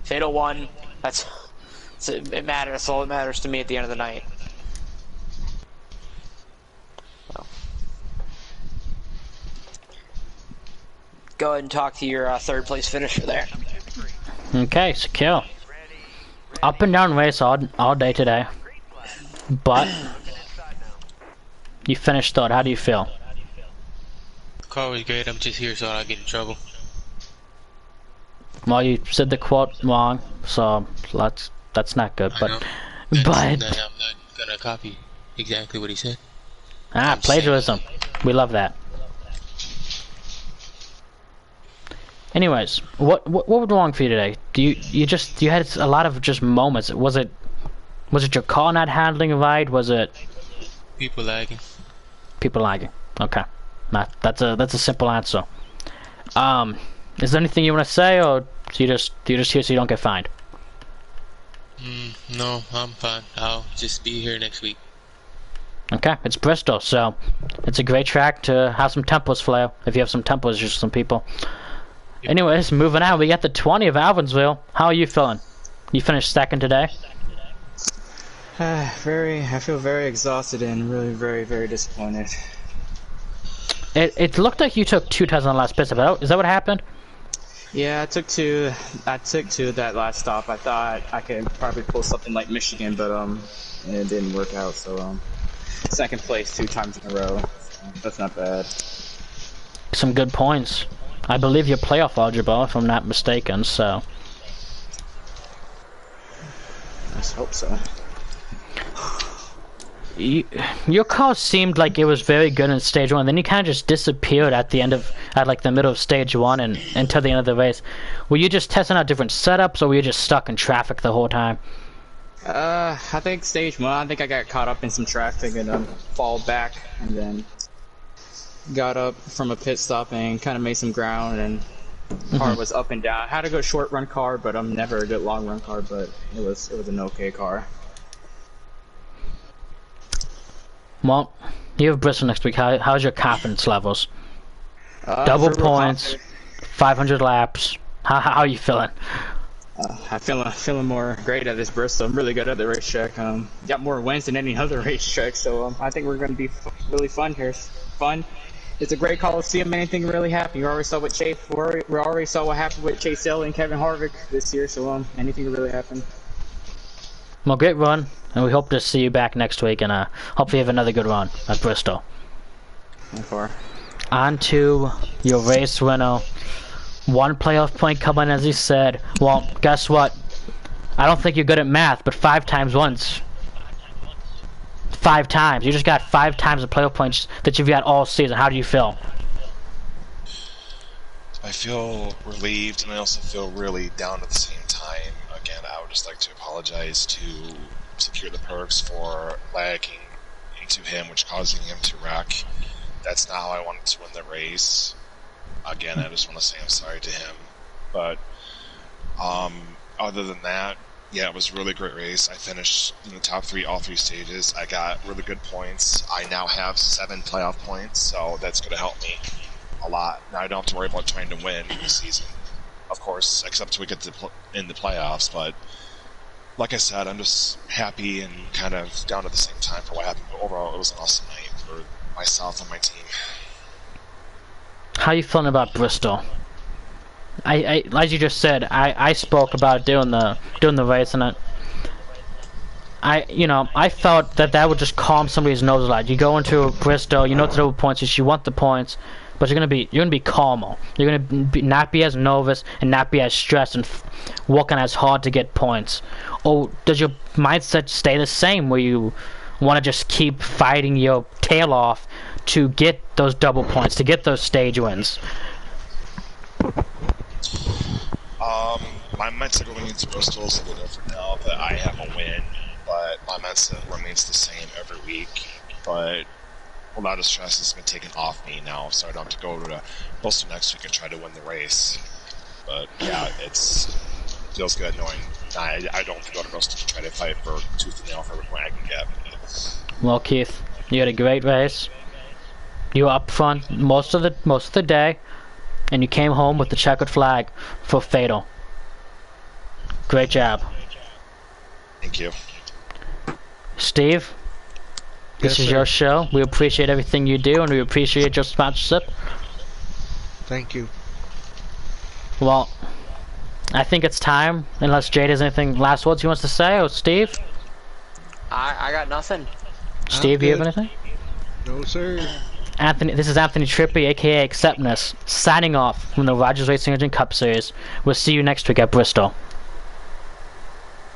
Fatal won. It matters. That's all that matters to me at the end of the night. So. Go ahead and talk to your 3rd place finisher there. Okay, Secure. Up and down race all day today. But you finished 3rd. How do you feel? The car was great. I'm just here so I don't get in trouble. Well, you said the quote wrong, so that's not good. But I'm not gonna copy exactly what he said. Plagiarism. We love that. Anyways, what went wrong for you today? You had a lot of just moments. Was it your car not handling right? Was it People lagging. people lagging? Okay, that's a simple answer. Is there anything you want to say, or do you just here so you don't get fined? No, I'm fine. I'll just be here next week. Okay, it's Bristol, so it's a great track to have some tempers flare. If you have some tempers, just some people. Anyways, moving on, we got the 20 of Alvinsville. How are you feeling? You finished second today? I feel very exhausted and really very disappointed. It looked like you took 2 tires on the last pit stop. Is that what happened? Yeah, I took two that last stop. I thought I could probably pull something like Michigan, but it didn't work out. So second place 2 times in a row. So that's not bad. Some good points. I believe you're playoff eligible, if I'm not mistaken. So Let's hope so. Your car seemed like it was very good in stage 1, then you kind of just disappeared at the middle of stage 1 and until the end of the race. Were you just testing out different setups, or were you just stuck in traffic the whole time? I think stage 1. I think I got caught up in some traffic and fall back, and then got up from a pit stop and kind of made some ground, and car was up and down. Had a good short run car, but never a good long run car. But it was an okay car. Well, you have Bristol next week. How's your confidence levels? Double points, 500 laps. How are you feeling? I'm feeling more great at this Bristol. I'm really good at the racetrack. Got more wins than any other racetrack, so I think we're going to be really fun here. Fun. It's a great Coliseum. Anything can really happen. We already saw what happened with Chase Elliott and Kevin Harvick this year, so anything can really happen. Well, great run, and we hope to see you back next week, and hopefully you have another good run at Bristol. On to your race winner. 1 playoff point coming, as he said. Well, guess what? I don't think you're good at math, but 5 times once. 5 times. You just got 5 times the playoff points that you've got all season. How do you feel? I feel relieved, and I also feel really down at the same time. Again, I would just like to apologize to Secure the Perks for lagging into him, which causing him to wreck. That's not how I wanted to win the race. Again, I just want to say I'm sorry to him. But other than that, yeah, it was a really great race. I finished in the top 3 all 3 stages. I got really good points. I now have 7 playoff points, so that's going to help me a lot. Now I don't have to worry about trying to win this season, of course, except till we get in the playoffs. But like I said, I'm just happy and kind of down at the same time for what happened. But overall, it was an awesome night for myself and my team. How are you feeling about Bristol? I as you just said, I spoke about doing the race, and I felt that would just calm somebody's nose a lot. You go into Bristol, you know it's double points, you want the points, but you're gonna be calmer. You're gonna not be as nervous and not be as stressed and working as hard to get points. Or does your mindset stay the same, where you want to just keep fighting your tail off to get those double points, to get those stage wins? My mindset going into Bristol is a little different now that I have a win, but my mindset remains the same every week. But a lot of stress has been taken off me now, so I don't have to go to Bristol next week and try to win the race. But yeah, it feels good knowing I don't have to go to Bristol to try to fight for tooth and nail for every point I can get. Well, Keith, you had a great race. You were up front most of the day, and you came home with the checkered flag for Fatal. Great job. Thank you. Steve, this is your show. We appreciate everything you do, and we appreciate your sponsorship. Thank you. Well, I think it's time, unless Jade has anything last words he wants to say, or Steve? I got nothing. Steve, you have anything? No, sir. Anthony, this is Anthony Trippi, aka Acceptness, signing off from the Rogers Racing Engine Cup Series. We'll see you next week at Bristol.